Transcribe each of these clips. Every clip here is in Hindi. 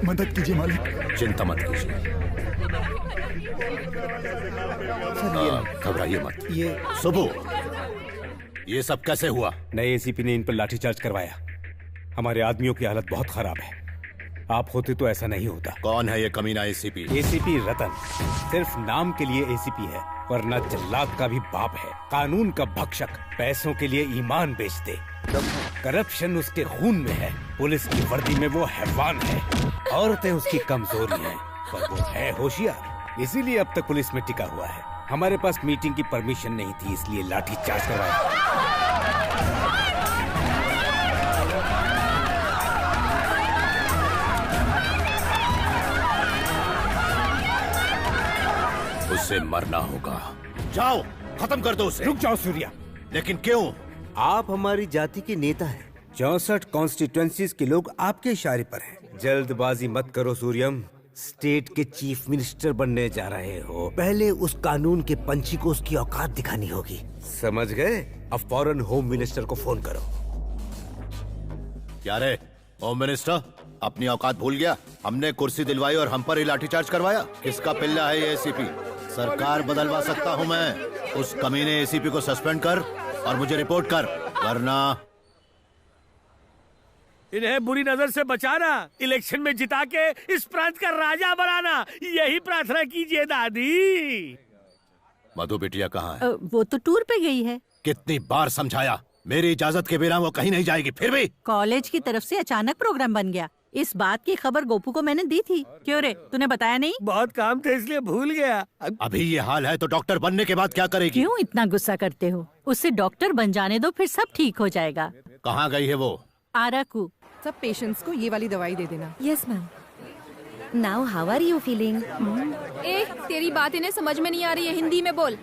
मदद कीजिए मालिक। चिंता मत कीजिए, घबराइए मत। ये सुबह ये सब कैसे हुआ? नए एसीपी ने इन पर लाठीचार्ज करवाया। हमारे आदमियों की हालत बहुत खराब है। आप होते तो ऐसा नहीं होता। कौन है ये कमीना एसीपी? एसीपी रतन सिर्फ नाम के लिए एसीपी है, वरना जल्लाद का भी बाप है। कानून का भक्षक, पैसों के लिए ईमान बेच दे। करप्शन उसके खून में है। पुलिस की वर्दी में वो हैवान है। औरतें उसकी कमजोरी हैं, पर वो है होशियार, इसीलिए अब तक पुलिस में टिका हुआ है। हमारे पास मीटिंग की परमिशन नहीं थी, इसलिए लाठीचार्ज करवाया। उससे मरना होगा। जाओ, खत्म कर दो उसे। रुक जाओ सूर्या। लेकिन क्यों? आप हमारी जाति के नेता हैं। 64 कॉन्स्टिट्यूएंसीज के लोग आपके इशारे पर हैं। जल्दबाजी मत करो सूर्यम। स्टेट के चीफ मिनिस्टर बनने जा रहे हो, पहले उस कानून के पंछी को उसकी औकात दिखानी होगी। समझ गए? अब फौरन होम मिनिस्टर को फोन करो। क्या रे होम मिनिस्टर, अपनी औकात भूल गया? हमने कुर्सी दिलवाई और हम पर ही लाठीचार्ज करवाया। किसका पिल्ला है ये एसीपी? सरकार बदलवा सकता हूँ मैं। उस कमीने एसीपी को सस्पेंड कर और मुझे रिपोर्ट कर, वरना इन्हें बुरी नजर से बचाना, इलेक्शन में जिता के इस प्रांत का राजा बनाना, यही प्रार्थना कीजिए दादी। मधु बिटिया कहाँ है? वो तो टूर पे गई है। कितनी बार समझाया, मेरी इजाजत के बिना वो कहीं नहीं जाएगी। फिर भी कॉलेज की तरफ से अचानक प्रोग्राम बन गया। इस बात की खबर गोपू को मैंने दी थी। क्यों रे, तूने बताया नहीं? बहुत काम थे इसलिए भूल गया। अभी ये हाल है तो डॉक्टर बनने के बाद क्या करेगी? क्यों इतना गुस्सा करते हो? उससे डॉक्टर बन जाने दो, फिर सब ठीक हो जाएगा। कहाँ गई है वो? आराकू। सब पेशेंट्स को ये वाली दवाई दे देना। Yes ma'am. Now how are you feeling? तेरी बात इन्हें समझ में नहीं आ रही है, हिंदी में बोल।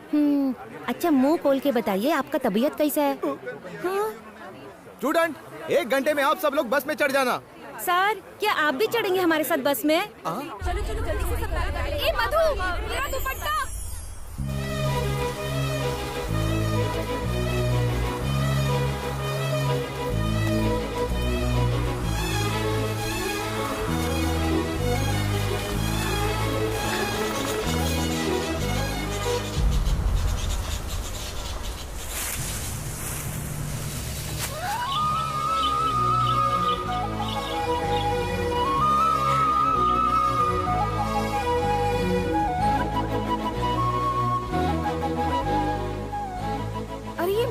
अच्छा मुंह खोल के बताइए, आपका तबीयत कैसा है? स्टूडेंट, 1 घंटे में आप सब लोग बस में चढ़ जाना। सर, क्या आप भी चढ़ेंगे हमारे साथ बस में? चलो चलो जल्दी से सब। ए मधु, मेरा दुपट्टा।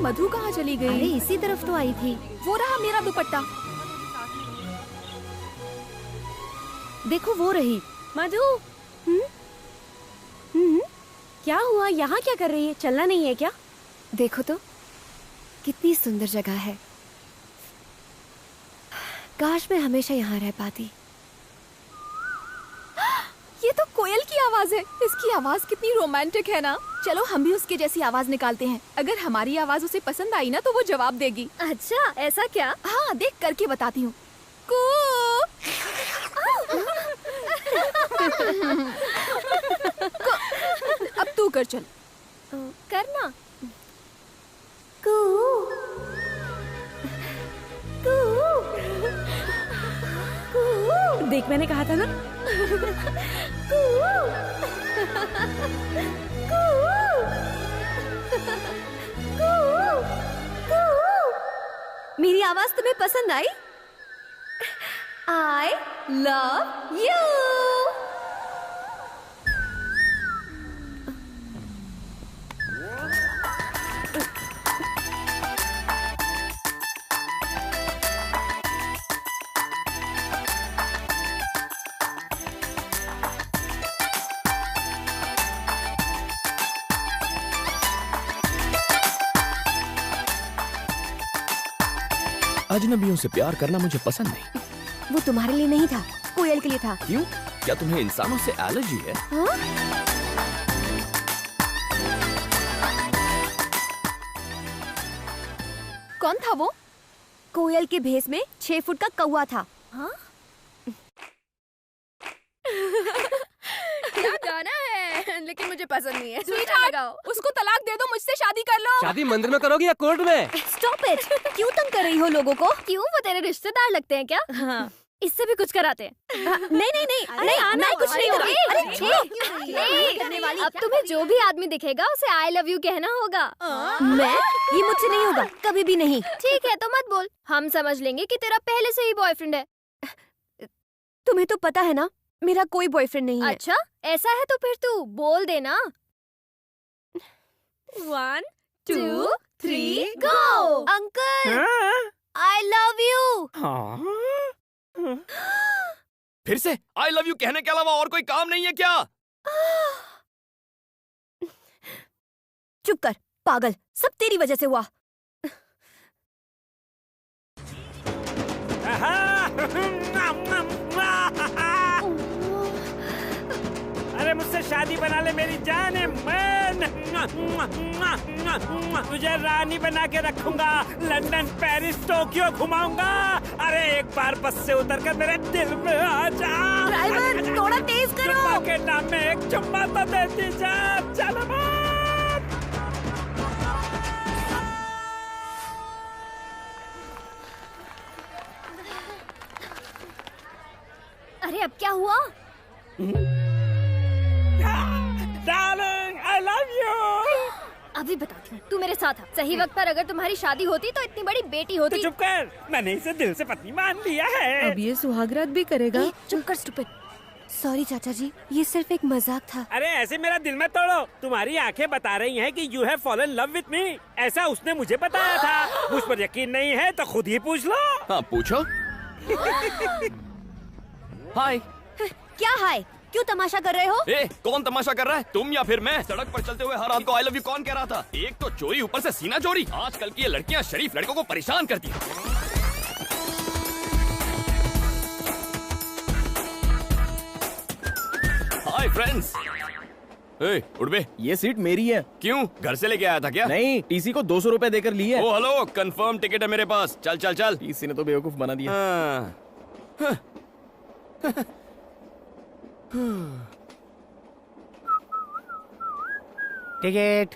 मधु कहाँ चली गई? अरे इसी तरफ तो आई थी। वो रहा मेरा दुपट्टा। देखो वो रही। मधु, क्या हुआ? यहाँ क्या कर रही है? चलना नहीं है क्या? देखो तो कितनी सुंदर जगह है। काश मैं हमेशा यहाँ रह पाती। ये ये तो कोयल की आवाज है। इसकी आवाज कितनी रोमांटिक है ना। चलो हम भी उसके जैसी आवाज निकालते हैं। अगर हमारी आवाज उसे पसंद आई ना तो वो जवाब देगी। अच्छा, ऐसा क्या? हाँ, देख करके बताती हूँ। अब तू कर चल। करना। देख, मैंने कहा था ना। मेरी आवाज तुम्हें पसंद आई? I love you. अजनबियों से प्यार करना मुझे पसंद नहीं। वो तुम्हारे लिए नहीं था, कोयल के लिए था। क्यों? क्या तुम्हें इंसानों से एलर्जी है? हाँ? कौन था वो? कोयल के भेष में 6 फुट का कौवा था। हाँ? क्या गाना है, लेकिन मुझे पसंद नहीं है। स्वीटहार्ट, उसको तलाक दे दो, मुझसे शादी कर लो। शादी मंदिर में करोगी या कोर्ट में? Stop it! क्यों तंग कर रही हो लोगों को? क्यों, वो तेरे रिश्तेदार लगते हैं क्या? हाँ। इससे भी कुछ कराते हैं। नहीं, मैं कुछ नहीं होगी। अब तुम्हें जो भी आदमी दिखेगा उसे आई लव यू कहना होगा। मैं? ये मुझसे नहीं होगा, कभी भी नहीं। ठीक है, तो मत बोल, हम समझ लेंगे कि तेरा पहले से ही बॉयफ्रेंड है। तुम्हें तो पता है ना, मेरा कोई बॉयफ्रेंड नहीं है। अच्छा, ऐसा है तो फिर तू बोल देना। 1 2 3 go. Uncle, I love you. फिर से आई लव यू कहने के अलावा और कोई काम नहीं है क्या? चुप कर पागल, सब तेरी वजह से हुआ। अरे मुझसे शादी बना ले मेरी जान है, मैं तुझे रानी बना के रखूंगा, लंदन पेरिस टोक्यो घुमाऊंगा। अरे एक बार बस से उतर कर मेरे दिल में आ जा। ड्राइवर, थोड़ा तेज करो। चुम्मा के नाम में एक चुम्मा तो देती जा। चलो अरे अब क्या हुआ? Darling, I love you। अभी बताती हूँ, तू मेरे साथ आ। सही वक्त पर अगर तुम्हारी शादी होती तो इतनी बड़ी बेटी होती। तो चुप कर, मैंने इसे दिल से पत्नी मान लिया है। अब ये सुहागरात भी करेगा। चुप कर स्टूपिड। सॉरी चाचा जी, ये सिर्फ एक मजाक था। अरे ऐसे मेरा दिल मत तोड़ो। तुम्हारी आंखें बता रही हैं कि you have fallen love with me. ऐसा उसने मुझे बताया था। मुझ पर यकीन नहीं है तो खुद ही पूछ लो। हाँ पूछो। हाय। क्या हाय? क्यों तमाशा कर रहे हो? ए, कौन तमाशा कर रहा है, तुम या फिर मैं? सड़क पर चलते हुए हर रात को आई लव यू कौन कह रहा था? एक तो चोरी, ऊपर से सीना चोरी। आजकल की ये लड़कियां शरीफ लड़कों को परेशान करती हैं। Hi friends. ए, उठ बे। ये सीट मेरी है। क्यों, घर से लेके आया था क्या? नहीं, टीसी को 200 रुपए देकर ली है। ओ हेलो, कंफर्म टिकट है मेरे पास। चल चल चल। टीसी ने तो बेवकूफ बना दिया। हाँ। टिकट।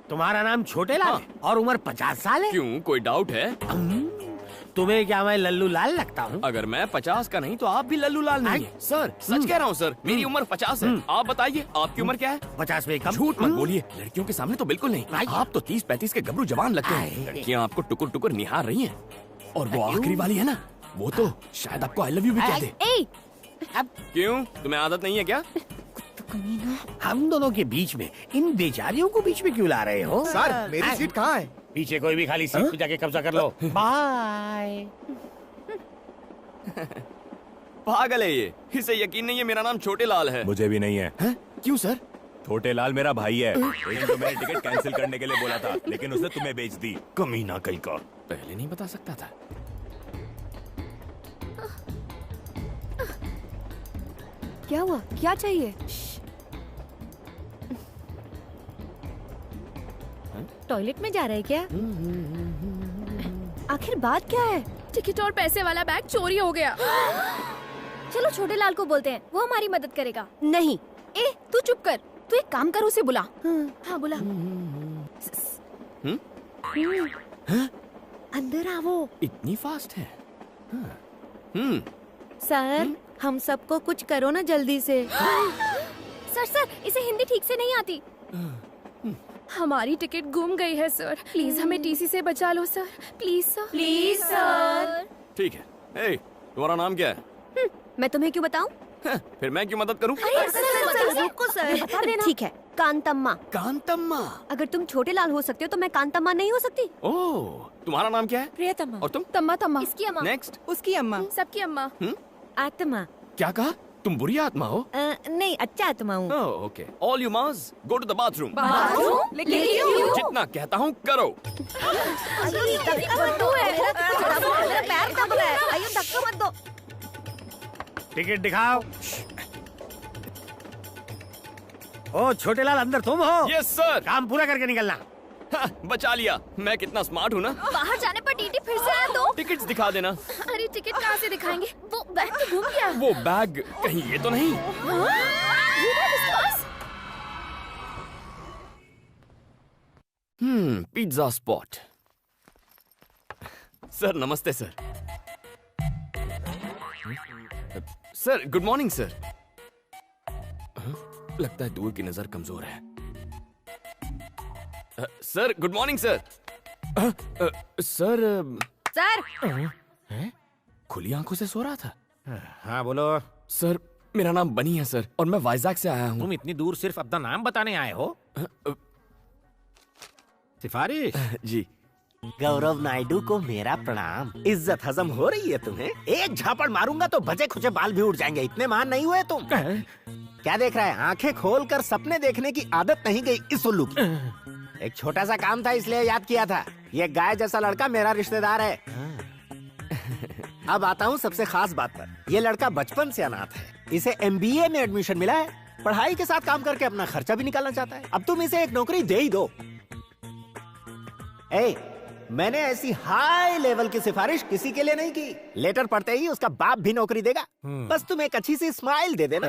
तुम्हारा नाम छोटे लाल है और उम्र 50 साल है। क्यों, कोई डाउट है? तुम्हें क्या मैं लल्लू लाल लगता हूँ? अगर मैं 50 का नहीं तो आप भी लल्लू लाल नहीं है। सर सच कह रहा हूँ सर, मेरी उम्र 50 है। आप बताइए आपकी उम्र क्या है? 50 में कम। झूठ मत बोलिए, लड़कियों के सामने तो बिल्कुल नहीं। आप तो 30-35 के गबरू जवान लगते हैं। लड़कियाँ आपको टुकुर टुकुर निहार रही हैं। और वो आखिरी वाली है ना, वो तो शायद आपको आई लव यू भी कह दे। क्यों, तुम्हें आदत नहीं है क्या? हम दोनों के बीच में इन बेचारियों को बीच में क्यों ला रहे हो? सर, मेरी सीट कहाँ है? पीछे कोई भी खाली सीट पे जाके कब्जा कर लो। बाय। पागल है ये, इसे यकीन नहीं है मेरा नाम छोटे लाल है। मुझे भी नहीं है। क्यों सर? छोटे लाल मेरा भाई है। एक तो मैंने टिकट कैंसिल करने के लिए बोला था, लेकिन उसने तुम्हें बेच दी। कमीना कहीं का। पहले नहीं बता सकता था। क्या हुआ? क्या चाहिए? टॉयलेट में जा रहा है क्या? आखिर बात क्या है? टिकट और पैसे वाला बैग चोरी हो गया। चलो छोटे लाल को बोलते हैं, वो हमारी मदद करेगा। नहीं। ए, तू चुप कर। तू एक काम कर, उसे बुला। हाँ बुला। अंदर आओ। इतनी फास्ट है? सर, हम सबको कुछ करो ना जल्दी से। सर, इसे हिंदी ठीक से नहीं आती। हमारी टिकट गुम गई है सर, प्लीज हमें टीसी से बचा लो sir, please sir. Please sir. ठीक है। ए, तुम्हारा नाम क्या है? मैं तुम्हें क्यों बताऊं? फिर मैं क्यों मदद करूं? रुको सर, बता देना। ठीक है, कांतम्मा। कांतम्मा। अगर तुम छोटे लाल हो सकते हो तो मैं कांतम्मा नहीं हो सकती? ओह, तुम्हारा नाम क्या है? प्रियतमा। और तुम? तम्मा तम्मा। इसकी अम्मा। नेक्स्ट। उसकी अम्मा। सबकी अम्मा। आत्मा। क्या कहा? तुम बुरी आत्मा हो? नहीं, अच्छा आत्मा हूँ। Oh, okay. All you must go to the bathroom. Bathroom? लेकिन क्यों? जितना कहता हूँ करो। मेरा पैर दब रहा है। आइए, धक्का मत दो। टिकट दिखाओ। ओ छोटे लाल, अंदर तुम हो? Yes sir. काम पूरा करके निकलना। बचा लिया। मैं कितना स्मार्ट हूँ ना। बाहर जाने पर टीटी फिर से आया तो? टिकट्स दिखा देना। अरे टिकट कहाँ से दिखाएंगे? वो बैग तो घूम गया। वो बैग कहीं ये तो नहीं? ये बैग इसके पास? Pizza spot. सर नमस्ते sir. Sir good morning sir. लगता है दूर की नजर कमजोर है। Sir good morning sir. Sir खुली आंखों से सो रहा था। हाँ बोलो। सर मेरा नाम बनी है सर, और मैं वाइजैक से आया हूँ। तुम इतनी दूर सिर्फ अपना नाम बताने आए हो? सिफारिश? जी। गौरव नायडू को मेरा प्रणाम। इज्जत हजम हो रही है तुम्हें? एक झापड़ मारूंगा तो बचे खुचे बाल भी उड़ जाएंगे। इतने महान नहीं हुए तुम। क्या देख रहा है? आंखें खोलकर सपने देखने की आदत नहीं गई इस उल्लू की। एक छोटा सा काम था इसलिए याद किया था। ये गाय जैसा लड़का मेरा रिश्तेदार है। अब आता हूँ सबसे खास बात पर। ये लड़का बचपन से अनाथ है। इसे MBA में एडमिशन मिला है। पढ़ाई के साथ काम करके अपना खर्चा भी निकालना चाहता है। अब तुम इसे एक नौकरी दे ही दो। मैंने ऐसी हाई लेवल की सिफारिश किसी के लिए नहीं की। लेटर पढ़ते ही उसका बाप भी नौकरी देगा। बस तुम एक अच्छी सी स्माइल दे देना।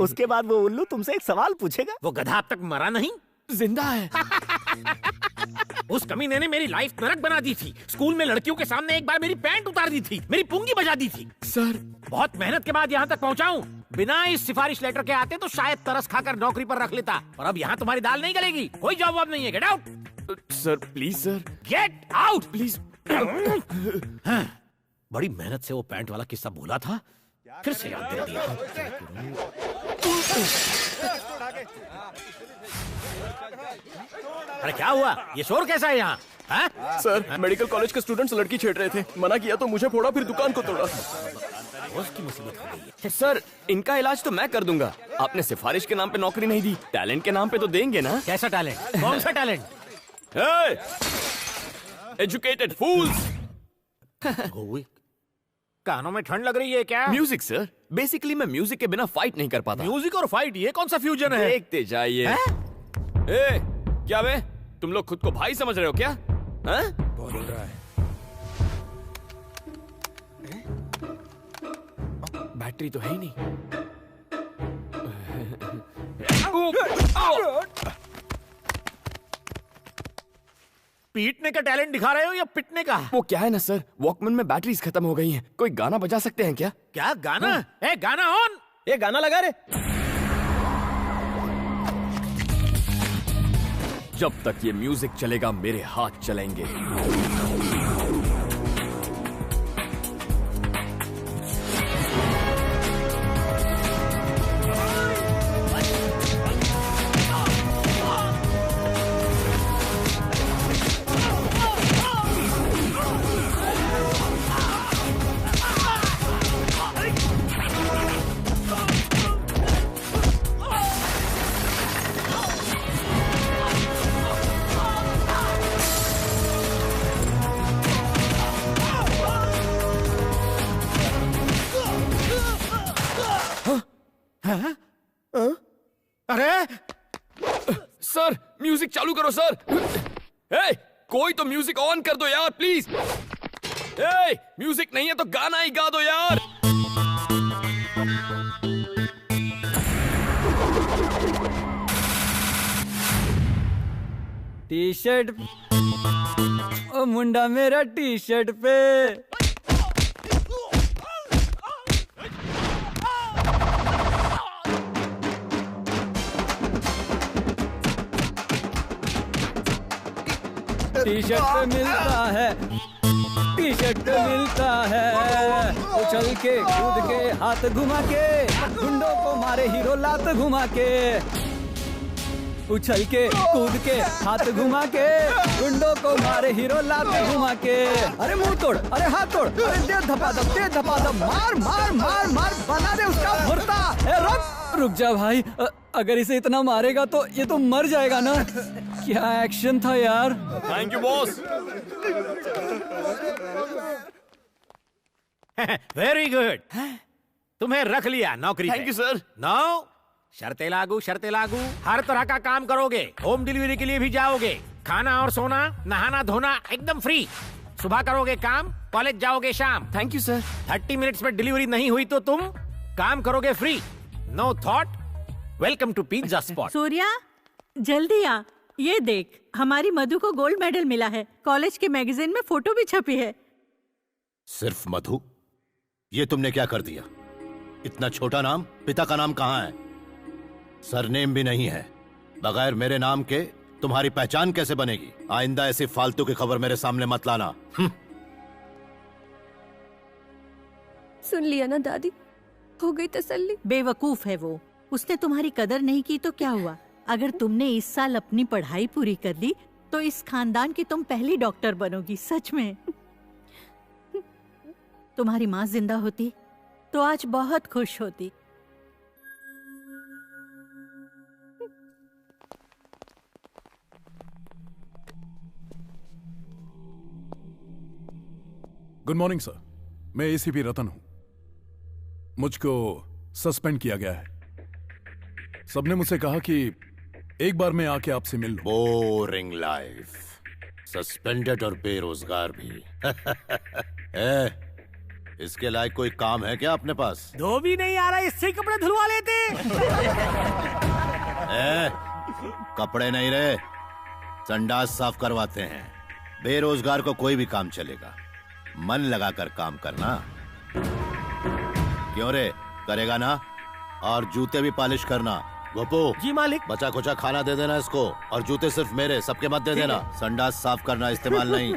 उसके बाद वो उल्लू तुमसे एक सवाल पूछेगा। वो गधा अब तक मरा नहीं? जिंदा है। उस कमीने ने मेरी लाइफ नरक बना दी थी। स्कूल में लड़कियों के सामने एक बार मेरी पैंट उतार दी थी, मेरी पुंगी बजा दी थी। सर बहुत मेहनत के बाद यहाँ तक पहुँचा हूँ। बिना इस सिफारिश लेटर के आते तो शायद तरस खाकर नौकरी पर रख लेता। और अब यहाँ तुम्हारी दाल नहीं गलेगी। कोई जॉब वॉब नहीं है। Get out sir please sir. Get out please. बड़ी मेहनत से वो पैंट वाला किस्सा भूला था, फिर से याद दिला दिया। अरे क्या हुआ? ये शोर कैसा है यहाँ? सर मेडिकल कॉलेज के स्टूडेंट्स लड़की छेड़ रहे थे। मना किया तो मुझे फोड़ा, फिर दुकान को तोड़ा। उसकी मुसीबत हो गई है। सर इनका इलाज तो मैं कर दूंगा। आपने सिफारिश के नाम पे नौकरी नहीं दी, टैलेंट के नाम पे तो देंगे ना? कैसा टैलेंट? कौन सा टैलेंट? एजुकेटेड फूल्स। कानों में ठंड लग रही है क्या? Music sir. बेसिकली मैं म्यूजिक के बिना फाइट नहीं कर पाता। म्यूजिक और फाइट, ये कौन सा फ्यूजन है? देखते जाइए। क्या बे, तुम लोग खुद को भाई समझ रहे हो क्या? बोल रहा है। बैटरी तो है ही नहीं। पीटने का टैलेंट दिखा रहे हो या पिटने का? वो क्या है ना सर, वॉकमैन में बैटरीज खत्म हो गई हैं। कोई गाना बजा सकते हैं क्या? क्या गाना? गाना ऑन। ये गाना लगा रे। जब तक ये म्यूजिक चलेगा मेरे हाथ चलेंगे। सर म्यूजिक चालू करो सर। ए, कोई तो म्यूजिक ऑन कर दो यार प्लीज। ए, म्यूजिक नहीं है तो गाना ही गा दो यार। टी शर्ट ओ मुंडा मेरा टी शर्ट पे। टी शर्ट पे मिलता है, टी शर्ट पे मिलता है। उछल के कूद के हाथ घुमा के, गुंडों को मारे हीरो लात घुमा के। उछल के कूद के हाथ घुमा के, गुंडों को मारे हीरो लात घुमा के। अरे मुंह तोड़, अरे हाथ तोड़, अरे दे धपाधप, दे धपाधप, मार मार मार मार, बना दे उसका भुर्ता। रुक जा भाई, अगर इसे इतना मारेगा तो ये तो मर जाएगा ना। क्या एक्शन था यार। Thank you boss. Very good, तुम्हें रख लिया नौकरी। Thank you sir. नो, शर्तें लागू, शर्तें लागू। हर तरह का काम करोगे, होम डिलीवरी के लिए भी जाओगे, खाना और सोना, नहाना धोना एकदम फ्री। सुबह करोगे काम, कॉलेज जाओगे शाम। Thank you sir. 30 मिनट्स में डिलीवरी नहीं हुई तो तुम काम करोगे free. No thought. Welcome to pizza spot. Surya जल्दी आ, ये देख हमारी मधु को गोल्ड मेडल मिला है। कॉलेज के मैगजीन में फोटो भी छपी है। सिर्फ मधु? ये तुमने क्या कर दिया? इतना छोटा नाम, पिता का नाम कहाँ है? सरनेम भी नहीं है। बगैर मेरे नाम के तुम्हारी पहचान कैसे बनेगी? आइंदा ऐसी फालतू की खबर मेरे सामने मत लाना। सुन लिया ना दादी, हो गई तसल्ली। बेवकूफ है वो, उसने तुम्हारी कदर नहीं की तो क्या हुआ? अगर तुमने इस साल अपनी पढ़ाई पूरी कर ली तो इस खानदान की तुम पहली डॉक्टर बनोगी। सच में। तुम्हारी माँ जिंदा होती तो आज बहुत खुश होती। गुड मॉर्निंग सर, मैं एसीपी रतन हूं। मुझको सस्पेंड किया गया है। सबने मुझसे कहा कि एक बार मैं आके आपसे मिल लूं। बोरिंग लाइफ, सस्पेंडेड और बेरोजगार भी। इसके लायक कोई काम है क्या अपने पास? धोबी नहीं आ रहा, इससे कपड़े धुलवा लेते। कपड़े नहीं रहे, संडास साफ करवाते हैं। बेरोजगार को कोई भी काम चलेगा, मन लगाकर काम करना। क्यों रे, करेगा ना? और जूते भी पॉलिश करना। गोपू जी मालिक। बचा खुचा खाना दे देना इसको, और जूते सिर्फ मेरे, सबके मत दे देना। संडास साफ करना, इस्तेमाल नहीं।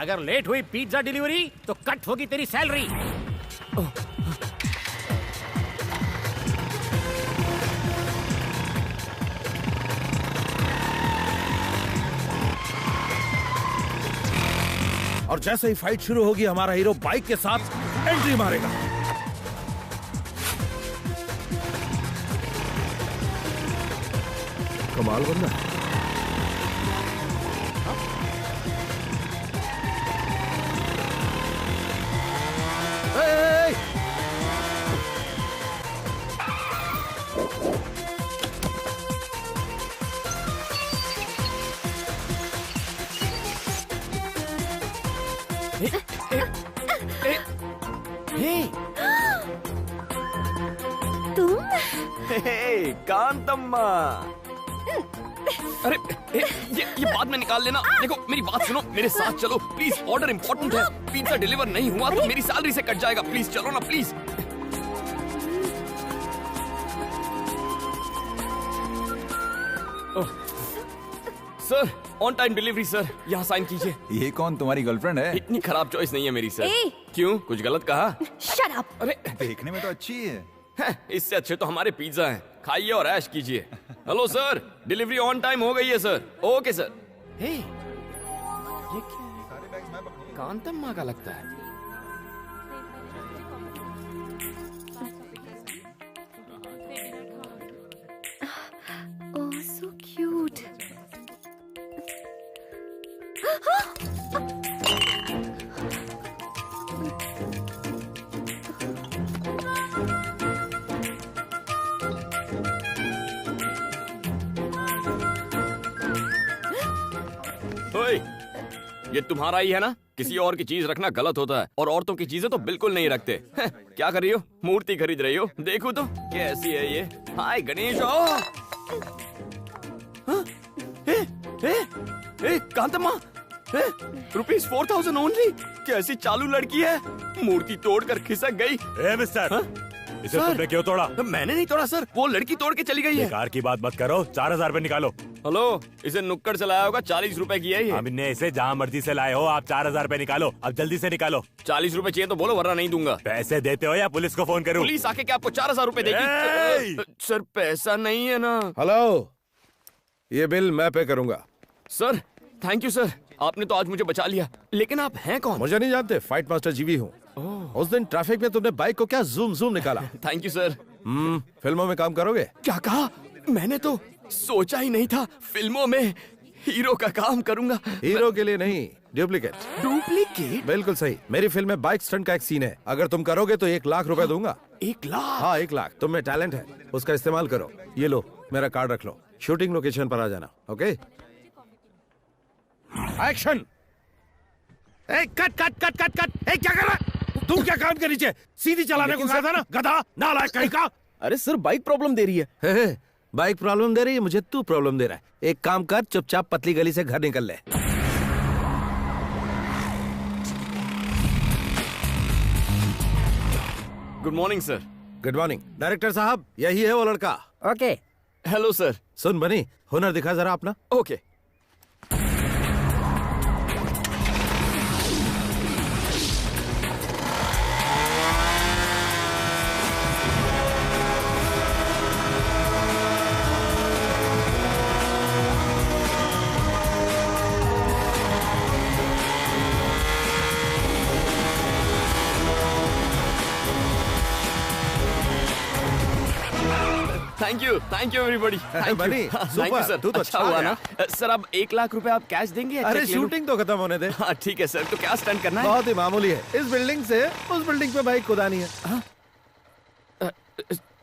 अगर लेट हुई पिज्जा डिलीवरी तो कट होगी तेरी सैलरी। और जैसे ही फाइट शुरू होगी हमारा हीरो बाइक के साथ एंट्री मारेगा। कमाल बंदा। कांतम्मा, अरे ये बाद में निकाल लेना। देखो मेरी बात सुनो, मेरे साथ चलो प्लीज। ऑर्डर इंपॉर्टेंट है, पिज्जा डिलीवर नहीं हुआ तो मेरी सैलरी से कट जाएगा। प्लीज चलो ना please. Sir on time delivery sir, यहाँ साइन कीजिए। ये कौन, तुम्हारी गर्लफ्रेंड है? इतनी खराब चॉइस नहीं है मेरी सर। क्यों, कुछ गलत कहा? Shut up. अरे देखने में तो अच्छी है। इससे अच्छे तो हमारे पिज्जा हैं, खाइए और ऐश कीजिए। Hello sir, delivery on time हो गई है सर। Okay sir. ये क्या है? कांतम्मा का लगता है। Oh, so cute. ओए, ये तुम्हारा ही है ना? किसी और की चीज रखना गलत होता है और औरतों की चीजें तो बिल्कुल नहीं रखते। क्या कर रही हो? मूर्ति खरीद रही हो? देखो तो कैसी है ये। हाय गणेश। कांतम्मा, ₹4000 ओनली। कैसी चालू लड़की है, मूर्ति तोड़कर खिसक गई। मिस्टर, इसे तुमने क्यों तोड़ा? मैंने नहीं तोड़ा सर, वो लड़की तोड़ के चली गई है। बेकार की बात मत करो, 4000 रुपए निकालो। हेलो, इसे नुक्कड़ से लाया होगा, 40 रुपए की है ये। हमने इसे जहाँ मर्जी से लाए हो, आप 4000 रुपए निकालो, अब जल्दी से निकालो। 40 रुपए चाहिए तो बोलो, वरना नहीं दूंगा। पैसे देते हो या पुलिस को फोन करूं? पुलिस आके क्या आपको 4000 रुपए देगी? सर पैसा नहीं है ना। हेलो, ये बिल मैं पे करूंगा। सर थैंक यू सर, आपने तो आज मुझे बचा लिया। लेकिन आप हैं कौन? मुझे नहीं जानते, फाइट मास्टर जीवी हूँ। उस दिन ट्रैफिक में तुमने बाइक को क्या जूम जूम निकाला। Thank you sir. फिल्मों में काम करोगे? क्या कहा? मैंने तो सोचा ही नहीं था फिल्मों में हीरो का काम करूंगा। हीरो के लिए नहीं, डुप्लीकेट। डुप्लीकेट? बिल्कुल सही। मेरी फिल्म में बाइक स्टंट का एक सीन है, अगर तुम करोगे तो 1 लाख रुपए दूंगा। 1 लाख? हाँ 1 लाख। तुम में टैलेंट है, उसका इस्तेमाल करो। ये लो मेरा कार्ड रख लो, शूटिंग लोकेशन पर आ जाना। Okay, action. Cut cut cut cut cut. क्या कर रहा है तू? क्या काम के नीचे सीधी चलाने को कहा था ना, गधा नालायक कहीं का। अरे सर बाइक प्रॉब्लम दे रही है। बाइक प्रॉब्लम दे रही है, मुझे तू प्रॉब्लम दे रहा है। एक काम कर, चुपचाप पतली गली से घर निकल ले। Good morning sir. Good morning. Director साहब, यही है वो लड़का। ओके। Hello sir. सुन बनी, हुनर दिखा जरा अपना। ओके। Thank you everybody. बनी, सुपर, सर। तू तो अच्छा हुआ ना सर। अब 1 लाख रुपए आप कैश देंगे? अरे शूटिंग तो खत्म होने दे। हाँ ठीक है सर। तो क्या स्टंट करना है? बहुत ही मामूली है, इस बिल्डिंग से उस बिल्डिंग पे बाइक कुदानी है।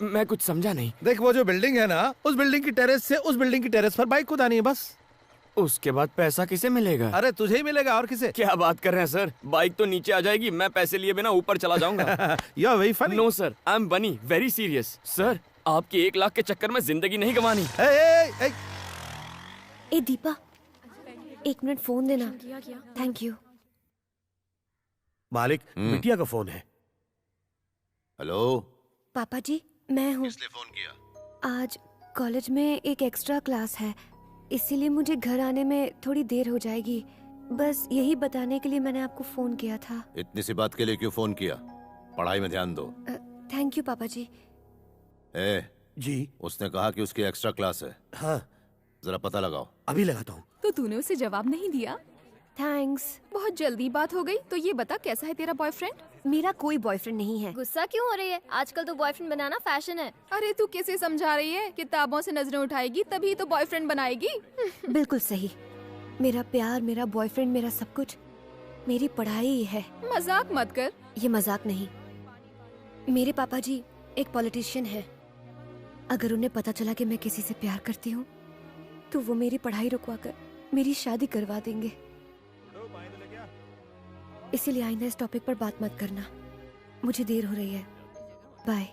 मैं कुछ समझा नहीं। देख वो जो बिल्डिंग है ना, उस बिल्डिंग की टेरेस से उस बिल्डिंग की टेरेस पर बाइक कुदानी है बस। उसके बाद पैसा किसे मिलेगा? अरे तुझे ही मिलेगा, और किसे? क्या बात कर रहे हैं सर, बाइक तो नीचे आ जाएगी, मैं पैसे लिए बिना ऊपर चला जाऊंगा। You are very funny. No sir, I am Bunny, very serious. Sir आपकी 1 लाख के चक्कर में जिंदगी नहीं गंवानी। ए दीपा, 1 मिनट फोन देना। Thank you. मालिक, बिटिया का फोन है। हेलो पापा जी, मैं हूँ। किसने फोन किया? आज कॉलेज में एक एक्स्ट्रा क्लास है, इसीलिए मुझे घर आने में थोड़ी देर हो जाएगी। बस यही बताने के लिए मैंने आपको फोन किया था। इतनी सी बात के लिए क्यों फोन किया? पढ़ाई में ध्यान दो। थैंक यू पापा जी। जी, उसने कहा कि उसकी एक्स्ट्रा क्लास है। हाँ, जरा पता लगाओ। अभी लगाता हूँ। तो तूने उसे जवाब नहीं दिया? थैंक्स। बहुत जल्दी बात हो गई। तो ये बता, कैसा है तेरा बॉयफ्रेंड? मेरा कोई बॉयफ्रेंड नहीं है। गुस्सा क्यों हो रही है? आजकल तो बॉयफ्रेंड बनाना फैशन है। अरे तू किसे समझा रही है? किताबों से नजरें उठाएगी तभी तो बॉयफ्रेंड बनाएगी। बिल्कुल सही। मेरा प्यार, मेरा बॉयफ्रेंड, मेरा सब कुछ मेरी पढ़ाई है। मजाक मत कर। ये मजाक नहीं। मेरे पापा जी एक पॉलिटिशियन है। अगर उन्हें पता चला कि मैं किसी से प्यार करती हूँ तो वो मेरी पढ़ाई रुकवाकर मेरी शादी करवा देंगे। इसीलिए आइंदा इस टॉपिक पर बात मत करना। मुझे देर हो रही है। बाय।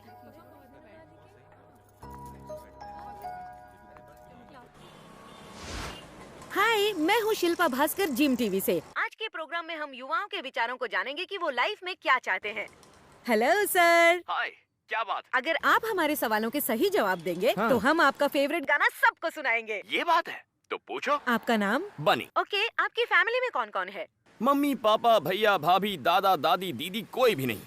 हाय, मैं हूँ शिल्पा भास्कर, जिम टीवी से। आज के प्रोग्राम में हम युवाओं के विचारों को जानेंगे कि वो लाइफ में क्या चाहते हैं। Hello sir. हाय, क्या बात? अगर आप हमारे सवालों के सही जवाब देंगे तो हम आपका फेवरेट गाना सबको सुनाएंगे। ये बात है तो पूछो। आपका नाम? बनी। ओके, आपकी फैमिली में कौन कौन है? मम्मी पापा भैया भाभी दादा दादी दीदी कोई भी नहीं।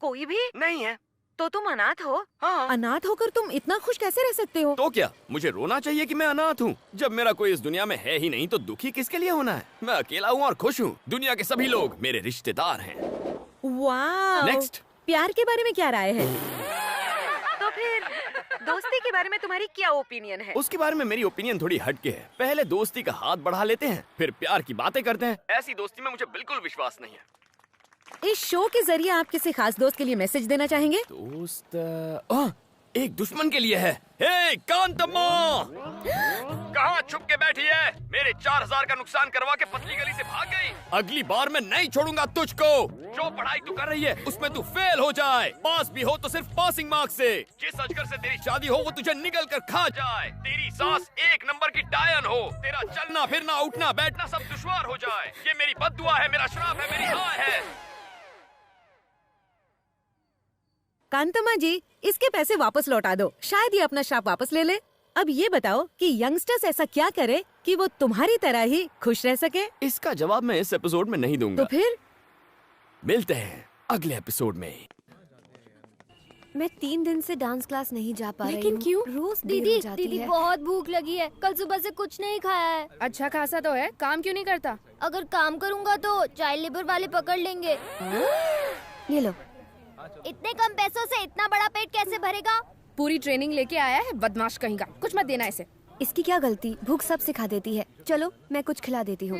कोई भी नहीं है। तो तुम अनाथ हो? हाँ। अनाथ होकर तुम इतना खुश कैसे रह सकते हो? तो क्या मुझे रोना चाहिए कि मैं अनाथ हूँ? जब मेरा कोई इस दुनिया में है ही नहीं तो दुखी किसके लिए होना है? मैं अकेला हूँ और खुश हूँ। दुनिया के सभी लोग मेरे रिश्तेदार हैं। वाह। नेक्स्ट। प्यार के बारे में क्या राय है? तो फिर दोस्ती के बारे में तुम्हारी क्या ओपिनियन है? उसके बारे में मेरी ओपिनियन थोड़ी हटके है। पहले दोस्ती का हाथ बढ़ा लेते हैं, फिर प्यार की बातें करते हैं। ऐसी दोस्ती में मुझे बिल्कुल विश्वास नहीं है। इस शो के जरिए आप किसी खास दोस्त के लिए मैसेज देना चाहेंगे? दोस्त एक दुश्मन के लिए है। हे कांतम्मा, कहाँ छुप के बैठी है? मेरे 4000 का नुकसान करवा के पतली गली से भाग गई। अगली बार मैं नहीं छोड़ूंगा तुझको। जो पढ़ाई तू कर रही है उसमें तू फेल हो जाए, पास भी हो तो सिर्फ पासिंग मार्क्स से। जिस अजगर से तेरी शादी हो वो तुझे निगल कर खा जाए। तेरी सास 1 नंबर की डायन हो। तेरा चलना फिरना उठना बैठना सब दुश्वार हो जाए। ये मेरी बद्दुआ है, मेरा श्राप है, मेरी हाय है। कांतम्मा जी, इसके पैसे वापस लौटा दो, शायद ये अपना श्राप वापस ले ले। अब ये बताओ कि यंगस्टर्स ऐसा क्या करे कि वो तुम्हारी तरह ही खुश रह सके? इसका जवाब मैं इस एपिसोड में नहीं दूंगा। तो फिर मिलते हैं अगले एपिसोड में। मैं 3 दिन से डांस क्लास नहीं जा पा रही हूँ। लेकिन क्यों? रोज दीदी बहुत भूख लगी है। कल सुबह से कुछ नहीं खाया है। अच्छा खासा तो है, काम क्यों नहीं करता? अगर काम करूँगा तो चाइल्ड लेबर वाले पकड़ लेंगे। ये लो। इतने कम पैसों से इतना बड़ा पेट कैसे भरेगा? पूरी ट्रेनिंग लेके आया है, बदमाश कहीं का। कुछ मत देना इसे। इसकी क्या गलती? भूख सब सिखा देती है। चलो मैं कुछ खिला देती हूँ।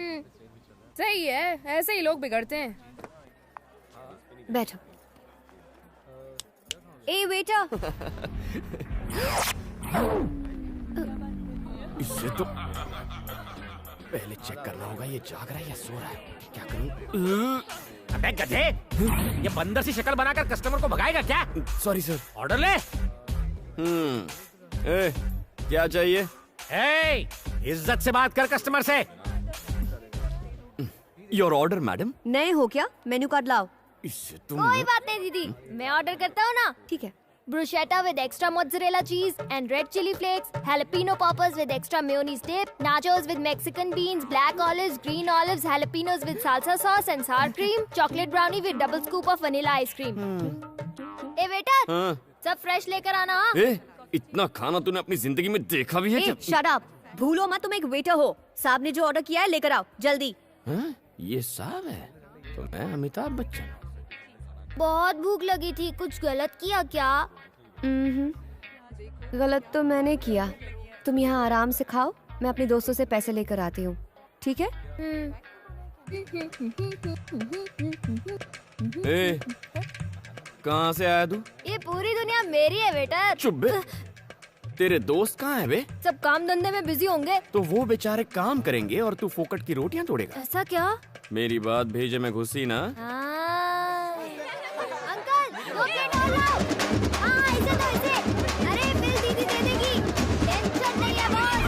सही है, ऐसे ही लोग बिगड़ते हैं। बैठो। ए बेटा। इससे तो पहले चेक करना होगा ये जाग रहा है या सो रहा है। क्या करूं? अबे गधे, ये बंदर सी शक्ल बनाकर कस्टमर को भगाएगा क्या? Sorry sir. ऑर्डर ले। क्या चाहिए? इज्जत से बात कर कस्टमर से। Your order madam. नए हो क्या? मेन्यू कार्ड लाओ। इससे तुम कोई बात नहीं दीदी, मैं ऑर्डर करता हूँ ना। ठीक है। Bruschetta with extra mozzarella cheese and red chili flakes, jalapeno poppers with extra mayonnaise dip, nachos with Mexican beans, black olives, green olives, jalapenos with salsa sauce and sour cream, chocolate brownie with double scoop of vanilla ice cream. ए बेटा, सब फ्रेश लेकर आना। इतना खाना तूने अपनी जिंदगी में देखा भी है क्या? Shut up. भूलो मत तुम एक वेटर हो। साहब ने जो ऑर्डर किया है लेकर आओ जल्दी। ये साहब है तो मैं अमिताभ बच्चन। बहुत भूख लगी थी, कुछ गलत किया क्या? गलत तो मैंने किया। तुम यहाँ आराम से खाओ, मैं अपने दोस्तों से पैसे लेकर आती हूँ, ठीक है? कहाँ से आया तू? ये पूरी दुनिया मेरी है बेटा। चुप बे। तेरे दोस्त कहाँ है बे? सब काम धंधे में बिजी होंगे। तो वो बेचारे काम करेंगे और तू फोकट की रोटियां तोड़ेगा। ऐसा क्या? मेरी बात भेजे में घुसी ना। अंकल, 2 प्लेट और लाओ। हाँ, इसे दो इसे। अरे बिल दीदी दे देगी। टेंशन नहीं है बॉस।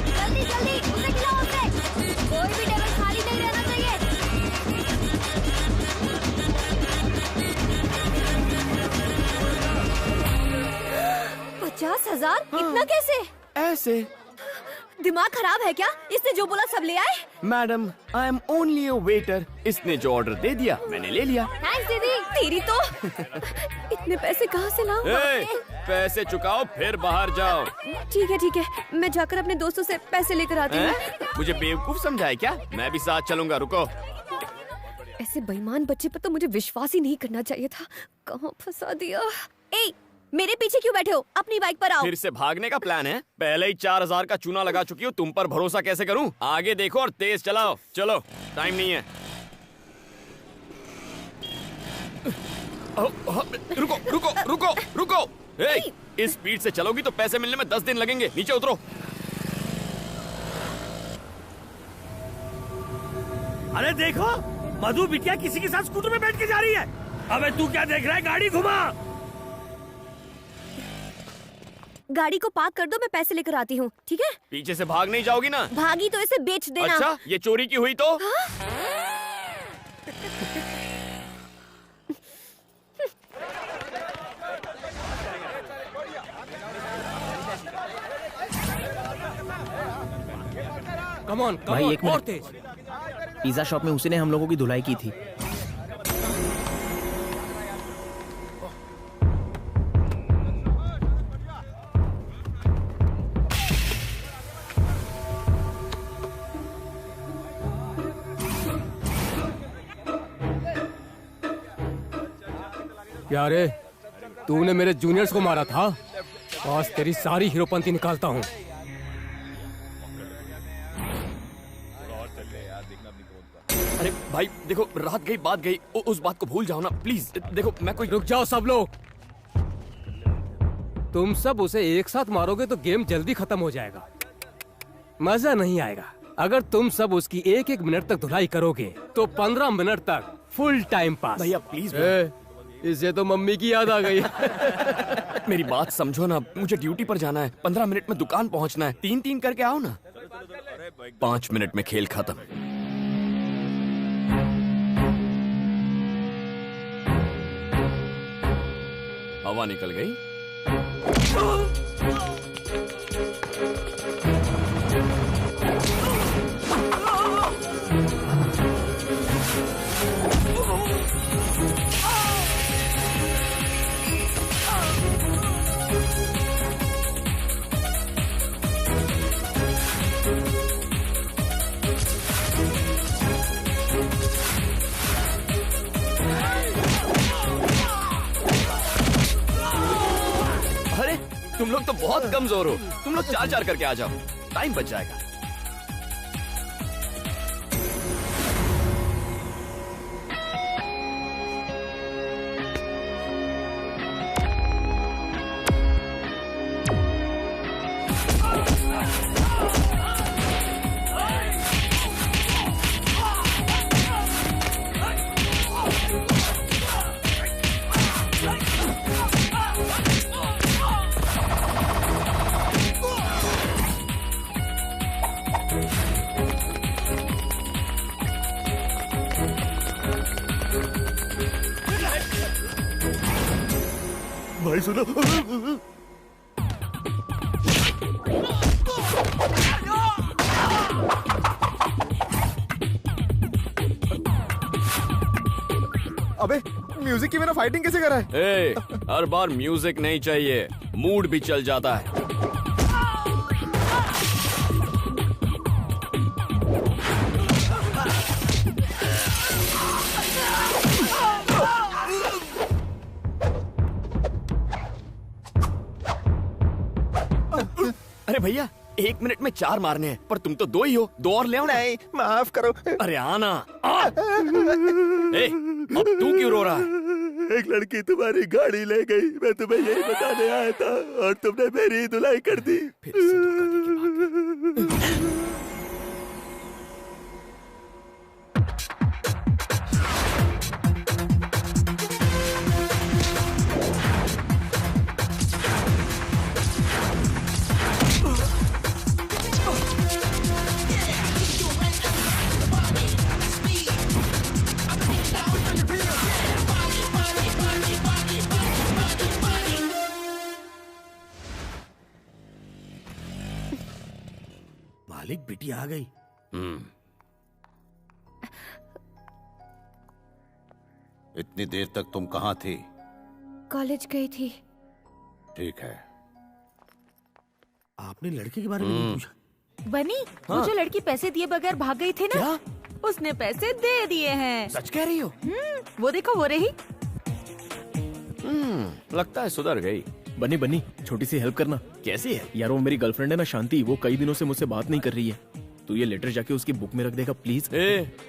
जल्दी जल्दी उसे खिलाओ उसे। कोई भी टेबल खाली नहीं रहना चाहिए। 50,000? इतना कैसे? ऐसे। दिमाग खराब है क्या? इसने जो बोला सब ले आए? Madam, I am only a waiter. इसने जो ऑर्डर दे दिया मैंने ले लिया। थैंक्स दीदी। तेरी तो इतने पैसे कहाँ से लाऊं? पैसे चुकाओ फिर बाहर जाओ। ठीक है, मैं जाकर अपने दोस्तों से पैसे लेकर आती हूँ। मुझे बेवकूफ समझा है क्या? मैं भी साथ चलूंगा, रुको। ऐसे बेईमान बच्चे पर तो मुझे विश्वास ही नहीं करना चाहिए था। कहाँ फंसा दिया? मेरे पीछे क्यों बैठे हो? अपनी बाइक पर आओ। फिर से भागने का प्लान है? पहले ही 4000 का चूना लगा चुकी हूँ, तुम पर भरोसा कैसे करूँ? आगे देखो और तेज चलाओ। चलो, टाइम नहीं है। रुको रुको रुको रुको। इस स्पीड से चलोगी तो पैसे मिलने में 10 दिन लगेंगे। नीचे उतरो। अरे देखो, मधु बिटिया किसी के साथ स्कूटर में बैठ के जा रही है। अबे तू क्या देख रहा है? गाड़ी घुमा। गाड़ी को पार्क कर दो, मैं पैसे लेकर आती हूँ, ठीक है? पीछे से भाग नहीं जाओगी ना? भागी तो इसे बेच देना। अच्छा, ये चोरी की हुई तो? कम ऑन, भाई एक और मिनट। तेज। पिज्जा शॉप में उसी ने हम लोगों की धुलाई की थी। क्या रे, तूने मेरे जूनियर्स को मारा था? आज तेरी सारी हीरोपंती निकालता हूँ। अरे भाई देखो, रात गई बात गई, उस बात को भूल जाओ ना प्लीज। देखो मैं कोई। रुक जाओ सब लोग। तुम सब उसे एक साथ मारोगे तो गेम जल्दी खत्म हो जाएगा, मजा नहीं आएगा। अगर तुम सब उसकी एक एक मिनट तक धुलाई करोगे तो 15 मिनट तक फुल टाइम पास। भैया प्लीज। इसे तो मम्मी की याद आ गई। मेरी बात समझो ना, मुझे ड्यूटी पर जाना है, 15 मिनट में दुकान पहुंचना है। 3-3 करके आओ ना। 5 मिनट में खेल खत्म। हवा निकल गई। अरे तुम लोग तो बहुत कमजोर हो। तुम लोग 4-4 करके आ जाओ, टाइम बच जाएगा। भाई सुनो। अबे म्यूजिक की बिना फाइटिंग कैसे करा है? हर बार म्यूजिक नहीं चाहिए, मूड भी चल जाता है। अरे भैया 1 मिनट में 4 मारने हैं, पर तुम तो 2 ही हो। 2 और ले आओ। नहीं माफ करो। अरे आना। अब तू क्यों रो रहा है? एक लड़की तुम्हारी गाड़ी ले गई, मैं तुम्हें यही बताने आया था और तुमने मेरी धुलाई कर दी। फिर से धोखा की बात। मालिक बेटी आ गई। इतनी देर तक तुम कहाँ थी? कॉलेज गई थी। ठीक है। आपने लड़के के बारे में नहीं पूछा? बनी, वो जो लड़की पैसे दिए बगैर भाग गई थी ना, क्या? उसने पैसे दे दिए हैं। सच कह रही हो? वो देखो, वो रही। लगता है सुधर गई। बनी बनी, छोटी सी हेल्प करना। कैसी है? यार वो मेरी गर्लफ्रेंड है ना शांति, वो कई दिनों से मुझसे बात नहीं कर रही है। तू ये लेटर जाके उसकी बुक में रख देगा प्लीज।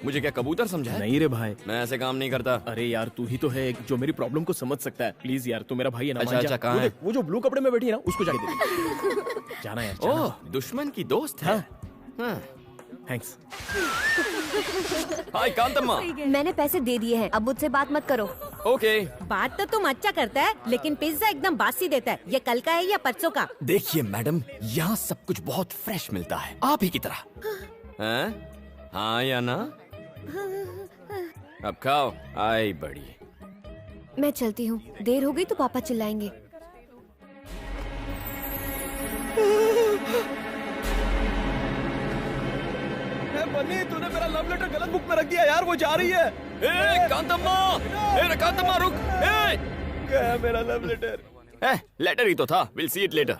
मुझे क्या कबूतर समझा है? नहीं रे भाई, मैं ऐसे काम नहीं करता। अरे यार तू ही तो है जो मेरी प्रॉब्लम को समझ सकता है। प्लीज यार, तू मेरा भाई है ना। अच्छा, कहाँ है? वो जो ब्लू कपड़े में बैठी है ना, उसको जाके दे। जाना यार, जाना। ओह, दुश्मन की दोस्त है। थैंक्स। हाय कांतम्मा। मैंने पैसे दे दिए हैं, अब मुझसे बात मत करो। ओके। बात तो तुम अच्छा करता है, लेकिन पिज्जा एकदम बासी देता है। ये कल का है या परसों का? देखिए मैडम, यहाँ सब कुछ बहुत फ्रेश मिलता है, आप ही की तरह। हैं? हाँ या ना? अब खाओ। आई बड़ी। मैं चलती हूँ, देर हो गई तो पापा चिल्लाएंगे। बन्नी, तूने मेरा लव लेटर गलत बुक में रख दिया यार, वो जा रही है। कांतम्मा, कांतम्मा रुक। गया मेरा लव लेटर। लेटर ही तो था। Will see it later.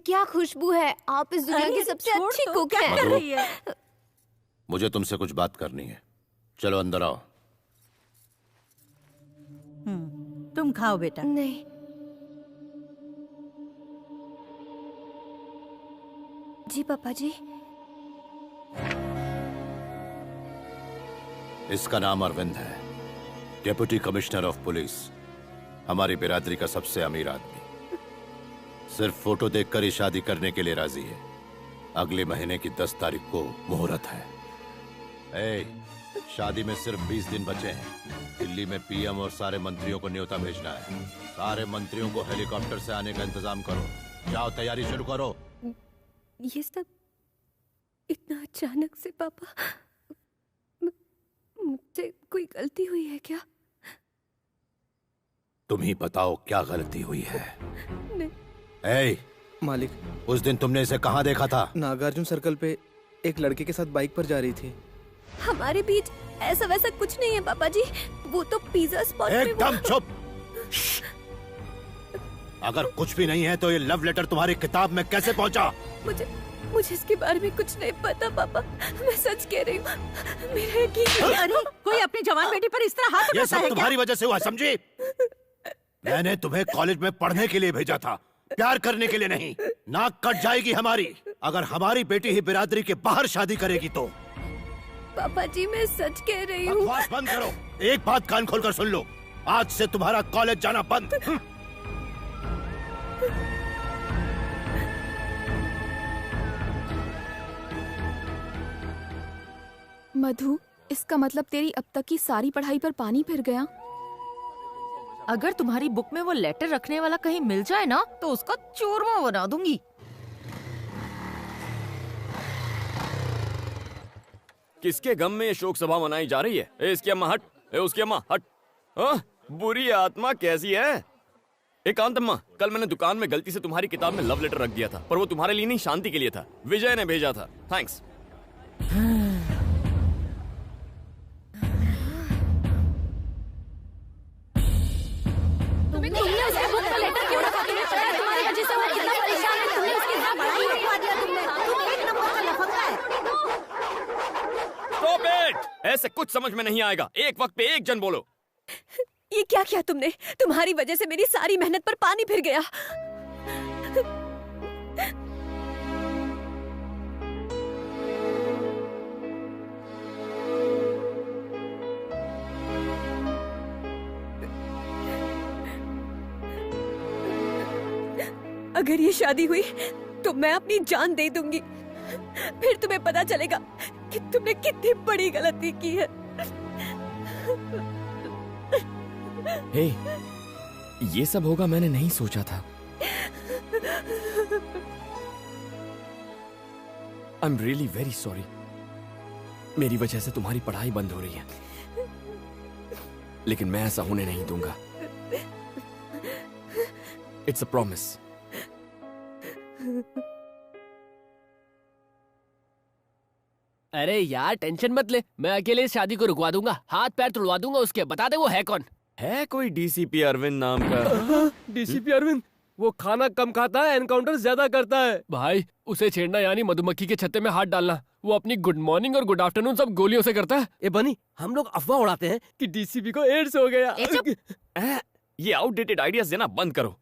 क्या खुशबू है, आप इस दुनिया की सबसे अच्छी कुक हैं। मुझे तुमसे कुछ बात करनी है, चलो अंदर आओ। तुम खाओ बेटा। नहीं। जी पापा जी। इसका नाम अरविंद है, डेप्यूटी कमिश्नर ऑफ पुलिस, हमारी बिरादरी का सबसे अमीर आदमी। सिर्फ फोटो देखकर ही शादी करने के लिए राजी है। अगले महीने की 10 तारीख को मुहूर्त है। शादी में सिर्फ 20 दिन बचे हैं। दिल्ली में पीएम और सारे मंत्रियों को न्योता भेजना है। सारे मंत्रियों को हेलीकॉप्टर से आने का इंतजाम करो। जाओ, तैयारी शुरू करो। ये सब इतना अचानक से पापा, मुझसे कोई गलती हुई है क्या? तुम ही बताओ क्या गलती हुई है। नहीं। मालिक, उस दिन तुमने इसे कहाँ देखा था? नागार्जुन सर्कल पे एक लड़के के साथ बाइक पर जा रही थी। हमारे बीच ऐसा वैसा कुछ नहीं है पापा जी, वो तो पिज्जा स्पॉट पे। एकदम चुप। अगर कुछ भी नहीं है तो ये लव लेटर तुम्हारी किताब में कैसे पहुंचा? मुझे इसके बारे में कुछ नहीं पता पापा, मैं सच कह रही हूँ। मेरा यकीन। अरे कोई अपनी जवान बेटी पर इस तरह हाथ उठाता है क्या? ये सब तुम्हारी वजह से हुआ, समझी? मैंने तुम्हें कॉलेज में पढ़ने के लिए भेजा था, प्यार करने के लिए नहीं। नाक कट जाएगी हमारी अगर हमारी बेटी ही बिरादरी के बाहर शादी करेगी तो। पापा जी मैं सच कह रही हूँ। बकवास बंद करो। एक बात कान खोलकर सुन लो, आज से तुम्हारा कॉलेज जाना बंद। मधु, इसका मतलब तेरी अब तक की सारी पढ़ाई पर पानी फिर गया। अगर तुम्हारी बुक में वो लेटर रखने वाला कहीं मिल जाए ना तो उसका चूरमा बना दूंगी। किसके गम में ये शोक सभा मनाई जा रही है? इसकी अम्मा हट, उसकी अम्मा हट। बुरी आत्मा कैसी है? एकांत अम्मा, कल मैंने दुकान में गलती से तुम्हारी किताब में लव लेटर रख दिया था, पर वो तुम्हारे लिए नहीं, शांति के लिए था। विजय ने भेजा था। थैंक्स। ऐसे कुछ समझ में नहीं आएगा। एक वक्त पे एक जन बोलो। ये क्या किया तुमने? तुम्हारी वजह से मेरी सारी मेहनत पर पानी फिर गया। अगर ये शादी हुई तो मैं अपनी जान दे दूंगी। फिर तुम्हें पता चलेगा कि तुमने कितनी बड़ी गलती की है। हे, ये सब होगा मैंने नहीं सोचा था। I am really very sorry. मेरी वजह से तुम्हारी पढ़ाई बंद हो रही है, लेकिन मैं ऐसा होने नहीं दूंगा। It's a promise. अरे यार टेंशन मत ले, मैं अकेले इस शादी को रुकवा दूंगा, हाथ पैर तुड़वा दूंगा उसके। बता दे वो है कौन? है कोई डीसीपी अरविंद नाम का? डीसीपी अरविंद? वो खाना कम खाता है, एनकाउंटर ज्यादा करता है। भाई उसे छेड़ना यानी मधुमक्खी के छत्ते में हाथ डालना। वो अपनी गुड मॉर्निंग और गुड आफ्टरनून सब गोलियों से करता है। ए बनी, हम लोग अफवाह उड़ाते हैं कि डीसीपी को एड्स हो गया। ये आउटडेटेड आइडियाज देना बंद करो।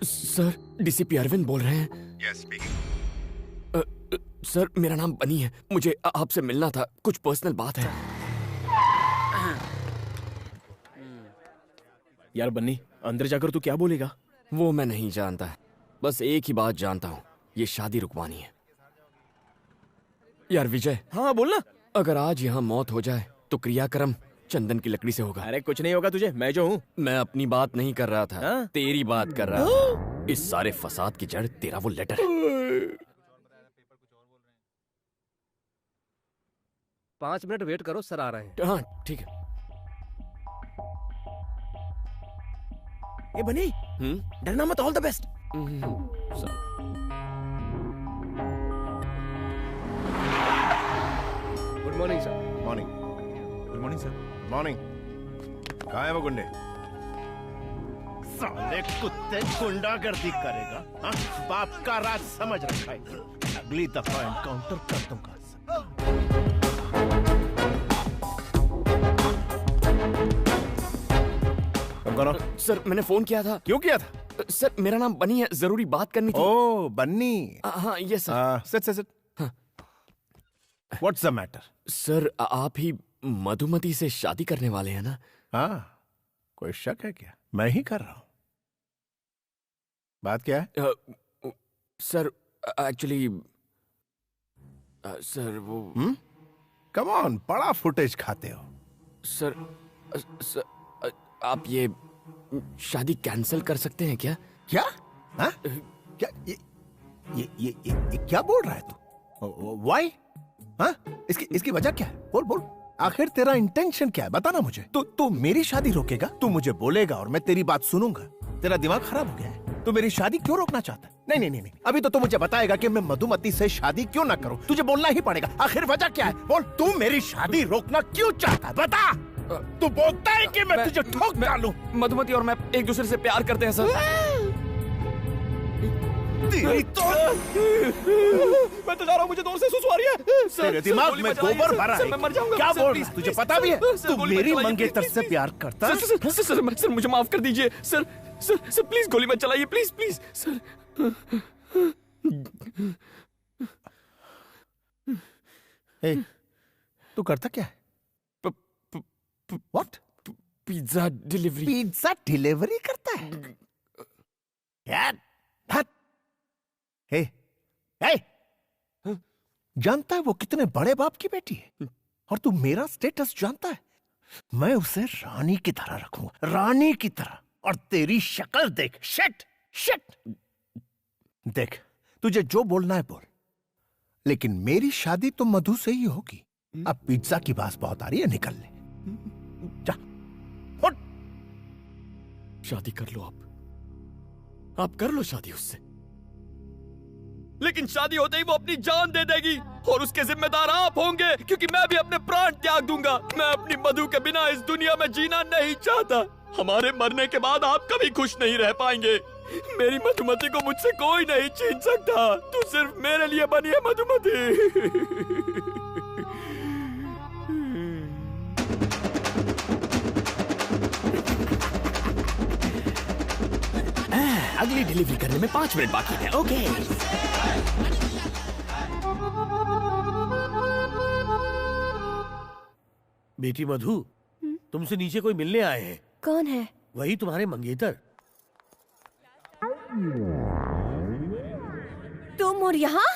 सर, डीसीपी अरविंद बोल रहे हैं? Yes, speaking. सर, मेरा नाम बनी है, मुझे आपसे मिलना था, कुछ पर्सनल बात है। यार बन्नी, अंदर जाकर तू क्या बोलेगा? वो मैं नहीं जानता, बस एक ही बात जानता हूँ, ये शादी रुकवानी है। यार विजय। हाँ बोलना। अगर आज यहाँ मौत हो जाए तो क्रियाक्रम चंदन की लकड़ी से होगा। अरे कुछ नहीं होगा तुझे, मैं जो हूँ। मैं अपनी बात नहीं कर रहा था, तेरी बात कर रहा था। इस सारे फसाद की जड़ तेरा वो लेटर है। 5 मिनट वेट करो, सर आ रहे हैं। हाँ ठीक है। ये बनी, डरना मत, all the best. Good morning sir. Morning. Good morning sir. Morning. कहाँ है वो गुंडे? साले कुत्ते गुंडागर्दी करेगा, हाँ? बाप का राज समझ रखा है। अगली दफा एनकाउंटर कर दूंगा। सर मैंने फोन किया था। क्यों किया था? सर मेरा नाम बनी है, जरूरी बात करनी थी। ओह बन्नी। हाँ ये sir. Sit. What's the matter? Sir आप ही मधुमती से शादी करने वाले हैं ना? हाँ, कोई शक है क्या? मैं ही कर रहा हूं। बात क्या है? सर एक्चुअली सर वो कम ऑन, बड़ा फुटेज खाते हो। सर आप ये शादी कैंसिल कर सकते हैं क्या? क्या? हाँ? क्या ये क्या बोल रहा है तू? Why? हाँ? इसकी वजह क्या है? बोल। आखिर तेरा इंटेंशन क्या है? बताना मुझे। तू मेरी शादी रोकेगा? तू मुझे बोलेगा और मैं तेरी बात सुनूंगा? तेरा दिमाग खराब हो गया है? तू मेरी शादी क्यों रोकना चाहता है? नहीं। अभी तो तू मुझे बताएगा कि मैं मधुमती से शादी क्यों ना करूं। तुझे बोलना ही पड़ेगा। आखिर वजह क्या है? बोल। तू मेरी शादी रोकना क्यों चाहता है? बता। तू बोलता है कि मैं तुझे ठोक डालूं। मधुमती और मैं एक दूसरे से प्यार करते हैं सर। तेरी तो मैं तो जा रहा हूँ, मुझे दूर से सुसु आ रही है। तेरे दिमाग में गोबर भरा है। मैं मर जाऊंगा। क्या बोल रहा है? तुझे पता भी है तू मेरी मंगेतर से प्यार करता है? सर मुझे माफ कर दीजिए सर। सर प्लीज गोली मत चलाइए, प्लीज सर। तू करता क्या है? What? Pizza delivery. Pizza delivery करता है? यार जानता है वो कितने बड़े बाप की बेटी है? और तू मेरा स्टेटस जानता है? मैं उसे रानी की तरह रखूंगा, रानी की तरह। और तेरी शक्ल देख। शिट। देख, तुझे जो बोलना है बोल, लेकिन मेरी शादी तो मधु से ही होगी। अब पिज्जा की बात बहुत आ रही है, निकल ले। जा, उठ। शादी कर लो आप कर लो शादी उससे, लेकिन शादी होते ही वो अपनी जान दे देगी और उसके जिम्मेदार आप होंगे, क्योंकि मैं भी अपने प्राण त्याग दूंगा। मैं अपनी मधु के बिना इस दुनिया में जीना नहीं चाहता। हमारे मरने के बाद आप कभी खुश नहीं रह पाएंगे। मेरी मधुमती को मुझसे कोई नहीं छीन सकता। तू सिर्फ मेरे लिए बनी है मधुमती। अगली डिलीवरी करने में 5 मिनट बाकी है। ओके। बेटी मधु, तुमसे नीचे कोई मिलने आए हैं। कौन है? वही तुम्हारे मंगेतर। तुम और यहाँ?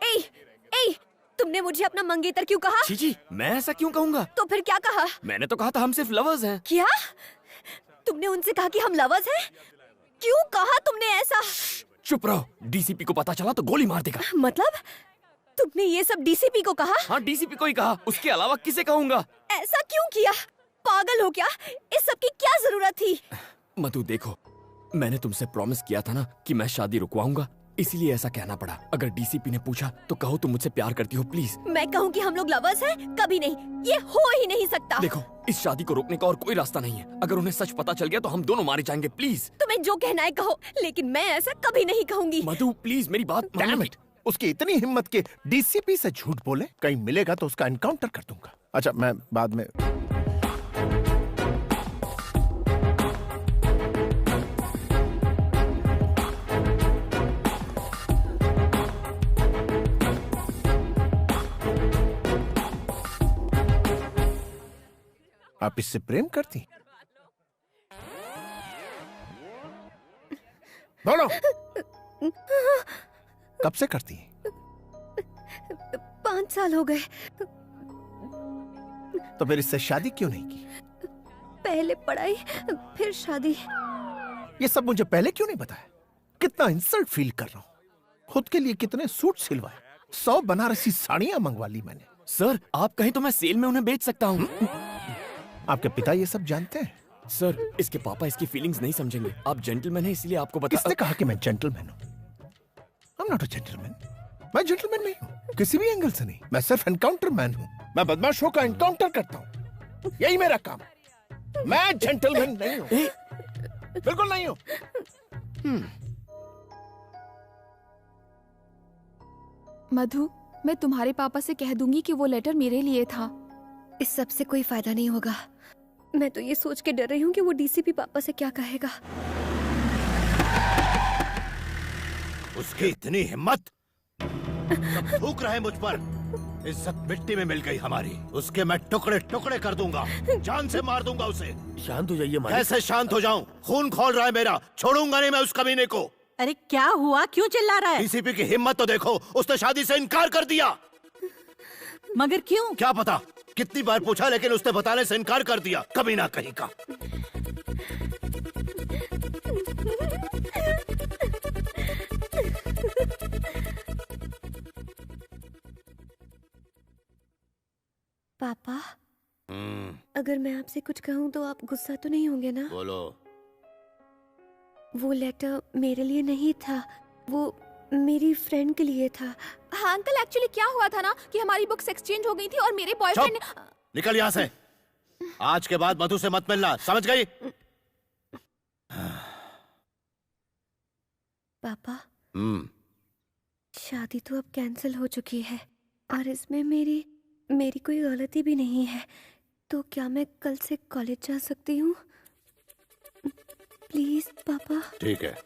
ए, तुमने मुझे अपना मंगेतर क्यों कहा? जी, मैं ऐसा क्यों कहूँगा? तो फिर क्या कहा? मैंने तो कहा था हम सिर्फ लवर्स हैं। क्या? तुमने उनसे कहा कि हम लवर्स हैं? क्यों कहा तुमने ऐसा? चुप रहो, डीसीपी को पता चला तो गोली मार देगा। मतलब तुमने ये सब डीसीपी को कहा? हाँ, डीसीपी को ही कहा, उसके अलावा किसे कहूँगा? ऐसा क्यों किया? पागल हो क्या? इस सब की क्या जरूरत थी? मधु देखो, मैंने तुमसे प्रॉमिस किया था ना कि मैं शादी रुकवाऊंगा, इसीलिए ऐसा कहना पड़ा। अगर डीसीपी ने पूछा तो कहो तुम मुझसे प्यार करती हो, प्लीज। मैं कहूँ कि हम लोग लवर्स हैं? कभी नहीं, ये हो ही नहीं सकता। देखो, इस शादी को रोकने का और कोई रास्ता नहीं है। अगर उन्हें सच पता चल गया तो हम दोनों मारे जाएंगे। प्लीज तुम्हें जो कहना है कहो, लेकिन मैं ऐसा कभी नहीं कहूँगी। मधु प्लीज मेरी बात मान। उसकी इतनी हिम्मत के डीसीपी से झूठ बोले, कहीं मिलेगा तो उसका एनकाउंटर कर दूंगा। अच्छा, मैं बाद में। आप इससे प्रेम करती? बोलो, कब से करती? 5 साल हो गए। तो फिर इससे शादी क्यों नहीं की? पहले पढ़ाई, फिर शादी। ये सब मुझे पहले क्यों नहीं बताया? कितना इंसल्ट फील कर रहा हूँ। खुद के लिए कितने सूट सिलवाए, 100 बनारसी साड़ियां मंगवा ली मैंने। सर, आप कहीं तो मैं सेल में उन्हें बेच सकता हूँ। आपके पिता ये सब जानते हैं? सर, इसके पापा इसकी फीलिंग्स नहीं समझेंगे। आप जेंटलमैन हैं, इसलिए आपको बता। किसने कहा कि मैं जेंटलमैन हूँ? I'm not a gentleman. मैं जेंटलमैन नहीं हूँ, किसी भी एंगल से नहीं। मैं सिर्फ एनकाउंटर मैन हूँ। मैं बदमाशों का एनकाउंटर करता हूँ, यही मेरा काम। मैं जेंटलमैन नहीं हूँ, बिल्कुल नहीं हूँ। मधु, मैं तुम्हारे पापा से कह दूंगी कि वो लेटर मेरे लिए था। इस सब से कोई फायदा नहीं होगा। मैं तो ये सोच के डर रही हूँ कि वो डीसीपी पापा से क्या कहेगा। उसकी इतनी हिम्मत, सब थूक रहे मुझ पर। इज्जत मिट्टी में मिल गई हमारी। उसके मैं टुकड़े टुकड़े कर दूंगा, जान से मार दूंगा उसे। शांत हो जाइए मालिक। कैसे शांत हो जाऊं? खून खौल रहा है मेरा, छोड़ूंगा नहीं मैं उस कमीने को। अरे क्या हुआ, क्यों चिल्ला रहा है? डीसीपी की हिम्मत तो देखो, उसने शादी से इनकार कर दिया। मगर क्यों? क्या पता, कितनी बार पूछा लेकिन उसने बताने से इनकार कर दिया, कमीना कहीं का। पापा, अगर मैं आपसे कुछ कहूँ तो आप गुस्सा तो नहीं होंगे ना? बोलो। वो लेटर मेरे लिए नहीं था, वो मेरी फ्रेंड के लिए था। हाँ अंकल, एक्चुअली क्या हुआ था ना कि हमारी बुक्स एक्सचेंज हो गई थी और मेरे बॉयफ्रेंड ने... निकल यहाँ से। आज के बाद मधु से मत मिलना, समझ गई? पापा, शादी तो अब कैंसिल हो चुकी है और इसमें मेरी कोई गलती भी नहीं है। तो क्या मैं कल से कॉलेज जा सकती हूँ? प्लीज पापा। ठीक है।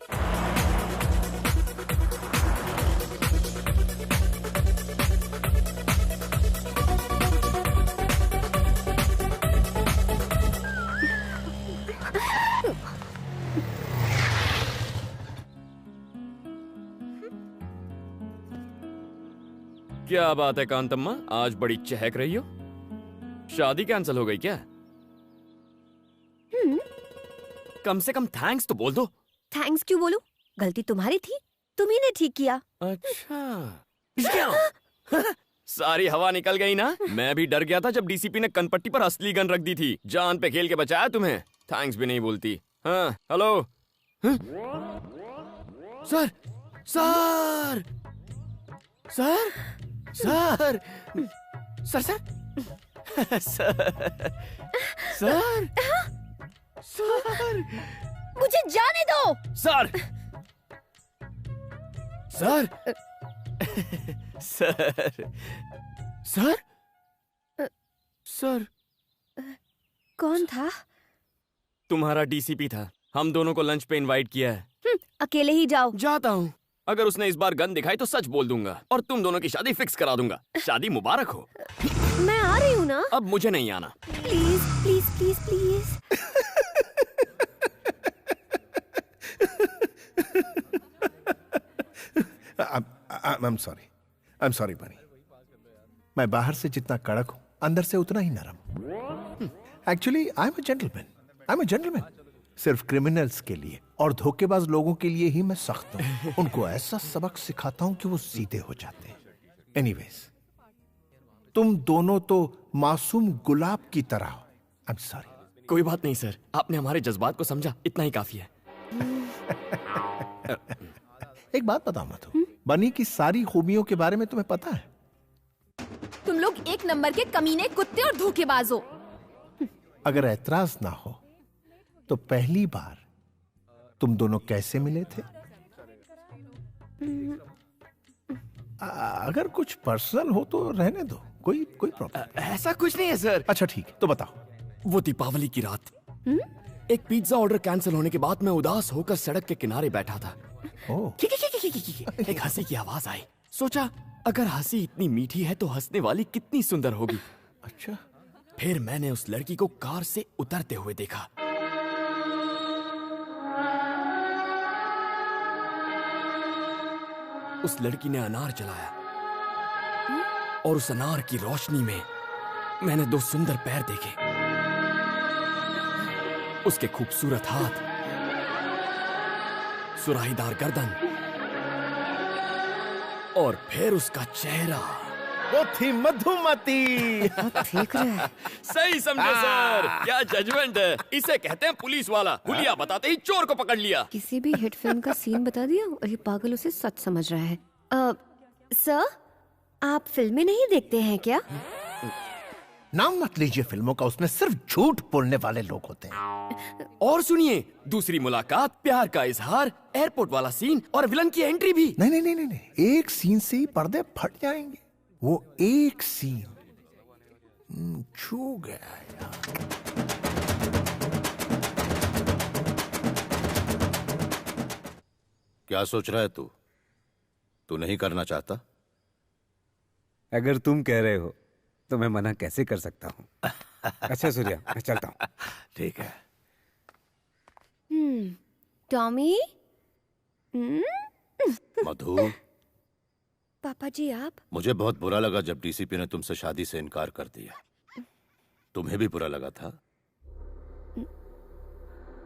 क्या बात है कांतम्मा, आज बड़ी चहक रही हो। शादी कैंसिल हो गई क्या? कम से कम थैंक्स तो बोल दो। थैंक्स क्यों बोलूं? गलती तुम्हारी थी, तुम्ही ने ठीक किया। अच्छा सारी हवा निकल गई ना। मैं भी डर गया था जब डीसीपी ने कनपट्टी पर असली गन रख दी थी। जान पे खेल के बचाया तुम्हें, थैंक्स भी नहीं बोलती। हाँ hello sir sir sir sir sir sir sir sir मुझे जाने दो। Sir sir sir sir sir कौन था? तुम्हारा डीसीपी था। हम दोनों को लंच पे इनवाइट किया है। अकेले ही जाओ। जाता हूँ। अगर उसने इस बार गन दिखाई तो सच बोल दूंगा और तुम दोनों की शादी फिक्स करा दूंगा। शादी मुबारक हो। मैं आ रही हूँ ना। अब मुझे नहीं आना। Please please please please. I'm sorry बनी। मैं बाहर से जितना कड़क हूँ अंदर से उतना ही नरम। Actually I am a gentleman. सिर्फ क्रिमिनल्स के लिए और धोखेबाज लोगों के लिए ही मैं सख्त हूँ। उनको ऐसा सबक सिखाता हूँ कि वो सीधे हो जाते हैं। एनीवेज, तुम दोनों तो मासूम गुलाब की तरह हो। I am sorry. कोई बात नहीं सर, आपने हमारे जज्बात को समझा, इतना ही काफी है। एक बात बताओ मधु, बनी की सारी खूबियों के बारे में तुम्हें पता है? तुम लोग एक नंबर के कमीने, कुत्ते और धोखेबाज हो। अगर ऐतराज ना हो तो पहली बार तुम दोनों कैसे मिले थे? अगर कुछ पर्सनल हो तो रहने दो, कोई प्रॉब्लम। ऐसा कुछ नहीं है सर। अच्छा ठीक, तो बताओ। वो दीपावली की रात एक पिज्जा ऑर्डर कैंसिल होने के बाद मैं उदास होकर सड़क के किनारे बैठा था। एक हंसी की आवाज आई। सोचा अगर हंसी इतनी मीठी है तो हंसने वाली कितनी सुंदर होगी। अच्छा। फिर मैंने उस लड़की को कार से उतरते हुए देखा। उस लड़की ने अनार जलाया और उस अनार की रोशनी में मैंने दो सुंदर पैर देखे। उसके खूबसूरत हाथ, सुराहीदार गर्दन और फिर उसका चेहरा। वो थी मधुमती। ठीक है। सही समझे सर, क्या जजमेंट है। इसे कहते हैं पुलिस वाला। हुलिया बताते ही चोर को पकड़ लिया। किसी भी हिट फिल्म का सीन बता दिया और ये पागल उसे सच समझ रहा है। सर, आप फिल्में नहीं देखते हैं क्या? नाम मत लीजिए फिल्मों का, उसमें सिर्फ झूठ बोलने वाले लोग होते हैं। और सुनिए, दूसरी मुलाकात, प्यार का इजहार, एयरपोर्ट वाला सीन और विलन की एंट्री भी। नहीं, एक सीन से ही पर्दे फट जाएंगे। वो एक सीन छू गया यार। क्या सोच रहा है तू? तू नहीं करना चाहता? अगर तुम कह रहे हो तो मैं मना कैसे कर सकता हूँ। अच्छा सूर्या, मैं चलता हूँ। ठीक है। टॉमी। मधु, पापा जी आप? मुझे बहुत बुरा लगा जब डीसीपी ने तुमसे शादी से इनकार कर दिया। तुम्हें भी बुरा लगा था?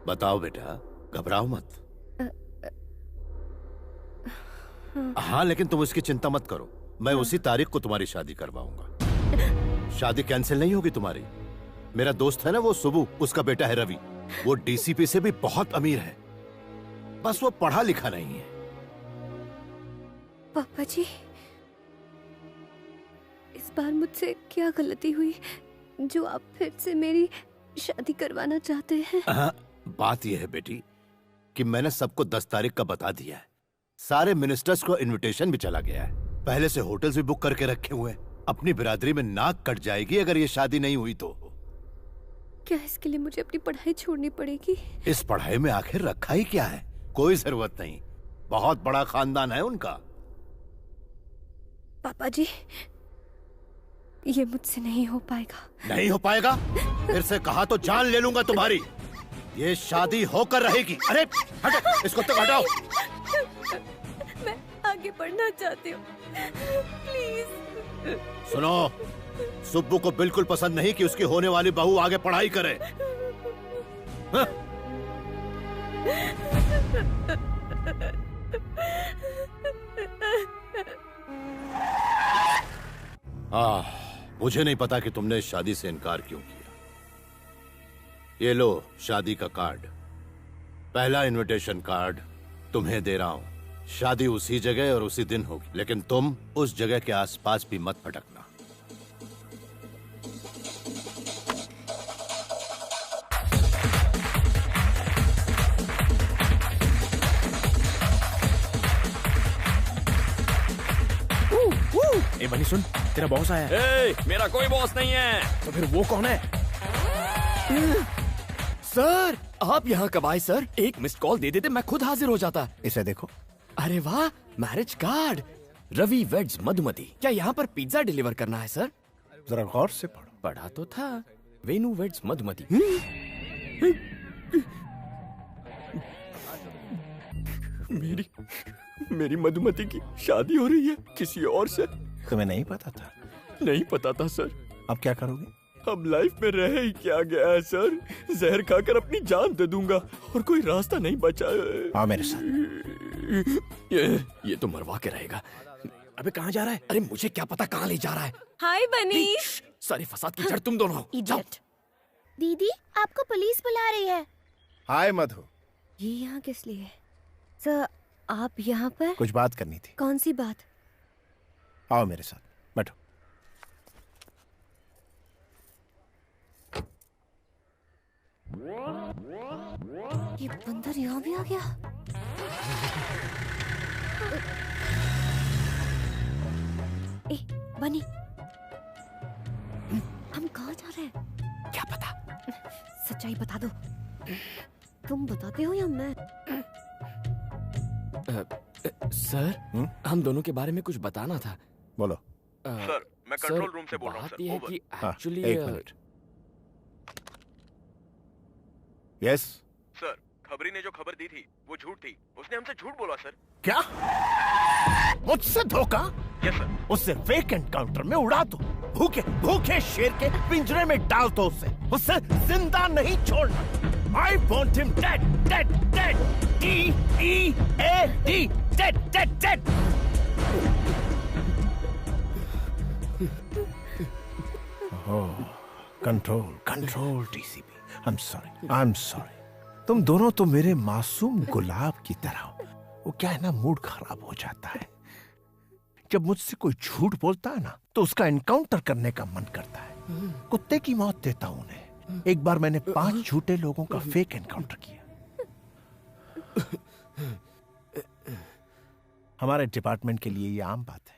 बताओ बेटा, घबराओ मत। हाँ, लेकिन तुम इसकी चिंता मत करो। मैं उसी तारीख को तुम्हारी शादी करवाऊंगा। शादी कैंसिल नहीं होगी तुम्हारी। मेरा दोस्त है ना वो सुबू, उसका बेटा है रवि। वो डीसीपी से भी बहुत अमीर है, बस वो पढ़ा लिखा नहीं है। पापा जी, इस बार मुझसे क्या गलती हुई जो आप फिर से मेरी शादी करवाना चाहते हैं? बात यह है बेटी कि मैंने सबको 10 तारीख का बता दिया है। सारे मिनिस्टर्स को इनविटेशन भी चला गया है। पहले से होटल्स भी बुक करके रखे हुए हैं। अपनी बिरादरी में नाक कट जाएगी अगर ये शादी नहीं हुई तो। क्या इसके लिए मुझे अपनी पढ़ाई छोड़नी पड़ेगी? इस पढ़ाई में आखिर रखा ही क्या है? कोई जरूरत नहीं, बहुत बड़ा खानदान है उनका। पापा जी, ये मुझसे नहीं हो पाएगा। नहीं हो पाएगा? फिर से कहा तो जान ले लूंगा तुम्हारी। ये शादी होकर रहेगी। अरे हटो, इसको तो हटाओ। मैं आगे बढ़ना चाहती हूँ, प्लीज। सुनो, सुब्बू को बिल्कुल पसंद नहीं कि उसकी होने वाली बहू आगे पढ़ाई करे। मुझे नहीं पता कि तुमने इस शादी से इनकार क्यों किया। ये लो शादी का कार्ड, पहला इनविटेशन कार्ड तुम्हें दे रहा हूं। शादी उसी जगह और उसी दिन होगी, लेकिन तुम उस जगह के आसपास भी मत भटकना। ए बनी सुन, तेरा बॉस आया है। ए, मेरा कोई बॉस नहीं है। तो फिर वो कौन है? सर, आप यहाँ कब आए सर? एक मिस्ड कॉल दे देते मैं खुद हाजिर हो जाता। इसे देखो। अरे वाह, marriage card. Ravi weds Madhumati. क्या यहाँ पर पिज्जा डिलीवर करना है सर? जरा गौर से पढ़ो। पढ़ा तो था, वेनु वेड्स मधुमती। मेरी मधुमती की शादी हो रही है किसी और से। तुम्हें नहीं पता था? नहीं पता था सर। अब क्या करोगे? अब लाइफ में रह ही क्या गया है सर। जहर खाकर अपनी जान दे दूंगा और कोई रास्ता नहीं बचा है। आओ मेरे साथ। ये तो मरवा के रहेगा। अबे कहाँ जा रहा है? अरे मुझे क्या पता कहाँ ले जा रहा है। हाय बनी। सारे फसाद की जड़ तुम दोनों हो। जाओ। दीदी, आपको पुलिस बुला रही है। हाय मधु। ये यहाँ किस लिए? सर, आप यहाँ पर? कुछ बात करनी थी। कौन सी बात? आओ मेरे साथ, बैठो। ये बंदर यहाँ भी आ गया। ए, बनी, हम कहाँ जा रहे हैं? क्या पता? सच्चाई बता दो। तुम बताते हो या मैं? सर, हम दोनों के बारे में कुछ बताना था। बोलो। सर, मैं कंट्रोल रूम से बोल रहा हूँ। बात ये है कि एक्चुअली एक मिनट। यस सर, खबरी ने जो खबर दी थी वो झूठ थी। उसने हमसे झूठ बोला सर। क्या? मुझसे धोखा? Yes sir. उससे फेक एनकाउंटर में उड़ा दो। भूखे भूखे शेर के पिंजरे में डाल दो उसे जिंदा नहीं छोड़ना। I want him dead, dead, dead. D-E-A-D, dead, dead, dead. Oh, control, DCP. I'm sorry. तुम दोनों तो मेरे मासूम गुलाब की तरह हो। वो क्या है ना, मूड खराब हो जाता है जब मुझसे कोई झूठ बोलता है ना, तो उसका एनकाउंटर करने का मन करता है। कुत्ते की मौत देता हूं उन्हें। एक बार मैंने 5 झूठे लोगों का फेक एनकाउंटर किया। हमारे डिपार्टमेंट के लिए ये आम बात है।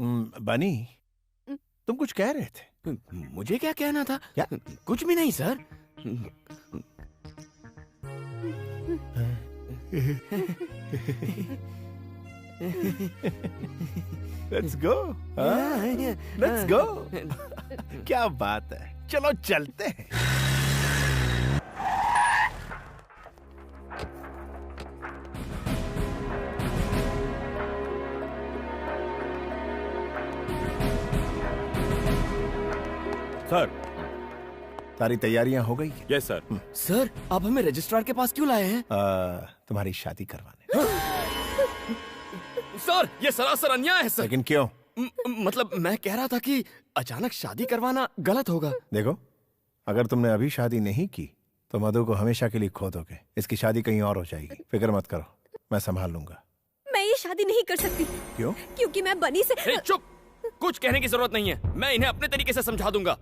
बनी, तुम कुछ कह रहे थे। मुझे क्या कहना था? क्या? कुछ भी नहीं sir. Let's go, let's go. क्या बात है, चलो चलते हैं। सर, सारी तैयारियां हो गई? Yes sir. सर, आप हमें रजिस्ट्रार के पास क्यों लाए हैं? तुम्हारी शादी करवाने। सर, ये सरासर अन्याय है सर। लेकिन क्यों? मतलब मैं कह रहा था कि अचानक शादी करवाना गलत होगा। देखो, अगर तुमने अभी शादी नहीं की तो मधु को हमेशा के लिए खो दोगे। इसकी शादी कहीं और हो जाएगी। फिक्र मत करो, मैं संभाल लूंगा। मैं ये शादी नहीं कर सकती। क्यों? क्योंकि मैं बनी से। चुप, कुछ कहने की जरूरत नहीं है। मैं इन्हें अपने तरीके से समझा दूंगा।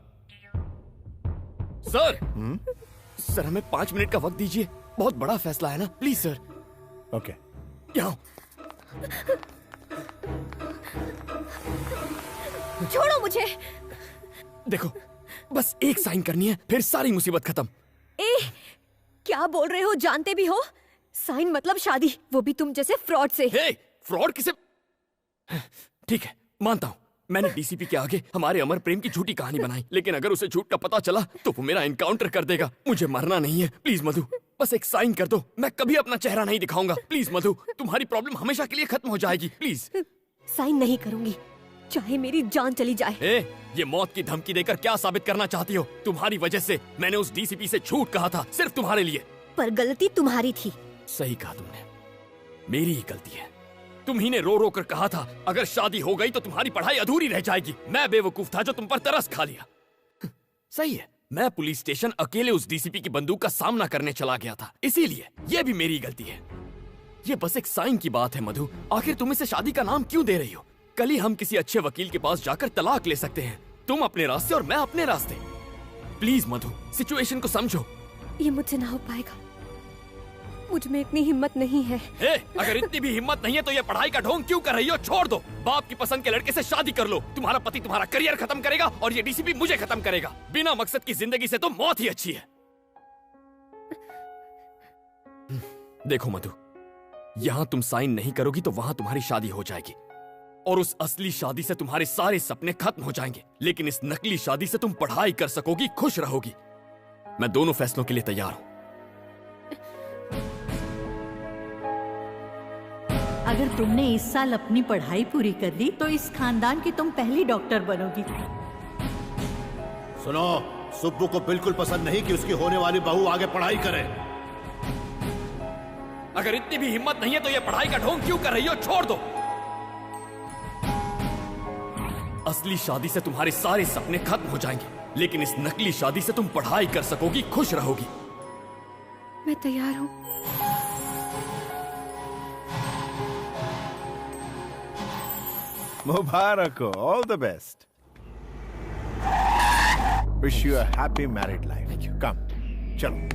सर, सर हमें 5 मिनट का वक्त दीजिए। बहुत बड़ा फैसला है ना, प्लीज सर। ओके। यहाँ छोड़ो मुझे। देखो, बस एक साइन करनी है, फिर सारी मुसीबत खत्म। क्या बोल रहे हो? जानते भी हो? साइन मतलब शादी, वो भी तुम जैसे फ्रॉड से। फ्रॉड किसे? ठीक है, मानता हूँ मैंने डीसीपी के आगे हमारे अमर प्रेम की झूठी कहानी बनाई, लेकिन अगर उसे झूठ का पता चला तो वो मेरा एनकाउंटर कर देगा। मुझे मरना नहीं है। प्लीज मधु, बस एक साइन कर दो। मैं कभी अपना चेहरा नहीं दिखाऊंगा। प्लीज मधु, तुम्हारी प्रॉब्लम हमेशा के लिए खत्म हो जाएगी। प्लीज। साइन नहीं करूंगी, चाहे मेरी जान चली जाए। ये मौत की धमकी देकर क्या साबित करना चाहती हो? तुम्हारी वजह से मैंने उस डीसीपी से झूठ कहा था, सिर्फ तुम्हारे लिए। पर गलती तुम्हारी थी। सही कहा तुमने, मेरी ही गलती है। तुम ही ने रो रो कर कहा था अगर शादी हो गई तो तुम्हारी पढ़ाई अधूरी रह जाएगी। मैं बेवकूफ था जो तुम पर तरस खा लिया। सही है, मैं पुलिस स्टेशन अकेले उस डीसीपी की बंदूक का सामना करने चला गया था, इसीलिए ये भी मेरी गलती है। ये बस एक साइन की बात है मधु। आखिर तुम इसे शादी का नाम क्यों दे रही हो? कल ही हम किसी अच्छे वकील के पास जाकर तलाक ले सकते हैं। तुम अपने रास्ते और मैं अपने रास्ते। प्लीज मधु, सिचुएशन को समझो। ये मुझसे ना हो पाएगा, मुझ में इतनी हिम्मत नहीं है। अगर इतनी भी हिम्मत नहीं है तो ये पढ़ाई का ढोंग क्यों कर रही हो? छोड़ दो। बाप की पसंद के लड़के से शादी कर लो। तुम्हारा पति तुम्हारा करियर खत्म करेगा और ये डीसीपी मुझे खत्म करेगा। बिना मकसद की जिंदगी से तो मौत ही अच्छी है। देखो मधु, यहाँ तुम साइन नहीं करोगी तो वहाँ तुम्हारी शादी हो जाएगी और उस असली शादी से तुम्हारे सारे सपने खत्म हो जाएंगे। लेकिन इस नकली शादी से तुम पढ़ाई कर सकोगी, खुश रहोगी। मैं दोनों फैसलों के लिए तैयार हूँ। अगर तुमने इस साल अपनी पढ़ाई पूरी कर ली तो इस खानदान की तुम पहली डॉक्टर बनोगी। सुनो, सुब्बू को बिल्कुल पसंद नहीं कि उसकी होने वाली बहू आगे पढ़ाई करे। अगर इतनी भी हिम्मत नहीं है तो ये पढ़ाई का ढोंग क्यों कर रही हो? छोड़ दो। असली शादी से तुम्हारे सारे सपने खत्म हो जाएंगे, लेकिन इस नकली शादी से तुम पढ़ाई कर सकोगी, खुश रहोगी। मैं तैयार हूँ। मुबारक हो, all the best. Wish you a happy married life. Come, चलो।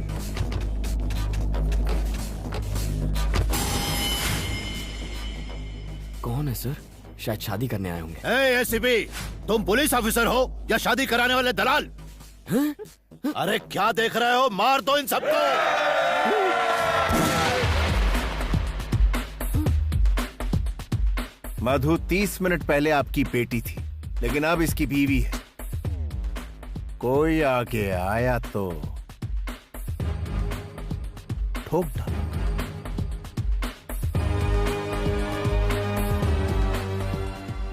कौन है सर? शायद शादी करने आए होंगे। एसीपी, तुम पुलिस ऑफिसर हो या शादी कराने वाले दलाल? अरे क्या देख रहे हो? मार दो इन सबको। मधु 30 मिनट पहले आपकी बेटी थी, लेकिन अब इसकी बीवी है। कोई आगे आया तो ठोक डालो।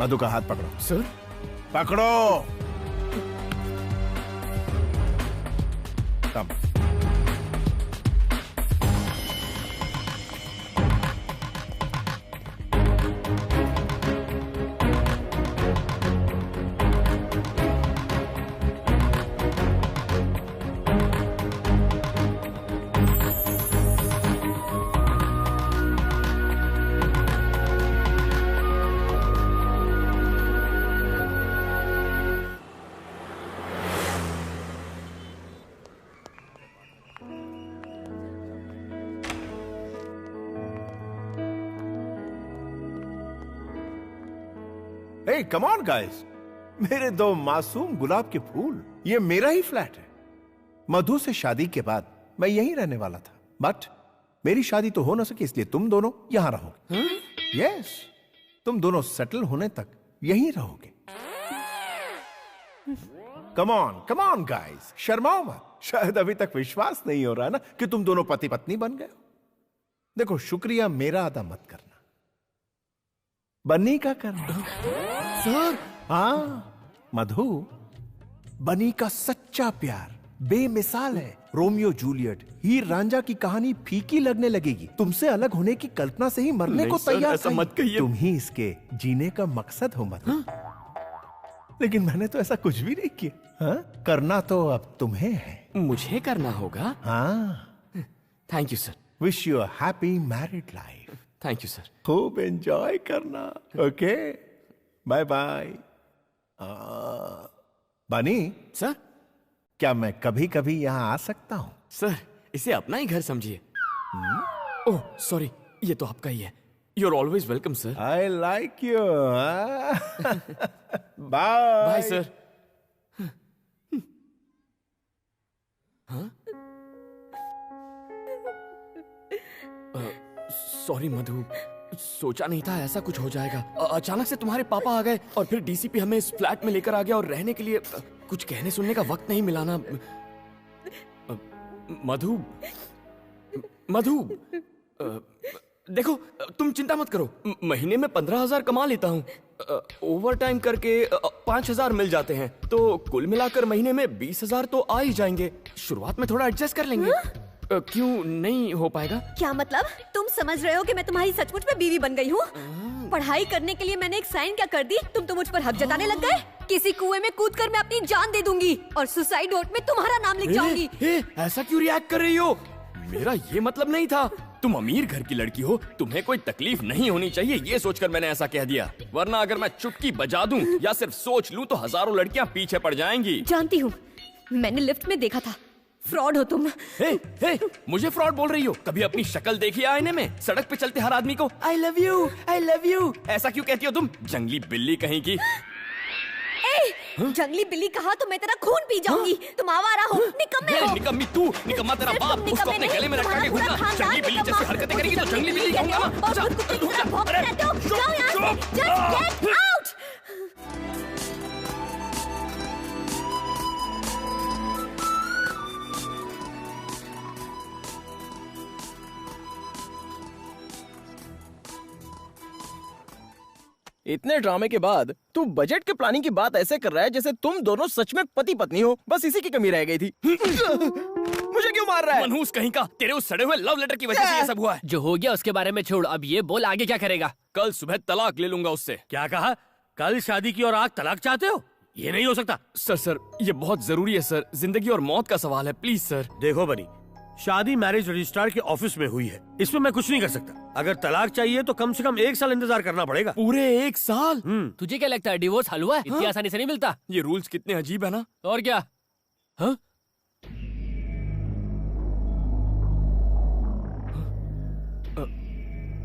मधु का हाथ पकड़ो। सर? पकड़ो। कम। हे कम ऑन गाइस, मेरे दो मासूम गुलाब के फूल, ये मेरा ही फ्लैट है। मधु से शादी के बाद मैं यहीं रहने वाला था, बट मेरी शादी तो हो ना सकी, इसलिए तुम दोनों यहां रहोगे। यस, तुम दोनों सेटल होने तक यहीं रहोगे। कम ऑन गाइस, शर्माओ मत। शायद अभी तक विश्वास नहीं हो रहा ना कि तुम दोनों पति पत्नी बन गए हो। देखो, शुक्रिया मेरा अदा मत करना, बन्नी का करना। सर, हाँ मधु, बनी का सच्चा प्यार बेमिसाल है। रोमियो जूलियट, हीर रांझा की कहानी फीकी लगने लगेगी। तुमसे अलग होने की कल्पना से ही मरने को तैयार ऐसा मत कहिए। तुम ही इसके जीने का मकसद हो मधु। लेकिन मैंने तो ऐसा कुछ भी नहीं किया। हाँ? करना तो अब तुम्हें है। मुझे करना होगा? हाँ। Thank you sir. Wish you a happy married life. Thank you sir. खूब एंजॉय करना। Okay, bye bye. Bunny sir, क्या मैं कभी कभी यहाँ आ सकता हूँ? सर, इसे अपना ही घर समझिए। ओह सॉरी, ये तो आपका ही है। You are always welcome sir. I like you. Bye bye sir. Sorry Madhu, सोचा नहीं था ऐसा कुछ हो जाएगा। अचानक से तुम्हारे पापा आ गए और फिर डीसीपी हमें इस फ्लैट में लेकर आ गया और रहने के लिए कुछ कहने सुनने का वक्त नहीं मिला ना। मधु, देखो तुम चिंता मत करो, महीने में 15,000 कमा लेता हूँ। ओवर टाइम करके 5,000 मिल जाते हैं, तो कुल मिलाकर महीने में 20,000 तो आ ही जाएंगे। शुरुआत में थोड़ा एडजस्ट कर लेंगे। क्यों नहीं हो पाएगा? क्या मतलब? तुम समझ रहे हो कि मैं तुम्हारी सचमुच में बीवी बन गई हूँ? पढ़ाई करने के लिए मैंने एक साइन क्या कर दी, तुम तो मुझ पर हक जताने लग गए। किसी कुएं में कूदकर मैं अपनी जान दे दूंगी और सुसाइड नोट में तुम्हारा नाम लिख जाऊंगी। ऐसा क्यों रिएक्ट कर रही हो? मेरा ये मतलब नहीं था। तुम अमीर घर की लड़की हो, तुम्हें कोई तकलीफ नहीं होनी चाहिए, ये सोचकर मैंने ऐसा कह दिया। वरना अगर मैं चुटकी बजा दूं या सिर्फ सोच लूं तो हजारों लड़कियां पीछे पड़ जाएंगी। जानती हूँ, मैंने लिफ्ट में देखा था। फ्रॉड हो तुम। हे, मुझे फ्रॉड बोल रही हो? कभी अपनी शक्ल देखी आईने में? सड़क पे चलते हर आदमी को आई लव यू ऐसा क्यों कहती हो तुम? जंगली बिल्ली कहीं की। जंगली बिल्ली कहा तो मैं तेरा खून पी जाऊंगी। तुम आवारा हो, निकम्मे हो। निकम्मी तू, निकम्मा तेरा बाप। उसको अपने गले में लटका के घूमना। जंगली बिल्ली जैसी हरकतें करेगी तो जंगली बिल्ली कहूंगा ना। इतने ड्रामे के बाद तू बजट के प्लानिंग की बात ऐसे कर रहा है जैसे तुम दोनों सच में पति पत्नी हो। बस इसी की कमी रह गई थी। मुझे क्यों मार रहा है? मनहूस कहीं का, तेरे उस सड़े हुए लव लेटर की वजह से ये सब हुआ है। जो हो गया उसके बारे में छोड़, अब ये बोल आगे क्या करेगा? कल सुबह तलाक ले लूंगा उससे। क्या कहा? कल शादी की और आज तलाक चाहते हो? ये नहीं हो सकता। सर, ये बहुत जरूरी है सर, जिंदगी और मौत का सवाल है, प्लीज सर। देखो बनी, शादी मैरिज रजिस्ट्रार के ऑफिस में हुई है, इसमें मैं कुछ नहीं कर सकता। अगर तलाक चाहिए तो कम से कम 1 साल इंतजार करना पड़ेगा। पूरे 1 साल? तुझे क्या लगता है डिवोर्स हलवा है? इतनी आसानी से नहीं मिलता। ये रूल्स कितने अजीब है ना। और क्या? हाँ?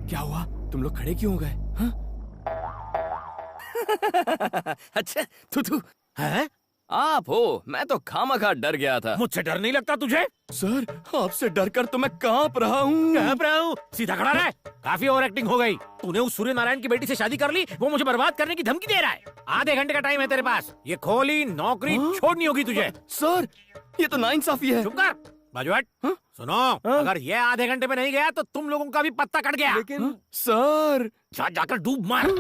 क्या हुआ? तुम लोग खड़े क्यों हो गए? अच्छा, तू है? आप हो? मैं तो खामखा डर गया था। मुझसे डर नहीं लगता तुझे? सर, आपसे डरकर तो मैं कांप रहा हूँ। सीधा खड़ा रह। काफी ओवर एक्टिंग हो गई। तूने उस सूर्य नारायण की बेटी से शादी कर ली, वो मुझे बर्बाद करने की धमकी दे रहा है। आधे घंटे का टाइम है तेरे पास, ये खोली नौकरी छोड़नी होगी तुझे। सर, ये तो नाइंसाफी है। चुप कर, बाजू हट। सुनो, अगर ये आधे घंटे में नहीं गया तो तुम लोगों का भी पत्ता कट गया। लेकिन सर, जाकर डूब मार।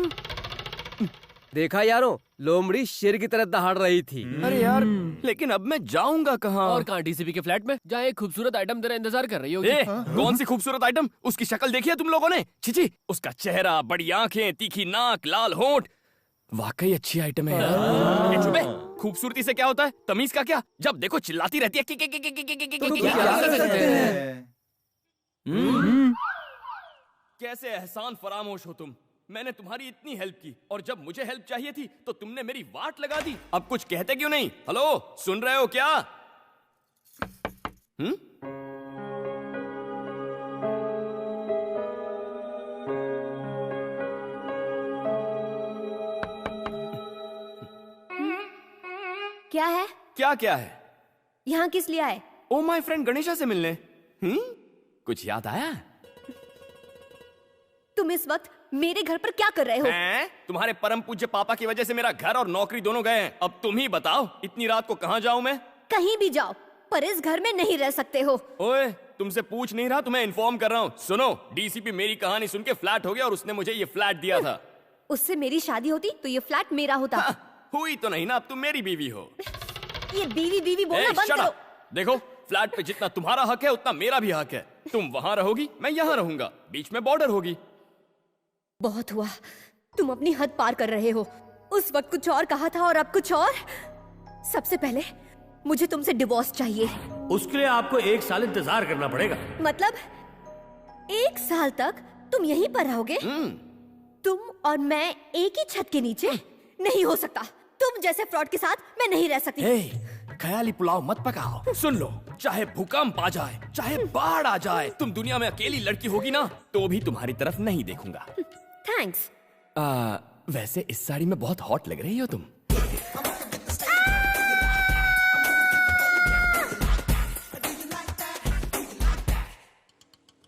देखा यारों, लोमड़ी शेर की तरह दहाड़ रही थी। अरे यार, लेकिन अब मैं जाऊंगा कहाँ? और कहाँ? डीसीपी के फ्लैट में, जहाँ एक खूबसूरत आइटम तेरा इंतजार कर रही होगी। कौन सी खूबसूरत आइटम? उसकी शक्ल देखी है तुम लोगों ने? छिची, उसका चेहरा, बड़ी आंखें, तीखी नाक, लाल होंठ, वाकई अच्छी आइटम है यार। चुप है, खूबसूरती से क्या होता है? तमीज का क्या? जब देखो चिल्लाती रहती है। कैसे एहसान फरामोश हो तुम? मैंने तुम्हारी इतनी हेल्प की और जब मुझे हेल्प चाहिए थी तो तुमने मेरी वाट लगा दी। अब कुछ कहते क्यों नहीं? हेलो, सुन रहे हो क्या? क्या है? क्या क्या है? यहाँ किस लिए आए? ओ माय फ्रेंड गणेशा से मिलने। कुछ याद आया? तुम इस वक्त मेरे घर पर क्या कर रहे हो? तुम्हारे परम पूज्य पापा की वजह से मेरा घर और नौकरी दोनों गए हैं। अब तुम ही बताओ इतनी रात को कहाँ जाऊँ मैं? कहीं भी जाओ, पर इस घर में नहीं रह सकते हो। ओए, तुमसे पूछ नहीं रहा, तुम्हें इन्फॉर्म कर रहा हूँ। सुनो, डीसीपी मेरी कहानी सुन के फ्लैट हो गया और उसने मुझे ये फ्लैट दिया था। उससे मेरी शादी होती तो ये फ्लैट मेरा होता। हुई तो नहीं ना, अब तुम मेरी बीवी हो। ये बीवी बीवी बोलना बंद करो। देखो, फ्लैट पे जितना तुम्हारा हक है उतना मेरा भी हक है। तुम वहाँ रहोगी, मैं यहाँ रहूंगा, बीच में बॉर्डर होगी। बहुत हुआ, तुम अपनी हद पार कर रहे हो। उस वक्त कुछ और कहा था और अब कुछ और। सबसे पहले मुझे तुमसे डिवोर्स चाहिए। उसके लिए आपको 1 साल इंतजार करना पड़ेगा। मतलब 1 साल तक तुम यहीं पर रहोगे? तुम और मैं एक ही छत के नीचे? नहीं हो सकता। तुम जैसे फ्रॉड के साथ मैं नहीं रह सकती। ख्याली पुलाव मत पकाओ। सुन लो, चाहे भूकंप आ जाए, चाहे बाढ़ आ जाए, तुम दुनिया में अकेली लड़की होगी ना, तो भी तुम्हारी तरफ नहीं देखूंगा। थैंक्स। वैसे इस साड़ी में बहुत हॉट लग रही हो तुम।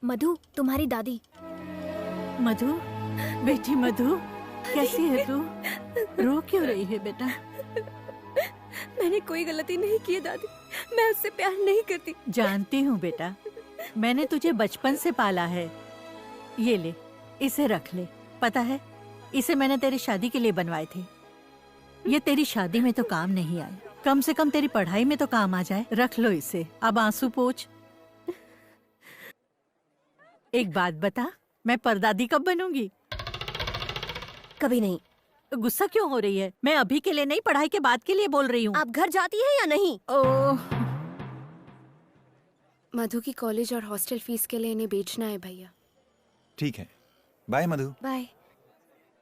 मधु, तुम्हारी दादी। मधु, बेटी मधु, कैसी है तू? रो क्यों रही है बेटा? मैंने कोई गलती नहीं की है दादी, मैं उससे प्यार नहीं करती। जानती हूँ बेटा, मैंने तुझे बचपन से पाला है। ये ले, इसे रख ले। पता है, इसे मैंने तेरी शादी के लिए बनवाए थे। ये तेरी शादी में तो काम नहीं आए, कम से कम तेरी पढ़ाई में तो काम आ जाए। रख लो इसे, अब आंसू पोंछ। एक बात बता, मैं परदादी कब बनूंगी? कभी नहीं। गुस्सा क्यों हो रही है? मैं अभी के लिए नहीं, पढ़ाई के बाद के लिए बोल रही हूँ। आप घर जाती है या नहीं? मधु की कॉलेज और हॉस्टल फीस के लिए इन्हें बेचना है भैया। ठीक है, बाय मधु। बाय।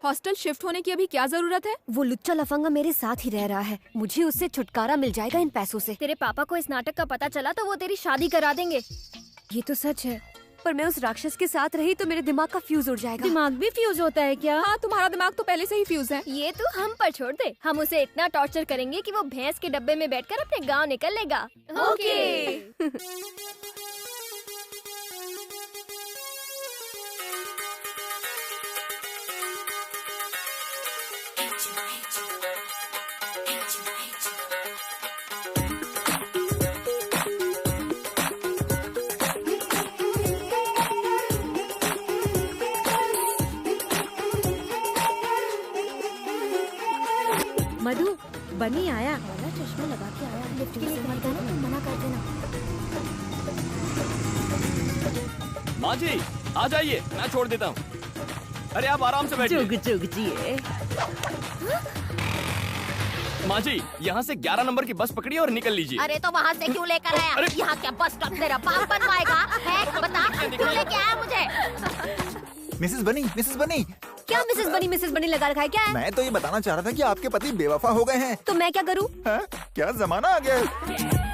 हॉस्टल शिफ्ट होने की अभी क्या जरूरत है? वो लुच्चा लफंगा मेरे साथ ही रह रहा है, मुझे उससे छुटकारा मिल जाएगा इन पैसों से। तेरे पापा को इस नाटक का पता चला तो वो तेरी शादी करा देंगे। ये तो सच है, पर मैं उस राक्षस के साथ रही तो मेरे दिमाग का फ्यूज उड़ जाएगा। दिमाग भी फ्यूज होता है क्या? हाँ, तुम्हारा दिमाग तो पहले से ही फ्यूज है। ये तू हम पर छोड़ दे, हम उसे इतना टॉर्चर करेंगे कि वो भैंस के डब्बे में बैठकर अपने गांव निकलेगा। ओके। मधु, बनी आया। चश्मा लगा के आया, लिफ्ट के लिए मत जाना, तुम मना कर देना। माँ जी, आ जाइए, मैं छोड़ देता हूँ। अरे आप आराम से बैठिए। जुग जुग जिए। माँ जी, यहाँ से 11 नंबर की बस पकड़िए और निकल लीजिए। अरे तो वहाँ से क्यों लेकर आया? यहाँ क्या बस स्टॉप तेरा बाप बनवाएगा? है बता, क्यों लेके आया मुझे? मिसेस बनी। क्या मिसेस बनी लगा रखा है? क्या है? मैं तो ये बताना चाह रहा था कि आपके पति बेवफा हो गए हैं। तो मैं क्या करूँ? क्या जमाना आ गया है।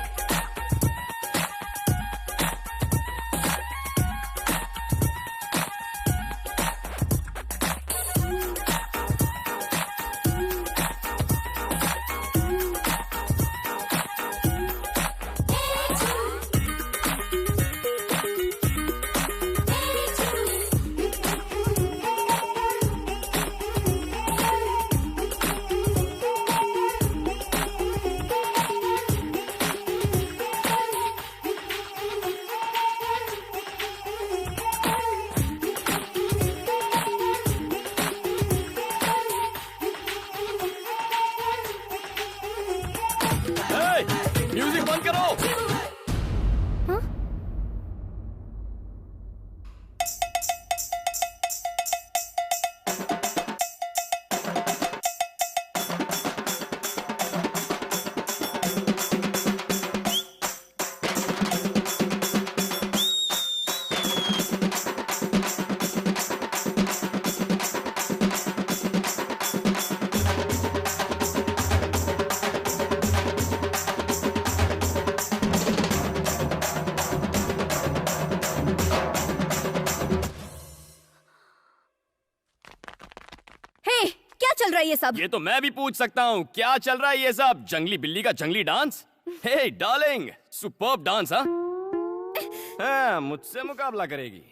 चल रहा है ये सब? ये तो मैं भी पूछ सकता हूँ, क्या चल रहा है ये सब? जंगली बिल्ली का जंगली डांस? हे डार्लिंग, सुपर्ब डांस। हाँ, मुझसे मुकाबला करेगी।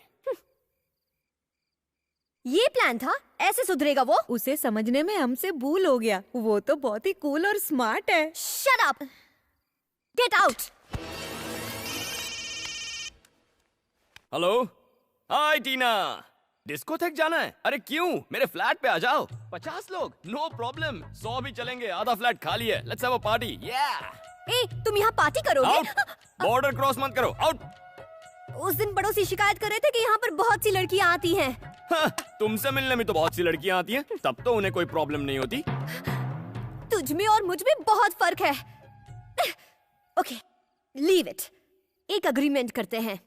ये प्लान था? ऐसे सुधरेगा वो? उसे समझने में हमसे भूल हो गया। वो तो बहुत ही कूल और स्मार्ट है। Shut up! Get out! Hello, hi Tina. Discotheque जाना है? अरे क्यों, मेरे फ्लैट पे आ जाओ। 50 लोग, नो प्रॉब्लम। 100 भी चलेंगे, आधा फ्लैट खाली है। Let's have a party. ए, तुम यहाँ पार्टी करोगे? बॉर्डर क्रॉस मत करो, आउट। उस दिन पड़ोसी शिकायत कर रहे थे कि यहाँ पर बहुत सी लड़कियाँ आती हैं। तुमसे मिलने में तो बहुत सी लड़कियाँ आती हैं, तब तो उन्हें कोई प्रॉब्लम नहीं होती। तुझ में और मुझ में बहुत फर्क है। Okay, leave it. एक अग्रीमेंट करते हैं।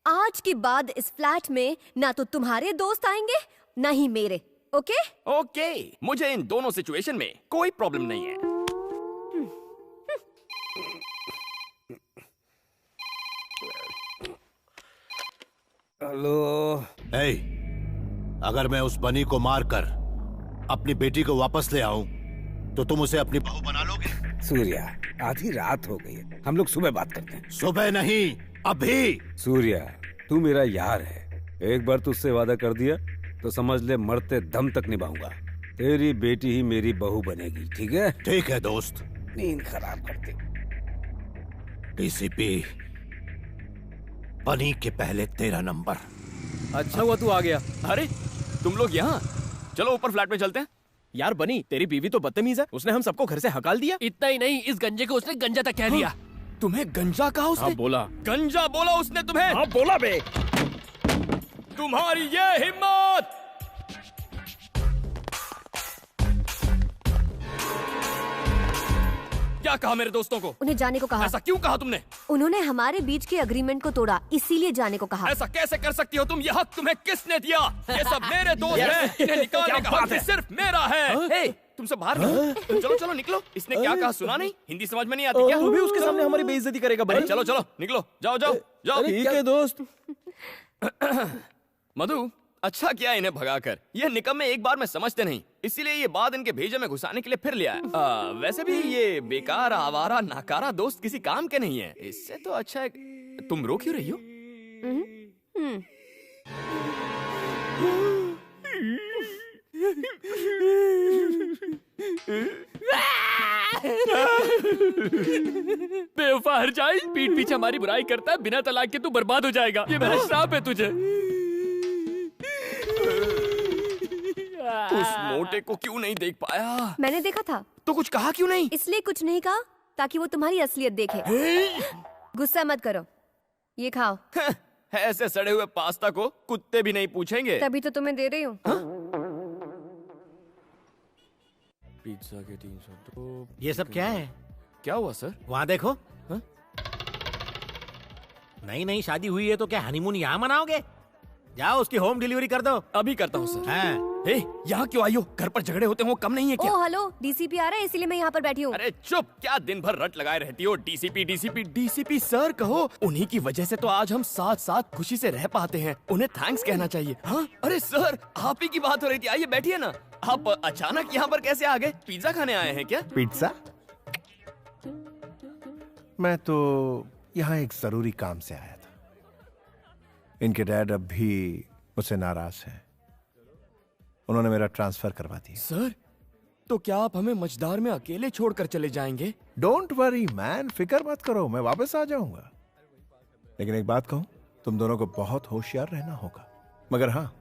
आज के बाद इस फ्लैट में ना तो तुम्हारे दोस्त आएंगे ना ही मेरे। ओके? ओके, मुझे इन दोनों सिचुएशन में कोई प्रॉब्लम नहीं है। हेलो। हे, अगर मैं उस बनी को मारकर अपनी बेटी को वापस ले आऊं तो तुम उसे अपनी बहू बना लोगे? सूर्या, आधी रात हो गई है, हम लोग सुबह बात करते हैं। सुबह नहीं, अभी। सूर्या, तू मेरा यार है। एक बार तुझसे वादा कर दिया तो समझ ले मरते दम तक निभाऊंगा। तेरी बेटी ही मेरी बहू बनेगी, ठीक है? ठीक है दोस्त। नींद खराब करते। डीसीपी, बनी के पहले तेरा नंबर। अच्छा हुआ तू आ गया। अरे तुम लोग यहाँ, चलो ऊपर फ्लैट में चलते हैं। यार बनी, तेरी बीवी तो बदतमीज है, उसने हम सबको घर से हकाल दिया। इतना ही नहीं, इस गंजे को उसने गंजा तक कह दिया। तुम्हें गंजा कहा उसने? हाँ बोला। गंजा बोला उसने तुम्हें? हाँ बोला बे। तुम्हारी ये हिम्मत! क्या कहा मेरे दोस्तों को? उन्हें जाने को कहा। ऐसा क्यों कहा तुमने? उन्होंने हमारे बीच के अग्रीमेंट को तोड़ा, इसीलिए जाने को कहा। ऐसा कैसे कर सकती हो तुम? ये हक तुम्हें किसने दिया? ये सब मेरे दोस्त हैं, इन्हें निकालने का हक सिर्फ मेरा है। तुमसे बाहर निकलो। चलो चलो निकलो। इसने क्या कहा सुना नहीं? हिंदी समझ में नहीं आती क्या? तू भी उसके सामने हमारी बेइज्जती करेगा बनी? चलो चलो निकलो, जाओ जाओ जाओ। ठीक है दोस्त। मधु, अच्छा किया इन्हें भगाकर। ये निकम्मे एक बार में समझते नहीं, इसीलिए ये बात इनके भेजे में घुसाने के लिए फिर लिया है। वैसे भी ये बेकार आवारा नाकारा दोस्त किसी काम के नहीं है। इससे तो अच्छा है। तुम रो क्यों रही हो? बेवफा हर जाए, पीठ पीछे हमारी बुराई करता है, बिना तलाक के तू बर्बाद हो जाएगा। ये मेरा श्राप है तुझे। उस मोटे को क्यों नहीं देख पाया? मैंने देखा था। तो कुछ कहा क्यों नहीं? इसलिए कुछ नहीं कहा ताकि वो तुम्हारी असलियत देखे। गुस्सा मत करो, ये खाओ। ऐसे सड़े हुए पास्ता को कुत्ते भी नहीं पूछेंगे। तभी तो तुम्हें दे रही हूँ। पिज्जा के 302। ये सब क्या है? क्या हुआ सर? वहाँ देखो। हाँ? नई नई शादी हुई है तो क्या हनीमून यहाँ मनाओगे? जाओ उसकी होम डिलीवरी कर दो। अभी करता हूँ सर। हाँ। यहाँ क्यों आई हो? घर पर झगड़े होते हैं वो कम नहीं है क्या? ओ हेलो, डीसीपी आ रहा है इसीलिए मैं यहाँ पर बैठी हूँ। अरे चुप, क्या दिन भर रट लगाए रहती हो? डीसीपी डीसीपी डीसीपी सर कहो। उन्हीं की वजह से तो आज हम साथ साथ खुशी से रह पाते हैं। उन्हें थैंक्स कहना चाहिए। हाँ? अरे सर, आप ही की बात हो रही थी, आइए बैठिए ना। आप अचानक यहाँ पर कैसे आ गए? पिज्जा खाने आए हैं क्या? पिज्जा? मैं तो यहाँ एक जरूरी काम से आया था। इनके डैड अब भी मुझसे नाराज हैं। उन्होंने मेरा ट्रांसफर करवा दिया। सर, तो क्या आप हमें मझदार में अकेले छोड़कर चले जाएंगे? डोंट वरी मैन, फिक्र मत करो, मैं वापस आ जाऊंगा। लेकिन एक बात कहूं, तुम दोनों को बहुत होशियार रहना होगा। मगर हाँ,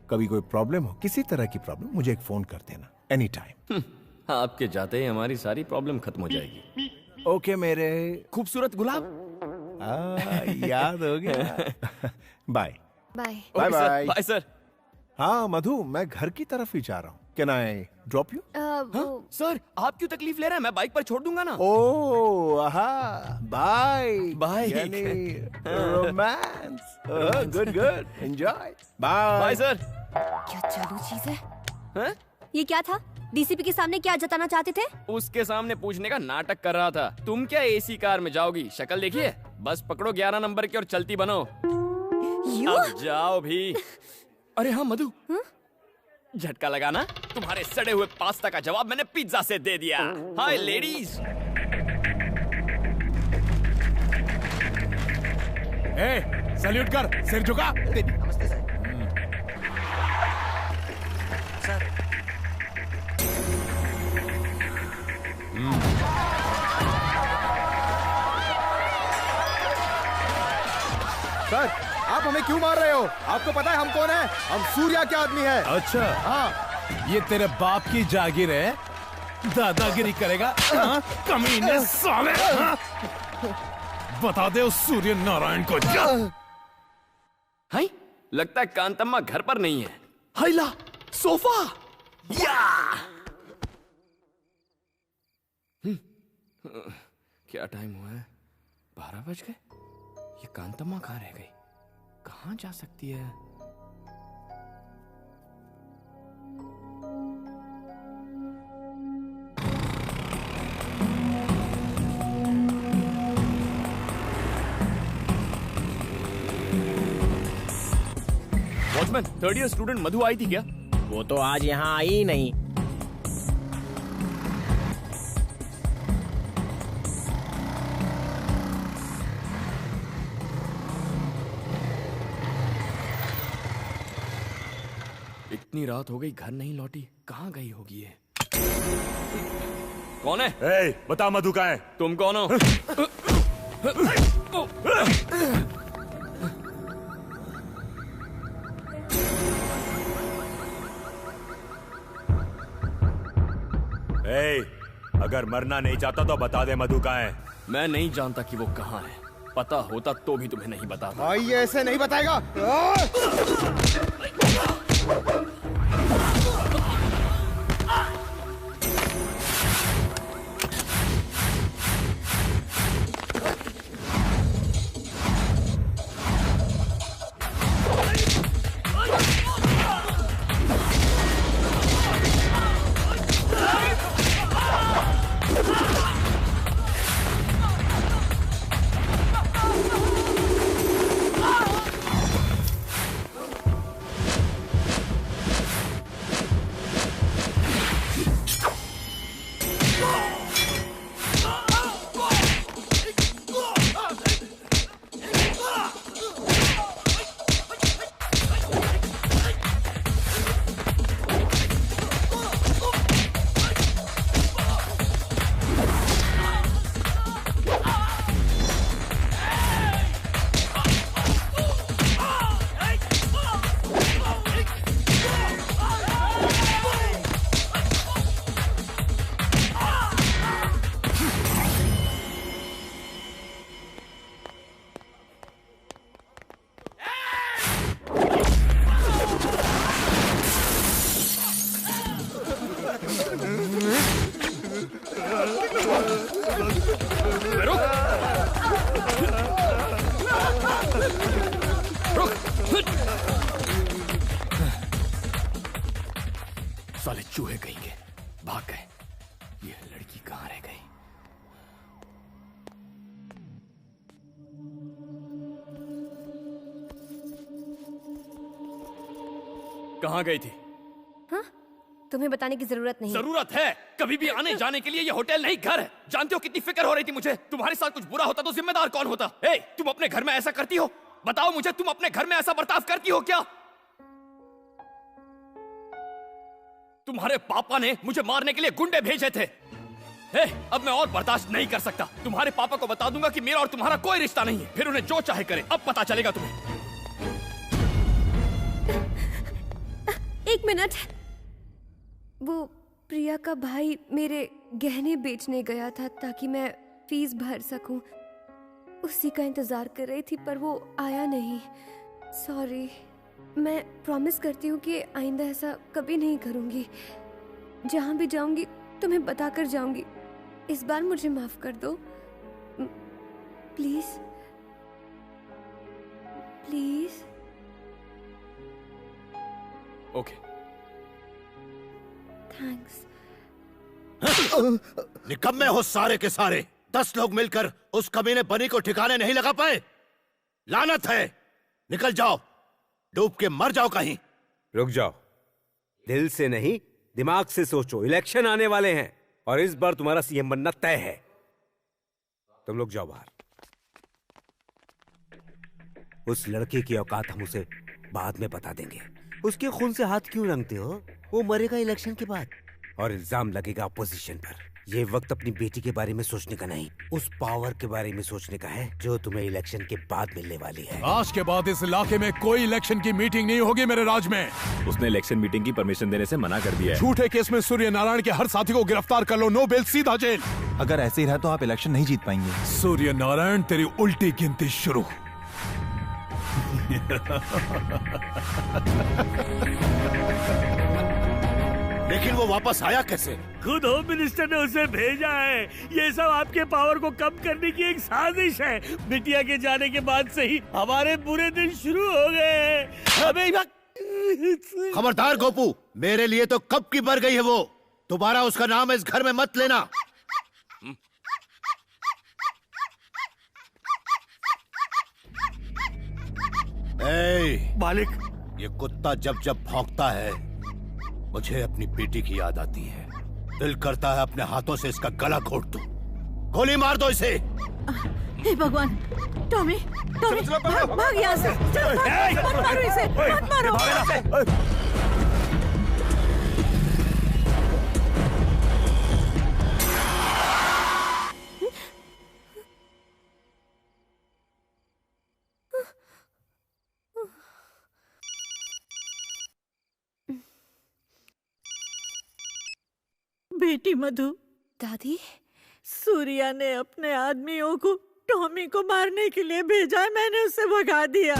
कभी कोई प्रॉब्लम हो, किसी तरह की प्रॉब्लम, मुझे एक फोन कर देना एनी टाइम। आपके जाते ही हमारी सारी प्रॉब्लम खत्म हो जाएगी। ओके मेरे खूबसूरत गुलाब। याद हो गया। Bye bye bye bye bye sir. हाँ मधु, मैं घर की तरफ ही जा रहा हूँ। Can I drop you? Sir, आप क्यों तकलीफ ले रहे हैं? मैं बाइक पर छोड़ दूंगा ना। Oh bye bye. Romance. Good good, enjoy. Bye bye sir. क्या चालू चीज है? ये क्या था? डीसीपी के सामने क्या जताना चाहते थे? उसके सामने पूछने का नाटक कर रहा था। तुम क्या एसी कार में जाओगी? शक्ल देखिए। बस पकड़ो 11 नंबर की और चलती बनो। अब जाओ भी। अरे हाँ मधु, झटका लगाना। तुम्हारे सड़े हुए पास्ता का जवाब मैंने पिज्जा से दे दिया। हाय लेडीज। सैल्यूट कर, सिर झुका। नमस्ते सर। सर आप हमें क्यों मार रहे हो? आपको पता है हम कौन है? हम सूर्या के आदमी है। अच्छा हाँ, ये तेरे बाप की जागीर है, दादागिरी करेगा? हाँ? कमीने साले। हाँ? बता दे उस सूर्य नारायण को। हाय, लगता है कांतम्मा घर पर नहीं है। हाइला सोफा या। क्या टाइम हुआ है? 12 बज गए। ये कांतम्मा कहाँ रह गई? कहाँ जा सकती है? वॉचमैन, 3rd ईयर स्टूडेंट मधु आई थी क्या? वो तो आज यहाँ आई ही नहीं। इतनी रात हो गई, घर नहीं लौटी, कहाँ गई होगी ये? कौन है? बता मधु कहाँ है? तुम कौन हो? अगर मरना नहीं चाहता तो बता दे मधु कहाँ है। मैं नहीं जानता कि वो कहाँ है। पता होता तो भी तुम्हें नहीं बताता। भाई ये ऐसे नहीं बताएगा। साले चूहे कहेंगे, भाग गए। ये लड़की कहाँ रह गई? कहाँ गई थी? हाँ? तुम्हें बताने की जरूरत नहीं। जरूरत है। कभी भी आने जाने के लिए ये होटल नहीं घर है। जानते हो कितनी फिक्र हो रही थी मुझे? तुम्हारे साथ कुछ बुरा होता तो जिम्मेदार कौन होता? तुम अपने घर में ऐसा करती हो? बताओ मुझे, तुम अपने घर में ऐसा बर्ताव करती हो क्या? तुम्हारे पापा ने मुझे मारने के लिए गुंडे भेजे थे। अब मैं और बर्दाश्त नहीं कर सकता। तुम्हारे पापा को बता दूंगा कि मेरा और तुम्हारा कोई रिश्ता नहीं है। फिर उन्हें जो चाहे करे। अब पता चलेगा तुम्हें। एक मिनट। वो प्रिया का भाई मेरे गहने बेचने गया था ताकि मैं फीस भर सकूं। उसी का इंतजार कर रही थी पर वो आया नहीं। सॉरी। मैं प्रॉमिस करती हूँ कि आइंदा ऐसा कभी नहीं करूँगी। जहाँ भी जाऊँगी तुम्हें बताकर जाऊँगी। इस बार मुझे माफ कर दो प्लीज। प्लीज। ओके। थैंक्स। निकम्मे हो सारे के सारे। 10 लोग मिलकर उस कमीने बनी को ठिकाने नहीं लगा पाए। लानत है। निकल जाओ, डूब के मर जाओ कहीं। रुक जाओ। दिल से नहीं, दिमाग से सोचो, इलेक्शन आने वाले हैं और इस बार तुम्हारा सीएम बनना तय है। तुम लोग जाओ बाहर। उस लड़के की औकात हम उसे बाद में बता देंगे। उसके खून से हाथ क्यों रंगते हो? वो मरेगा इलेक्शन के बाद। और इल्जाम लगेगा अपोजिशन पर। ये वक्त अपनी बेटी के बारे में सोचने का नहीं, उस पावर के बारे में सोचने का है जो तुम्हें इलेक्शन के बाद मिलने वाली है। आज के बाद इस इलाके में कोई इलेक्शन की मीटिंग नहीं होगी मेरे राज में। उसने इलेक्शन मीटिंग की परमिशन देने से मना कर दिया है। झूठे केस में सूर्य नारायण के हर साथी को गिरफ्तार कर लो, नो बेल, सीधा जेल। अगर ऐसे ही रहा तो आप इलेक्शन नहीं जीत पाएंगे। सूर्य नारायण, तेरी उल्टी गिनती शुरू। लेकिन वो वापस आया कैसे? खुद होम मिनिस्टर ने उसे भेजा है। ये सब आपके पावर को कम करने की एक साजिश है। बिटिया के जाने के बाद से ही हमारे बुरे दिन शुरू हो गए हैं। हमें खबरदार गोपू, मेरे लिए तो कब की मर गई है वो। दोबारा उसका नाम इस घर में मत लेना। मालिक, ये कुत्ता जब जब भौंकता है मुझे अपनी बेटी की याद आती है। दिल करता है अपने हाथों से इसका गला घोट दूं। गोली मार दो इसे। हे भगवान, टॉमी, टॉमी, भाग यहाँ से। चल, मत मारो इसे, मत मारो। बेटी मधु। दादी, सूर्या ने अपने आदमियों को टॉमी को मारने के लिए भेजा है, मैंने उसे भगा दिया।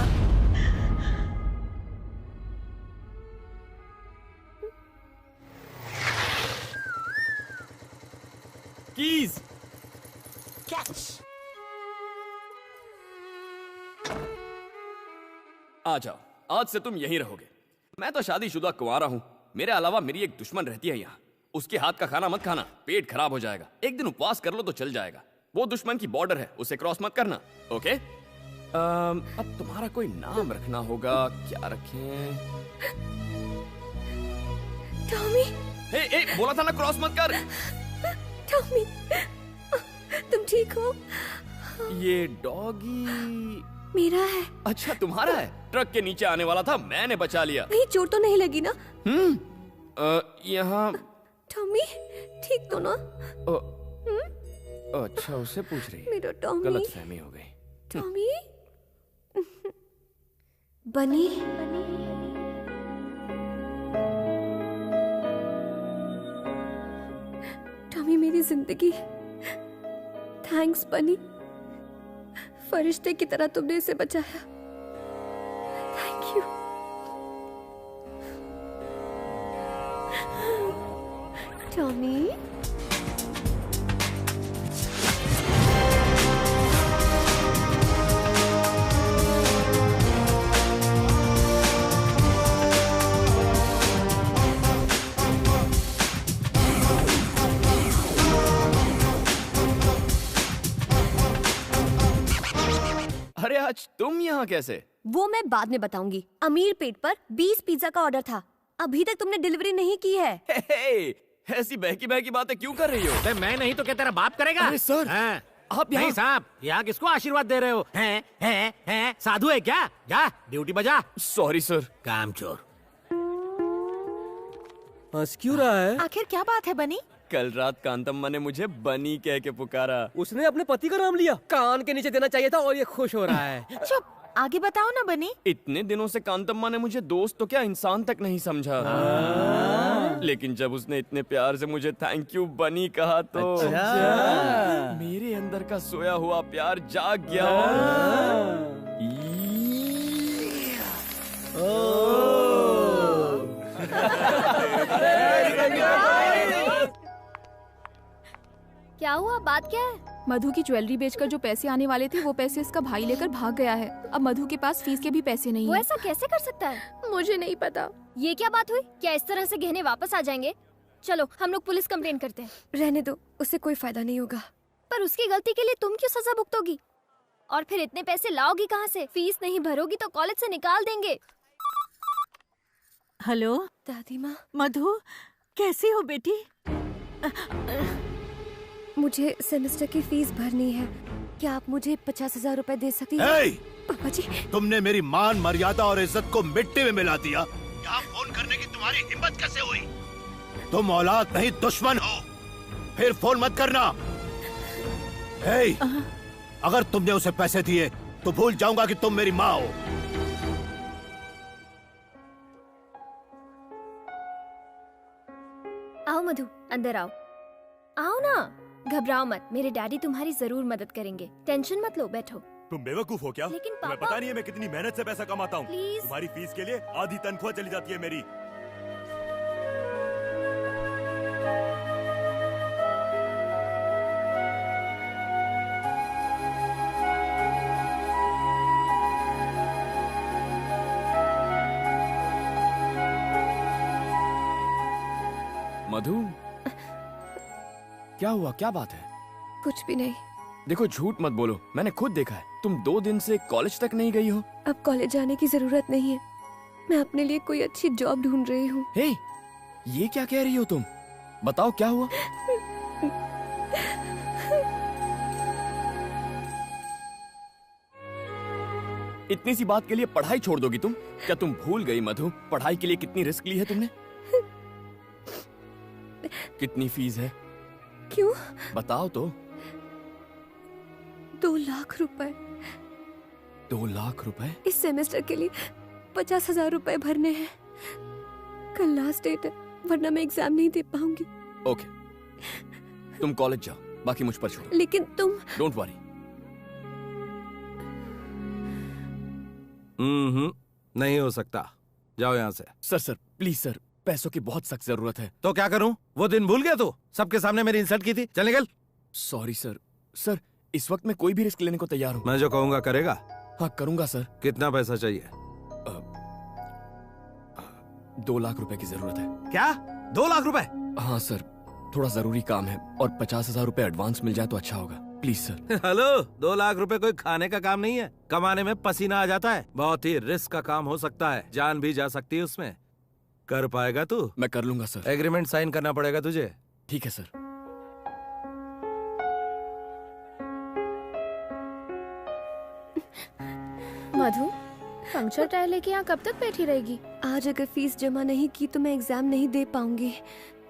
Keys catch. आ जाओ, आज से तुम यहीं रहोगे। मैं तो शादीशुदा कुंवारा हूँ। मेरे अलावा मेरी एक दुश्मन रहती है यहाँ। उसके हाथ का खाना मत खाना, पेट खराब हो जाएगा। एक दिन उपवास कर लो तो चल जाएगा। वो दुश्मन की बॉर्डर है, उसे क्रॉस मत करना, ओके? अब तुम्हारा कोई नाम रखना होगा। क्या रखें? टॉमी। हे, बोला था ना क्रॉस मत कर। टॉमी, तुम ठीक हो? ये डॉगी मेरा है। अच्छा, तुम्हारा है? ट्रक के नीचे आने वाला था, मैंने बचा लिया। कहीं चोट तो नहीं लगी ना? यहाँ टॉमी ठीक तो ना? अच्छा, उसे पूछ रही है। मेरा टॉमी। गलतफहमी हो गई। टॉमी। बनी। टॉमी मेरी जिंदगी। थैंक्स बनी, फरिश्ते की तरह तुमने इसे बचाया। Thank you. टॉमी। अरे आज तुम यहाँ कैसे? वो मैं बाद में बताऊंगी। अमीर पेट पर 20 पिज्जा का ऑर्डर था, अभी तक तुमने डिलीवरी नहीं की है। ऐसी बहकी बहकी बातें क्यों कर रही हो? मैं नहीं तो क्या तेरा बाप करेगा? अरे सर, आप नहीं साहब, यहाँ किसको आशीर्वाद दे रहे हो? हैं? साधु है क्या? जा ड्यूटी बजा। Sorry sir. कामचोर। हंस क्यों रहा है? आखिर क्या बात है बनी? कल रात कांतम्मा ने मुझे बनी कह के पुकारा। उसने अपने पति का नाम लिया। कान के नीचे देना चाहिए था और ये खुश हो रहा है। चुप, आगे बताओ ना बनी। इतने दिनों से कांतम्मा ने मुझे दोस्त तो क्या इंसान तक नहीं समझा। लेकिन जब उसने इतने प्यार से मुझे थैंक यू बनी कहा तो मेरे अंदर का सोया हुआ प्यार जाग गया। क्या हुआ? बात क्या है? मधु की ज्वेलरी बेचकर जो पैसे आने वाले थे वो पैसे इसका भाई लेकर भाग गया है। अब मधु के पास फीस के भी पैसे नहीं वो है। ऐसा कैसे कर सकता है? मुझे नहीं पता। ये क्या बात हुई? क्या इस तरह से गहने वापस आ जाएंगे? चलो हम लोग पुलिस कंप्लेन करते हैं। रहने दो, उससे कोई फायदा नहीं होगा। पर उसकी गलती के लिए तुम क्यों सजा भुगतोगी? और फिर इतने पैसे लाओगी कहाँ से? फीस नहीं भरोगी तो कॉलेज से निकाल देंगे। हेलो दादी माँ। मधु, कैसी हो बेटी? मुझे सेमेस्टर की फीस भरनी है। क्या आप मुझे 50,000 रुपए दे सकती हैं? हे! पापा जी, तुमने मेरी मान मर्यादा और इज्जत को मिट्टी में मिला दिया। यहाँ फोन करने की तुम्हारी हिम्मत कैसे हुई? तुम औलाद नहीं दुश्मन हो। फिर फोन मत करना। हे! अगर तुमने उसे पैसे दिए तो भूल जाऊंगा कि तुम मेरी माँ हो। आओ मधु, अंदर आओ। आओ ना, घबराओ मत, मेरे डैडी तुम्हारी जरूर मदद करेंगे। टेंशन मत लो, बैठो। तुम बेवकूफ हो क्या? लेकिन तुम्हें पापा- पता नहीं है मैं कितनी मेहनत से पैसा कमाता हूँ। प्लीज। तुम्हारी फीस के लिए आधी तनख्वाह चली जाती है मेरी। मधु, क्या हुआ? क्या बात है? कुछ भी नहीं। देखो, झूठ मत बोलो, मैंने खुद देखा है। तुम 2 दिन से कॉलेज तक नहीं गई हो। अब कॉलेज जाने की जरूरत नहीं है। मैं अपने लिए कोई अच्छी जॉब ढूंढ रही हूँ। हे, ये क्या कह रही हो तुम? बताओ क्या हुआ? इतनी सी बात के लिए पढ़ाई छोड़ दोगी तुम? क्या तुम भूल गई मधु, पढ़ाई के लिए कितनी रिस्क ली है तुमने? कितनी फीस है? क्यों? बताओ तो। 2 लाख रुपए। 2 लाख रुपए? इस सेमेस्टर के लिए 50,000 रुपए भरने हैं। कल लास्ट डेट है, वरना मैं एग्जाम नहीं दे पाऊंगी। ओके, तुम कॉलेज जाओ, बाकी मुझ पर छोड़ो। लेकिन तुम। Don't worry. नहीं हो सकता। जाओ यहाँ से। सर प्लीज सर, पैसों की बहुत सख्त जरूरत है। तो क्या करूं? वो दिन भूल गया तू? सबके सामने मेरी इंसल्ट की थी। चल निकल। सॉरी सर, इस वक्त मैं कोई भी रिस्क लेने को तैयार हूँ। मैं जो कहूँगा करेगा? हाँ करूँगा सर। कितना पैसा चाहिए? 2 लाख रुपए की जरूरत है। क्या? 2 लाख रुपए? हाँ सर, थोड़ा जरूरी काम है और 50,000 रुपए एडवांस मिल जाए तो अच्छा होगा। Please sir. हेलो, 2 लाख रुपए कोई खाने का काम नहीं है। कमाने में पसीना आ जाता है। बहुत ही रिस्क का काम हो सकता है, जान भी जा सकती है उसमें। कर पाएगा तू? मैं कर लूंगा सर। एग्रीमेंट साइन करना पड़ेगा तुझे। ठीक है सर। मधु, पंक्चर टायर लेके यहाँ कब तक बैठी रहेगी? आज अगर फीस जमा नहीं की तो मैं एग्जाम नहीं दे पाऊंगी।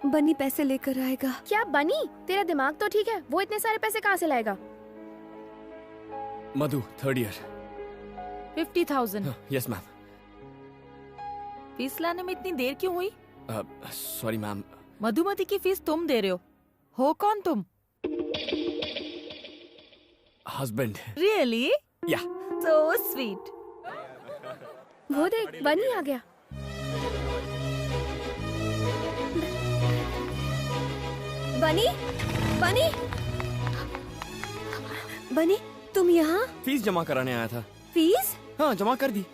बनी पैसे लेकर आएगा। क्या बनी? तेरा दिमाग तो ठीक है, वो इतने सारे पैसे कहाँ से लाएगा? मधु, 3rd year. 50,000। Yes ma'am. Fees लाने में इतनी देर क्यों हुई? Sorry ma'am. मधुमती की फीस तुम दे रहे हो कौन तुम? हस्बैंड। रियली? या। So sweet. वो देख, बनी आ गया। बनी, बनी, बनी, तुम यहाँ? फीस जमा कराने आया था। फीस? हाँ, जमा कर दी।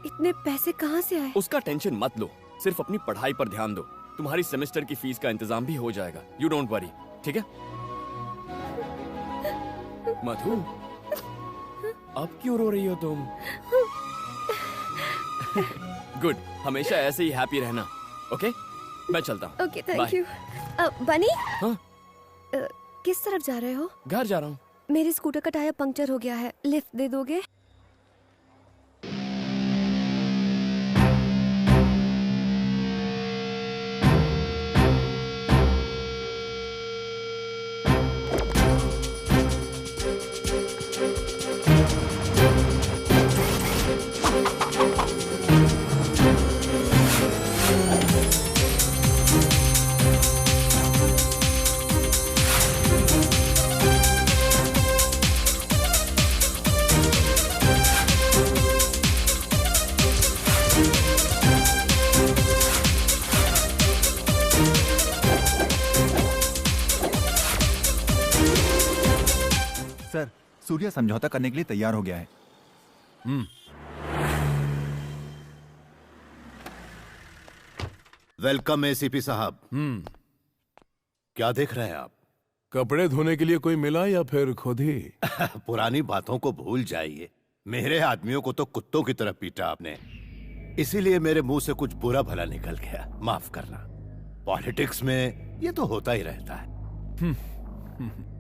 इतने पैसे कहाँ से आए? उसका टेंशन मत लो, सिर्फ अपनी पढ़ाई पर ध्यान दो। तुम्हारी सेमेस्टर की फीस का इंतजाम भी हो जाएगा। यू डोंट वरी, ठीक है? मधु, अब क्यों रो रही हो तुम? गुड, हमेशा ऐसे ही हैप्पी रहना। ओके, मैं चलता हूँ। Okay, thank you. बनी? हाँ? किस तरफ जा रहे हो? घर जा रहा हूँ। मेरे स्कूटर का टायर पंक्चर हो गया है, लिफ्ट दे दोगे? सर, सूर्या समझौता करने के लिए तैयार हो गया है। वेलकम एसीपी साहब। क्या देख रहे हैं आप? कपड़े धोने के लिए कोई मिला या फिर खुद ही? पुरानी बातों को भूल जाइए। मेरे आदमियों को तो कुत्तों की तरह पीटा आपने। इसीलिए मेरे मुंह से कुछ बुरा भला निकल गया, माफ करना। पॉलिटिक्स में ये तो होता ही रहता है।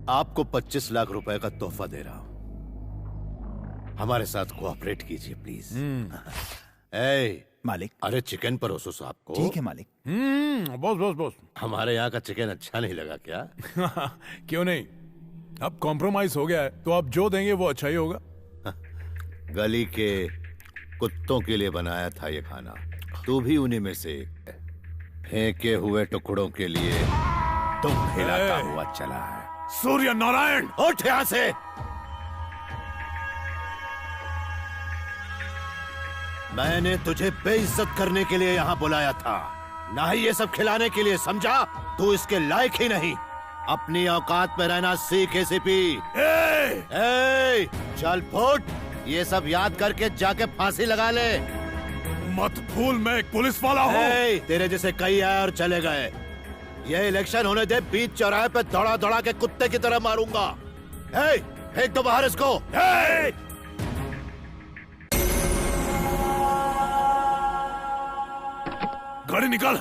आपको 25 लाख रुपए का तोहफा दे रहा हूं, हमारे साथ कोऑपरेट कीजिए प्लीज। मालिक। अरे चिकन परोसो साहब को। ठीक है मालिक। बॉस बॉस बॉस, हमारे यहाँ का चिकन अच्छा नहीं लगा क्या? क्यों नहीं, अब कॉम्प्रोमाइज हो गया है तो आप जो देंगे वो अच्छा ही होगा। गली के कुत्तों के लिए बनाया था ये खाना, तू भी उन्हीं में से एक है। फेंके हुए टुकड़ों के लिए तुम हिलाता हुआ चला है। सूर्य नारायण, उठ यहाँ से। मैंने तुझे बेइज्जत करने के लिए यहाँ बुलाया था, ना ही ये सब खिलाने के लिए, समझा? तू इसके लायक ही नहीं। अपनी औकात में रहना सीख एसीपी। चल फुट, ये सब याद करके जाके फांसी लगा ले। मत भूल मैं एक पुलिस वाला हूँ। तेरे जैसे कई आए और चले गए। ये इलेक्शन होने दे, बीच चौराहे पे दौड़ा दौड़ा के कुत्ते की तरह मारूंगा। फेंक दो बाहर इसको। गाड़ी निकाल।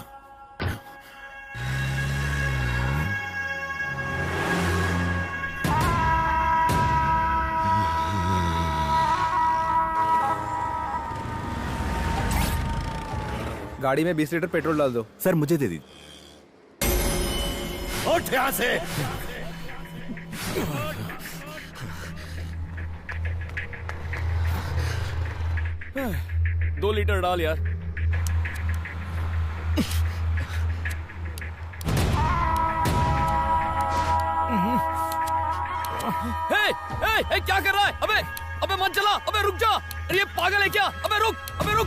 गाड़ी में 20 लीटर पेट्रोल डाल दो। सर मुझे दे दी। उठ यहाँ से। 2 लीटर डाल यार। क्या कर रहा है? अबे मन चला। अबे रुक जा। ये पागल है क्या? अबे रुक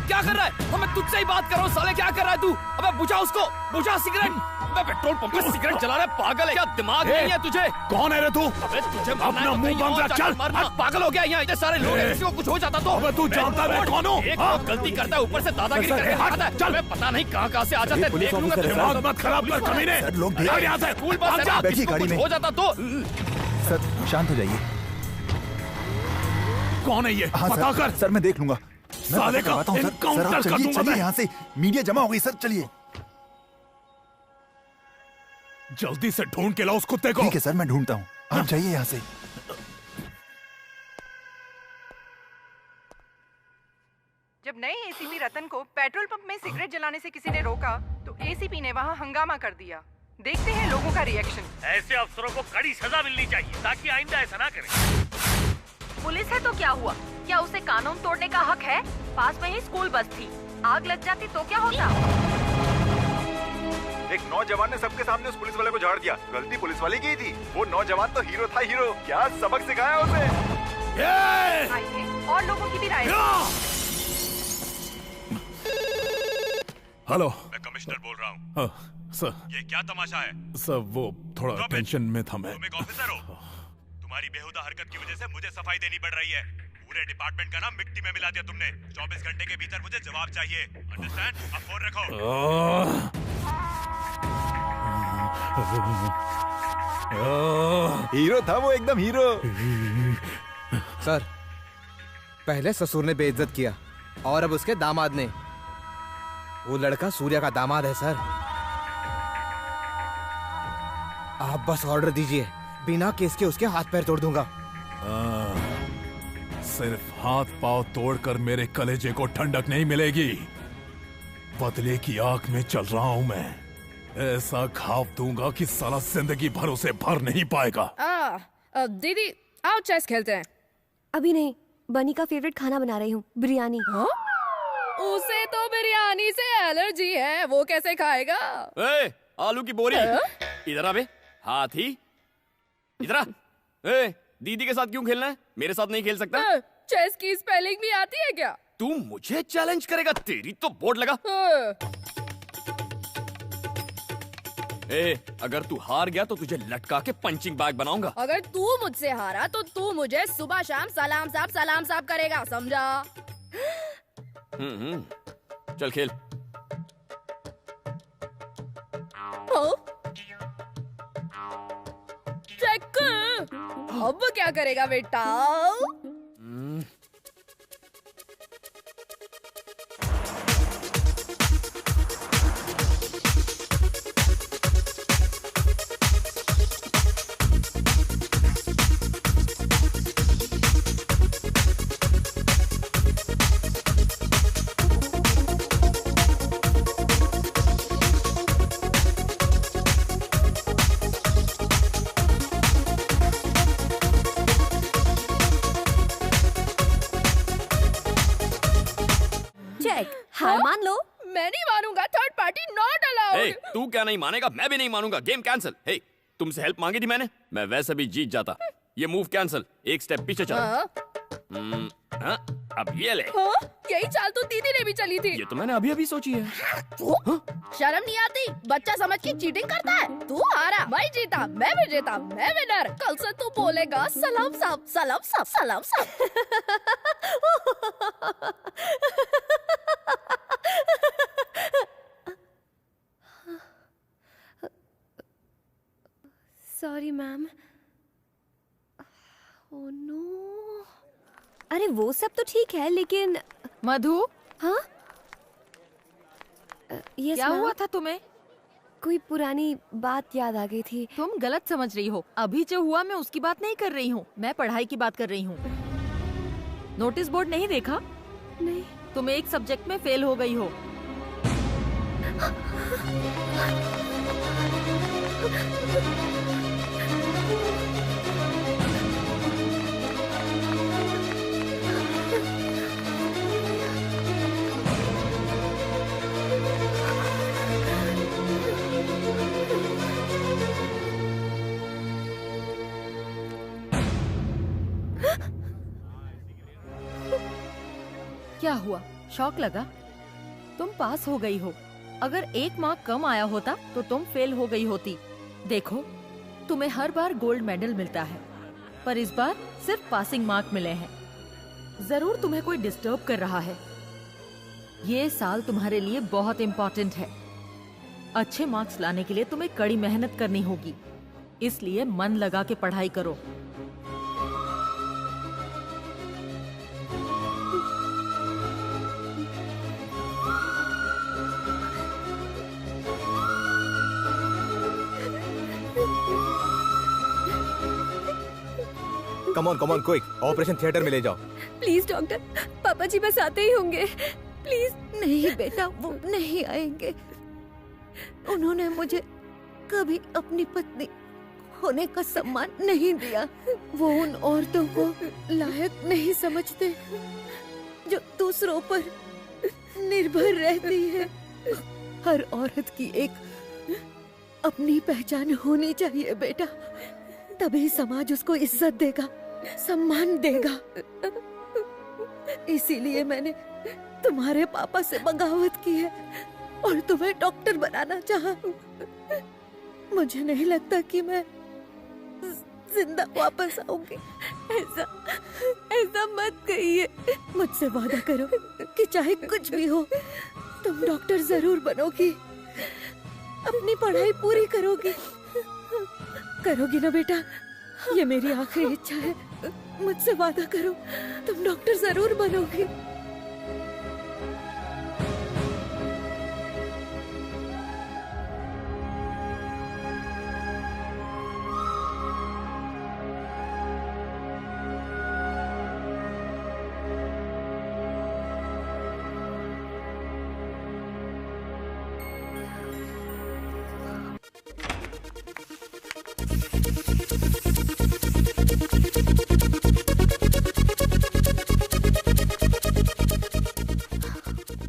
क्या कर रहा है? मैं तुझसे ही बात कर रहा हूँ साले, क्या कर रहा है तू? अबे बुझा उसको, बुझा सिगरेट। अबे पेट्रोल पंप पे सिगरेट जला रहा है, पागल है क्या? दिमाग नहीं है तुझे? कौन है रे तू? अबे तुझे अपना मुंह बंद रख, चल। पागल हो गया यहाँ, इतने सारे लोग हैं, किसी को कुछ हो जाता तो? अबे तू जानता है मैं कौन हूँ? एक गलती करता है, ऊपर से दादागिरी करके दिखाता है। चल, पता नहीं कहाँ से आ जाते हैं, देख लूंगा। दिमाग मत खराब कर कमीने। लोग यहाँ से स्कूल बस है ना, बैठिए गाड़ी में। हो जाता तो? सर शांत हो जाइए। कौन है ये? हाँ, पता कर। सर मैं देख लूंगा। साले का एनकाउंटर कर दूंगा मैं। यहाँ से मीडिया जमा हो गई सर, चलिए। जल्दी से ढूंढ के लाओ उस कुत्ते को। ठीक है सर, मैं ढूंढता हूँ, आप जाइए यहाँ से। जब नए एसीपी रतन को पेट्रोल पंप में सिगरेट जलाने से किसी ने रोका तो एसीपी ने वहाँ हंगामा कर दिया। देखते हैं लोगों का रिएक्शन। ऐसे अफसरों को कड़ी सजा मिलनी चाहिए ताकि आइंदा ऐसा ना करें। पुलिस है तो क्या हुआ? क्या उसे कानून तोड़ने का हक है? पास में ही स्कूल बस थी, आग लग जाती तो क्या होता? एक नौजवान ने सबके सामने उस पुलिस वाले को झाड़ दिया। गलती पुलिस वाले की थी। वो नौजवान तो हीरो था, हीरो। क्या सबक सिखाया उसे। आइए और लोगों की भी राय। हेलो, मैं कमिश्नर बोल रहा हूँ। सर, ये क्या तमाशा है? सर वो थोड़ा टेंशन में था मैं। तुम एक ऑफिसर हो, तुम्हारी बेहुदा हरकत की वजह से मुझे सफाई देनी पड़ रही है। पूरे डिपार्टमेंट का नाम मिट्टी में मिला दिया तुमने। 24 घंटे के भीतर मुझे जवाब चाहिए। अंडरस्टैंड? अब फोन रखो। हीरो था वो, एकदम हीरो। सर, पहले ससुर ने बेइज्जत किया और अब उसके दामाद ने। वो लड़का सूर्या का दामाद है सर। आप बस ऑर्डर दीजिए, बिना केस के उसके हाथ पैर तोड़ दूंगा। सिर्फ हाथ पांव तोड़कर मेरे कलेजे को ठंडक नहीं मिलेगी। बदले की आग में चल रहा हूं मैं। ऐसा घाव दूंगा कि साला जिंदगी भर उसे भर नहीं पाएगा। दीदी आओ चेस खेलते हैं। अभी नहीं, बनी का फेवरेट खाना बना रही हूँ, बिरयानी। उसे तो बिरयानी से एलर्जी है, वो कैसे खाएगा? आलू की बोरी इधर आ बे, हाथी इधर आ। दीदी के साथ क्यों खेलना है? मेरे साथ नहीं खेल सकता? चेस की स्पेलिंग भी आती है क्या? तू मुझे चैलेंज करेगा? तेरी तो बोर्ड लगा। अगर तू हार गया तो तुझे लटका के पंचिंग बैग बनाऊंगा। अगर तू मुझसे हारा तो तू मुझे सुबह शाम सलाम साहब करेगा, समझा? चल खेल। चेक। अब क्या करेगा बेटा? चेक। हार मान लो। मैं नहीं मानूंगा, थर्ड पार्टी नॉट अलाउड। तू क्या नहीं मानेगा, मैं भी नहीं मानूंगा। Game cancel. हे, तुमसे हेल्प मांगी थी मैंने, मैं वैसे भी जीत जाता। ये मूव कैंसिल, एक स्टेप पीछे चल। अब ये ले। यही चाल तो दीदी ने भी चली थी। ये तो मैंने अभी अभी सोची है। शर्म नहीं आती? बच्चा समझ के चीटिंग करता है। तू हारा, मैं जीता, मैं विजेता, मैं विनर। कल से तू बोलेगा सलाम साहब, सलाम साहब, सलाम साहब। Sorry ma'am. Oh no. अरे वो सब तो ठीक है लेकिन मधु। हाँ क्या हुआ था तुम्हें? कोई पुरानी बात याद आ गई थी। तुम गलत समझ रही हो। अभी जो हुआ मैं उसकी बात नहीं कर रही हूँ, मैं पढ़ाई की बात कर रही हूँ। नोटिस बोर्ड नहीं देखा? नहीं। तुम एक सब्जेक्ट में फेल हो गई हो। क्या हुआ? शौक लगा? तुम पास हो गई हो। अगर एक मार्क कम आया होता तो तुम फेल हो गई होती। देखो, तुम्हें हर बार गोल्ड मेडल मिलता है, पर इस बार सिर्फ पासिंग मार्क मिले हैं। जरूर तुम्हें कोई डिस्टर्ब कर रहा है। ये साल तुम्हारे लिए बहुत इम्पोर्टेंट है। अच्छे मार्क्स लाने के लिए तुम्हें कड़ी मेहनत करनी होगी, इसलिए मन लगा के पढ़ाई करो। Come on quick, operation theatre में ले जाओ। प्लीज डॉक्टर, पापा जी बस आते ही होंगे। प्लीज। नहीं बेटा, वो नहीं आएंगे। उन्होंने मुझे कभी अपनी पत्नी होने का सम्मान नहीं दिया। वो उन औरतों को लायक नहीं समझते जो दूसरों पर निर्भर रहती है। हर औरत की एक अपनी पहचान होनी चाहिए बेटा, तभी समाज उसको इज्जत देगा, सम्मान देगा। इसीलिए मैंने तुम्हारे पापा से बगावत की है और तुम्हें डॉक्टर बनाना चाहा। मुझे नहीं लगता कि मैं जिंदा वापस आऊंगी। ऐसा मत कहिए। मुझसे वादा करो कि चाहे कुछ भी हो तुम डॉक्टर जरूर बनोगी, अपनी पढ़ाई पूरी करोगी। करोगी ना बेटा? ये मेरी आखिरी इच्छा है। मुझसे वादा करो, तुम डॉक्टर जरूर बनोगी।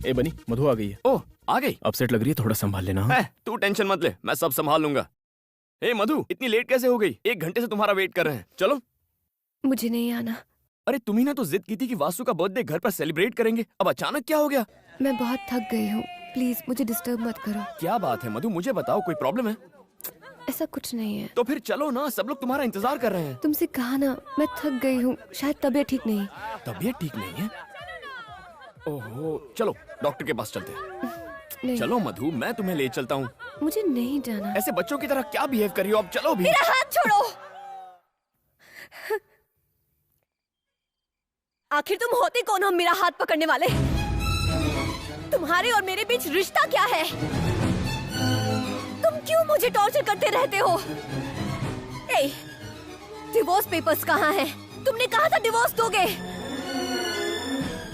ए बनी, मधु आ गई है। ओह, आ गई? अपसेट लग रही है, थोड़ा संभाल लेना। तू टेंशन मत ले, मैं सब संभाल लूंगा। ए मधु, इतनी लेट कैसे हो गई? 1 घंटे से तुम्हारा वेट कर रहे हैं। चलो। मुझे नहीं आना। अरे तुम्ही ना तो जिद की थी कि वासु का बर्थडे घर पर सेलिब्रेट करेंगे, अब अचानक क्या हो गया? मैं बहुत थक गई हूँ, प्लीज मुझे डिस्टर्ब मत करो। क्या बात है मधु, मुझे बताओ, कोई प्रॉब्लम है? ऐसा कुछ नहीं है। तो फिर चलो ना, सब लोग तुम्हारा इंतजार कर रहे हैं। तुमसे कहा ना, मैं थक गई हूँ, शायद तबीयत ठीक नहीं। तबीयत ठीक नहीं है? ओहो, चलो डॉक्टर के पास चलते हैं। चलो मधु, मैं तुम्हें ले चलता हूँ। मुझे नहीं जाना। ऐसे बच्चों की तरह क्या बिहेव कर रही हो? अब चलो भी। मेरा हाथ छोड़ो। आखिर तुम होते कौन हो मेरा हाथ पकड़ने वाले? तुम्हारे और मेरे बीच रिश्ता क्या है? तुम क्यों मुझे टॉर्चर करते रहते हो? ए, डिवोर्स पेपर्स कहाँ हैं? तुमने कहा था डिवोर्स दोगे।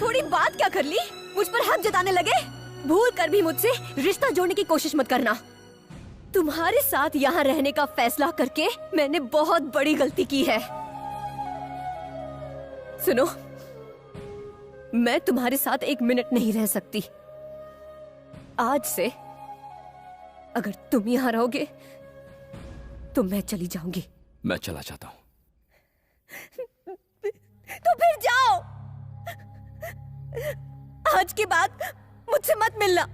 थोड़ी बात क्या कर ली? मुझ पर हक जताने लगे? भूल कर भी मुझसे रिश्ता जोड़ने की कोशिश मत करना। तुम्हारे साथ यहाँ रहने का फैसला करके मैंने बहुत बड़ी गलती की है। सुनो, मैं तुम्हारे साथ 1 मिनट नहीं रह सकती। आज से अगर तुम यहाँ रहोगे तो मैं चली जाऊंगी। मैं चला जाता हूँ। तो फिर जाओ। आज के बाद मुझसे मत मिलना।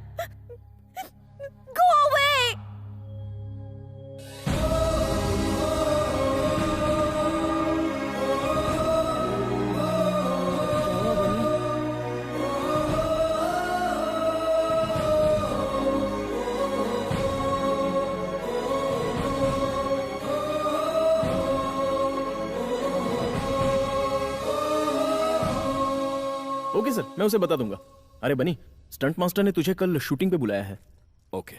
Go away! ओके सर, मैं उसे बता दूंगा। अरे बनी, स्टंट मास्टर ने तुझे कल शूटिंग पे बुलाया है। ओके।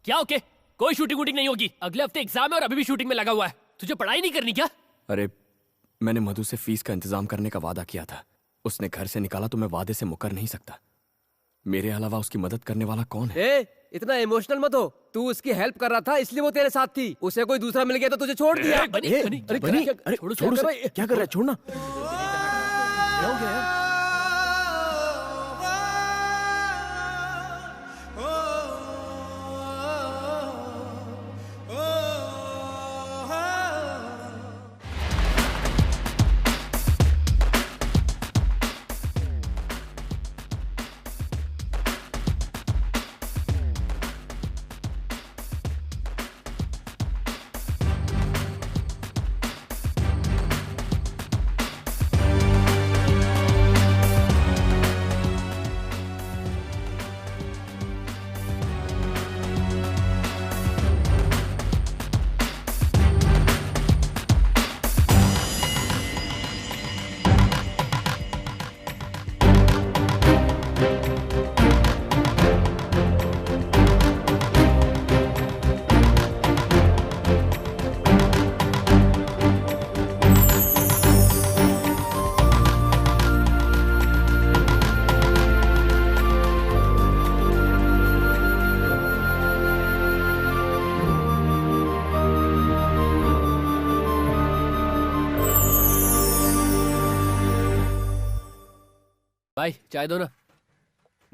क्या ओके? कोई शूटिंग वूटिंग नहीं होगी। अगले हफ्ते एग्जाम है और अभी भी शूटिंग में लगा हुआ है। तुझे पढ़ाई नहीं करनी क्या? अरे मैंने मधु से फीस का इंतजाम करने का वादा किया था। उसने घर से निकाला तो मैं वादे से मुकर नहीं सकता। मेरे अलावा उसकी मदद करने वाला कौन है? इतना इमोशनल मत हो। तू उसकी हेल्प कर रहा था इसलिए वो तेरे साथ थी। उसे कोई दूसरा मिल गया तो तुझे छोड़ दिया। छोड़ उसे। क्या कर रहा है? छोड़ना। क्या हो गया? भाई चाय दो ना।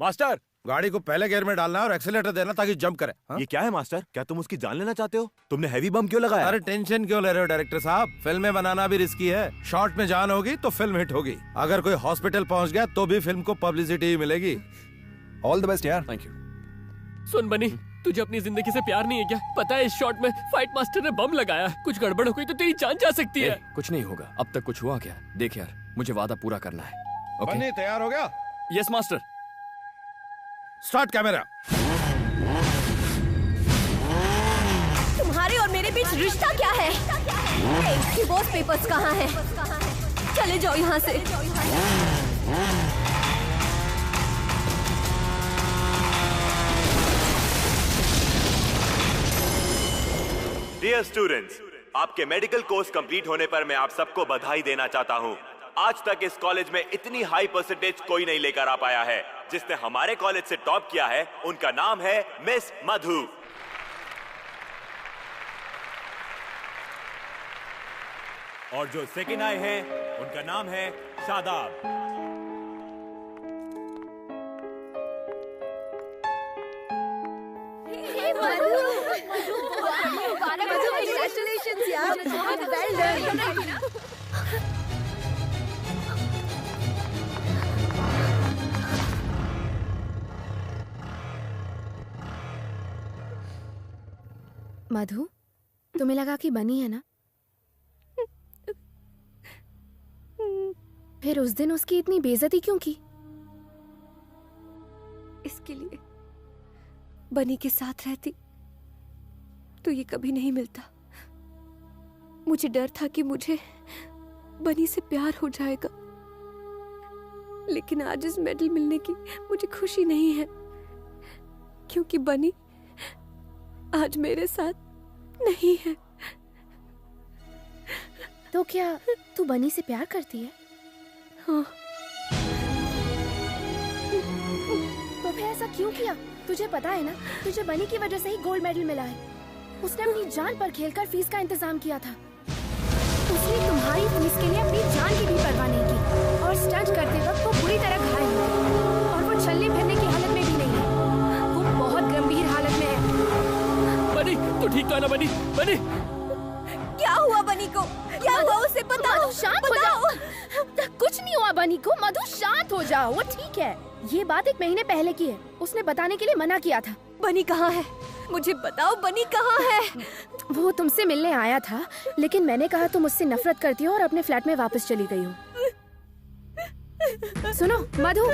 मास्टर, गाड़ी को पहले गियर में डालना है और एक्सीलेटर देना ताकि जंप करे। ये क्या है मास्टर? क्या तुम उसकी जान लेना चाहते हो? तुमने हैवी बम क्यों लगाया? अरे टेंशन क्यों ले रहे हो डायरेक्टर साहब? फिल्में बनाना भी रिस्की है। शॉर्ट में जान होगी तो फिल्म हिट होगी। अगर कोई हॉस्पिटल पहुंच गया तो भी फिल्म को पब्लिसिटी ही मिलेगी। ऑल द बेस्ट यार। Thank you. सुन बनी, तुझे अपनी जिंदगी से प्यार नहीं है क्या? पता है इस शॉट में फाइट मास्टर ने बम लगाया। कुछ गड़बड़ हो गई तो तेरी जान जा सकती है। कुछ नहीं होगा। अब तक कुछ हुआ क्या? देख यार, मुझे वादा पूरा करना है। बनी तैयार हो गया? Yes master. Start camera. तुम्हारे और मेरे बीच रिश्ता क्या है? डिवोर्स पेपर्स कहाँ हैं? चले जाओ यहाँ से। डियर स्टूडेंट्स, आपके मेडिकल कोर्स कंप्लीट होने पर मैं आप सबको बधाई देना चाहता हूं। आज तक इस कॉलेज में इतनी हाई परसेंटेज कोई नहीं लेकर आ पाया है। जिसने हमारे कॉलेज से टॉप किया है उनका नाम है मिस मधु। और जो सेकंड आए हैं उनका नाम है शादाब। Congratulations यार, well done। मधु, तुम्हें लगा कि बनी है ना? फिर उस दिन उसकी इतनी बेइज्जती क्यों की? इसके लिए बनी के साथ रहती तो ये कभी नहीं मिलता। मुझे डर था कि मुझे बनी से प्यार हो जाएगा, लेकिन आज इस मेडल मिलने की मुझे खुशी नहीं है, क्योंकि बनी आज मेरे साथ नहीं है। तो क्या तू बनी से प्यार करती है? हाँ। तो फिर ऐसा क्यों किया? तुझे पता है ना, तुझे बनी की वजह से ही गोल्ड मेडल मिला है। उसने अपनी जान पर खेलकर फीस का इंतजाम किया था। उसने तुम्हारी फीस के लिए अपनी जान की भी परवाह नहीं की और स्टंट करते वक्त वो बुरी तरह घायल हुआ। ठीक तो है ना बनी? बनी क्या हुआ बनी को? क्या हुआ उसे बताओ। मधु शांत हो जाओ। कुछ नहीं हुआ बनी को। मधु शांत हो जाओ, वो ठीक है। ये बात 1 महीने पहले की है। उसने बताने के लिए मना किया था। बनी कहाँ है? मुझे बताओ बनी कहाँ है? वो तुमसे मिलने आया था, लेकिन मैंने कहा तुम उससे नफरत करती हो और अपने फ्लैट में वापस चली गई हो। सुनो मधु,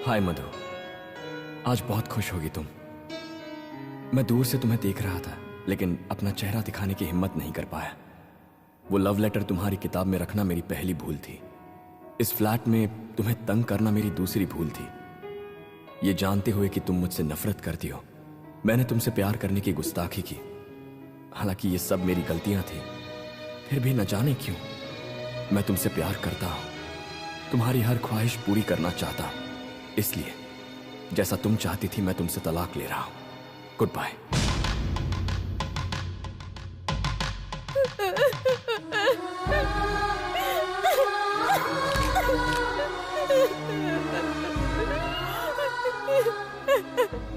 हाय मधु, आज बहुत खुश होगी तुम। मैं दूर से तुम्हें देख रहा था, लेकिन अपना चेहरा दिखाने की हिम्मत नहीं कर पाया। वो लव लेटर तुम्हारी किताब में रखना मेरी पहली भूल थी। इस फ्लैट में तुम्हें तंग करना मेरी दूसरी भूल थी। ये जानते हुए कि तुम मुझसे नफरत करती हो, मैंने तुमसे प्यार करने की गुस्ताखी की। हालांकि ये सब मेरी गलतियां थी, फिर भी न जाने क्यों मैं तुमसे प्यार करता हूं। तुम्हारी हर ख्वाहिश पूरी करना चाहता हूं, इसलिए जैसा तुम चाहती थी मैं तुमसे तलाक ले रहा हूं। Goodbye.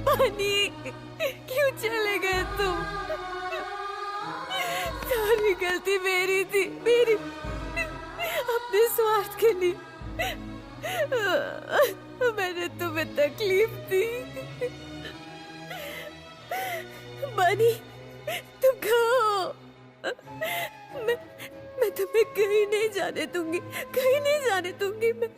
बनी, क्यों चले गए तुम? सारी गलती मेरी थी, मेरी। अपने स्वार्थ के लिए मैंने तुम्हें तकलीफ दी। बनी, तुम कहो। मैं तुम्हें कहीं नहीं जाने दूंगी, कहीं नहीं जाने दूंगी मैं।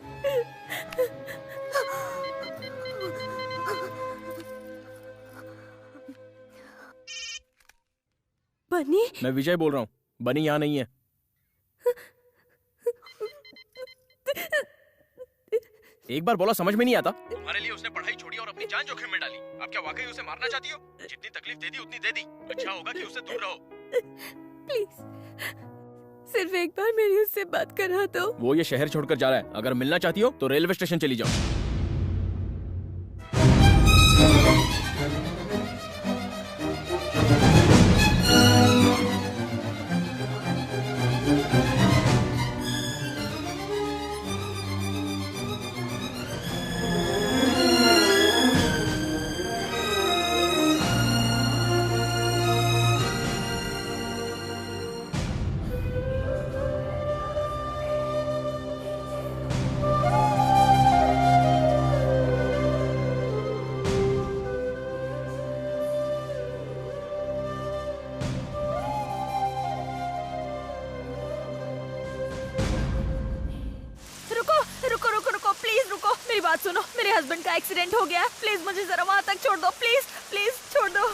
बनी, मैं विजय बोल रहा हूँ। बनी यहाँ नहीं है। एक बार बोला समझ में नहीं आता? तुम्हारे लिए उसने पढ़ाई छोड़ी और अपनी जान जोखिम में डाली। आप क्या वाकई उसे मारना चाहती हो? जितनी तकलीफ दे दी उतनी दे दी। अच्छा होगा कि उससे दूर रहो। प्लीज, सिर्फ एक बार मेरी उससे बात करा दो। वो ये शहर छोड़कर जा रहा है। अगर मिलना चाहती हो तो रेलवे स्टेशन चली जाओ। सुनो, मेरे हस्बैंड का एक्सीडेंट हो गया है। प्लीज मुझे जरा वहां तक छोड़ दो। प्लीज प्लीज छोड़ दो।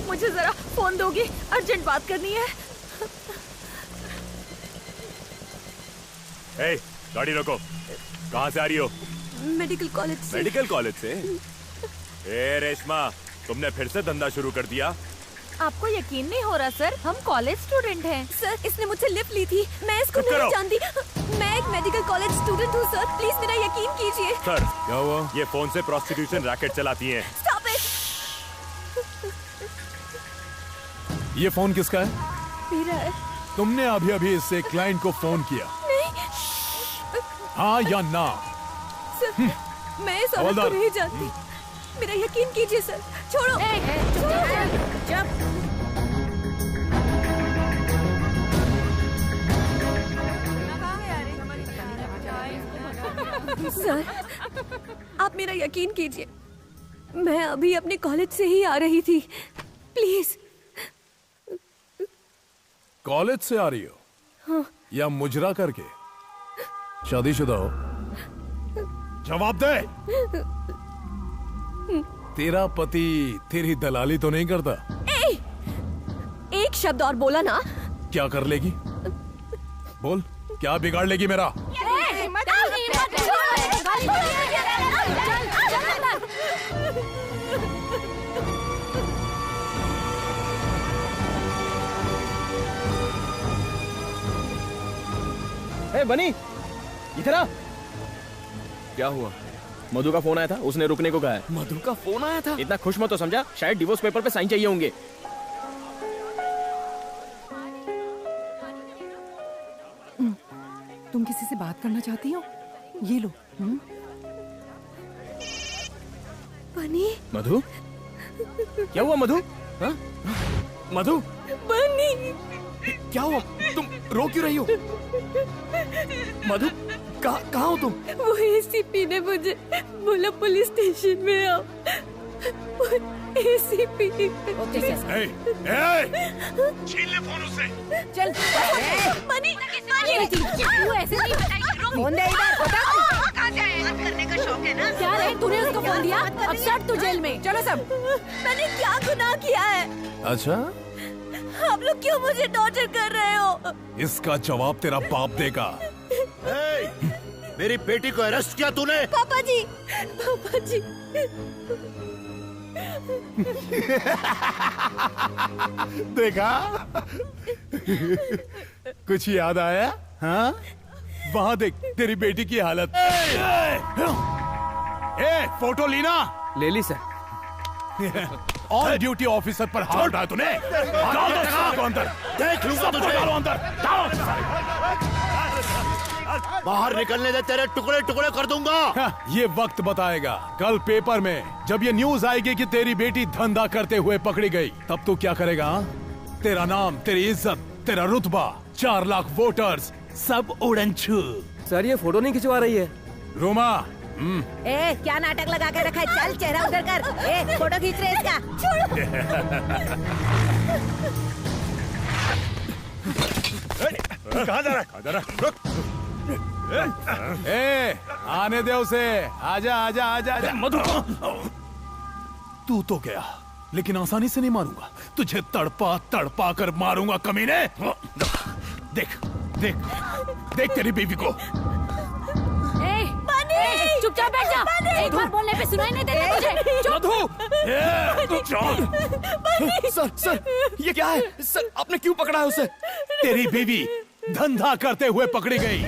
मुझे जरा फोन दोगी? अर्जेंट बात करनी है। ए, गाड़ी रोको। कहाँ से आ रही हो? मेडिकल कॉलेज से। मेडिकल कॉलेज से? ए रेशमा, तुमने फिर से धंधा शुरू कर दिया? आपको यकीन नहीं हो रहा सर, हम कॉलेज स्टूडेंट हैं। सर, इसने मुझसे लिफ्ट ली थी, मैं इसको नहीं जानती। मैं एक मेडिकल कॉलेज स्टूडेंट हूँ सर, प्लीज मेरा यकीन कीजिए। सर, क्या हुआ? ये फोन से प्रोस्टिट्यूशन रैकेट चलाती हैं। Stop it. ये फोन किसका है? मेरा है। तुमने अभी अभी इससे क्लाइंट को फोन किया? नहीं। हाँ या ना? सर, मैं इस औरत को नहीं जानती, मेरा यकीन कीजिए सर। छोड़ो। सर, आप मेरा यकीन कीजिए, मैं अभी अपने कॉलेज से ही आ रही थी। प्लीज कॉलेज से आ रही हो? हाँ। या मुजरा करके? शादीशुदा हो? जवाब दे। तेरा पति तेरी दलाली तो नहीं करता? एक शब्द और बोला ना। क्या कर लेगी? बोल, क्या बिगाड़ लेगी मेरा? ए बनी, इधर आ। क्या हुआ? मधु का फोन आया था, उसने रुकने को कहा है। मधु का फोन आया था? इतना खुश मत तो समझा, शायद डिवोर्स पेपर पे साइन चाहिए होंगे। तुम किसी से बात करना चाहती हो? ये लो। बनी। मधु? क्या हुआ मधु? हाँ? मधु? बनी। क्या हुआ? तुम रो क्यों रही हो? मधु, कहाँ हो तुम? वो एसीपी ने मुझे बोला पुलिस स्टेशन में आओ। एसीपी। छीन ले फोन उससे। चल। बनी। तू ऐसे नहीं फोन दे इधर। कहाँ से आया? बात करने का शौक है ना? क्या रे, तूने उसको फोन दिया? अब सट तू जेल में। चलो सब। मैंने क्या गुनाह किया है? अच्छा, आप लोग क्यों मुझे टॉर्चर कर रहे हो? इसका जवाब तेरा बाप देगा। मेरी बेटी को अरेस्ट किया तूने? पापा जी, पापा जी। देखा? कुछ याद आया? हाँ? वहाँ देख तेरी बेटी की हालत। फोटो लीना। ले ली सर। ऑन ड्यूटी ऑफिसर पर हाथ उठाया तूने। डालो अंदर। देख लूंगा तुझे। डालो अंदर। बाहर निकलने दे, तेरे टुकड़े टुकड़े कर दूंगा। ये वक्त बताएगा। कल पेपर में जब ये न्यूज आएगी कि तेरी बेटी धंधा करते हुए पकड़ी गई, तब तू क्या करेगा? तेरा नाम, तेरी इज्जत, तेरा रुतबा, 4 लाख वोटर्स सब उड़न छू। सर ये फोटो नहीं खिंचवा रही है। रोमा। क्या नाटक लगा के रखा है? चल चेहरा उधर कर। फोटो खींच रहे इसका। कहाँ जा रहा है? रुक। आने दे उसे। आजा आजा आजा आजा। मधु, तू तो गया, लेकिन आसानी से नहीं मारूंगा। तुझे तड़पा तड़पा कर मारूंगा कमीने। देख देख देख तेरी बीवी को। चुपचाप बैठ जा। एक बार बोलने पे सुनाई नहीं देता तुझे। मधु! सर सर, ये क्या है? सर, आपने क्यों पकड़ा है उसे? तेरी बीवी धंधा करते हुए पकड़ी गई।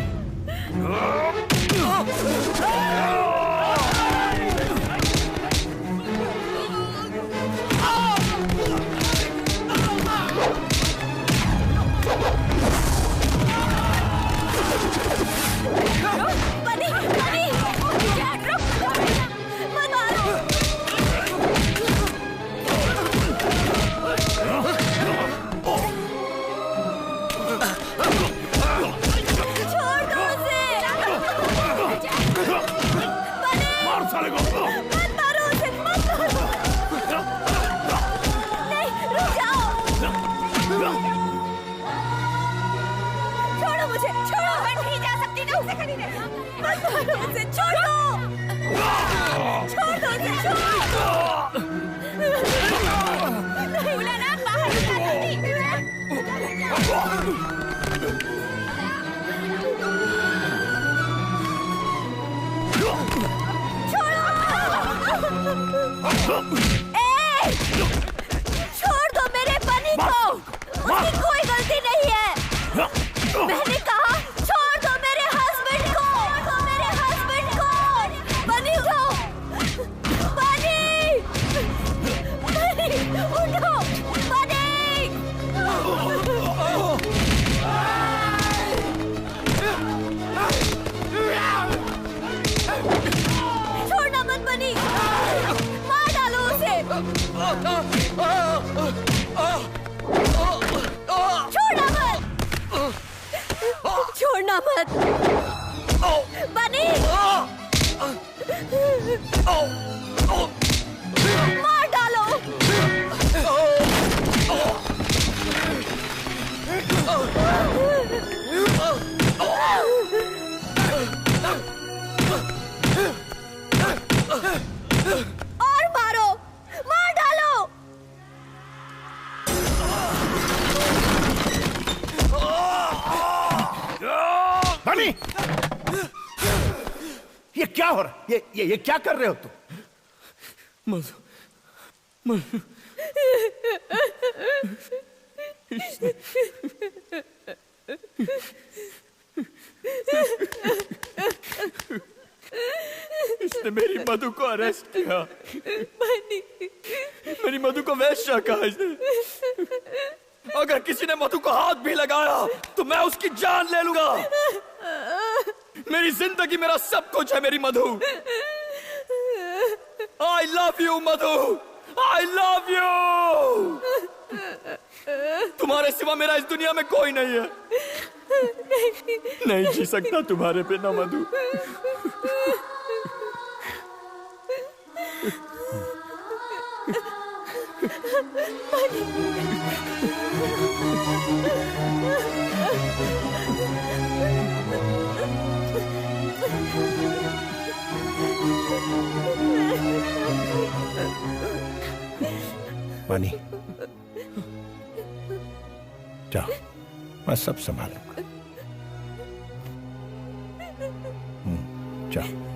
छोड़ो मुझे, छोड़ो। मैं नहीं जा सकती ना उसे खरीदने। मत मारो उसे, छोड़ दो। छोड़ दो उसे, छोड़। बोला ना बाहर छोड़ दो मेरे बनी को। उसकी कोई गलती नहीं है। मैंने कहा छोड़ दो मेरे हस्बैंड को। छोड़ दो मेरे हस्बैंड को। बनी उठो। बनी, बनी उठो। बनी। छोड़ना मत बनी। मार डालो उसे। छोड़ना मत बनी। मार डालो। बनी, ये क्या हो रहा है? ये क्या कर रहे हो तुम? मधु इसने मेरी मधु को अरेस्ट किया। मेरी मधु को वैश्या कहा इसने। अगर किसी ने मधु को हाथ भी लगाया तो मैं उसकी जान ले लूंगा। मेरी जिंदगी मेरा सब कुछ है मेरी मधु। I love you Madhu, I love you। तुम्हारे सिवा मेरा इस दुनिया में कोई नहीं है। नहीं जी सकता तुम्हारे बिना मधु। बनी, जाओ, मैं सब संभालूंगा। जाओ।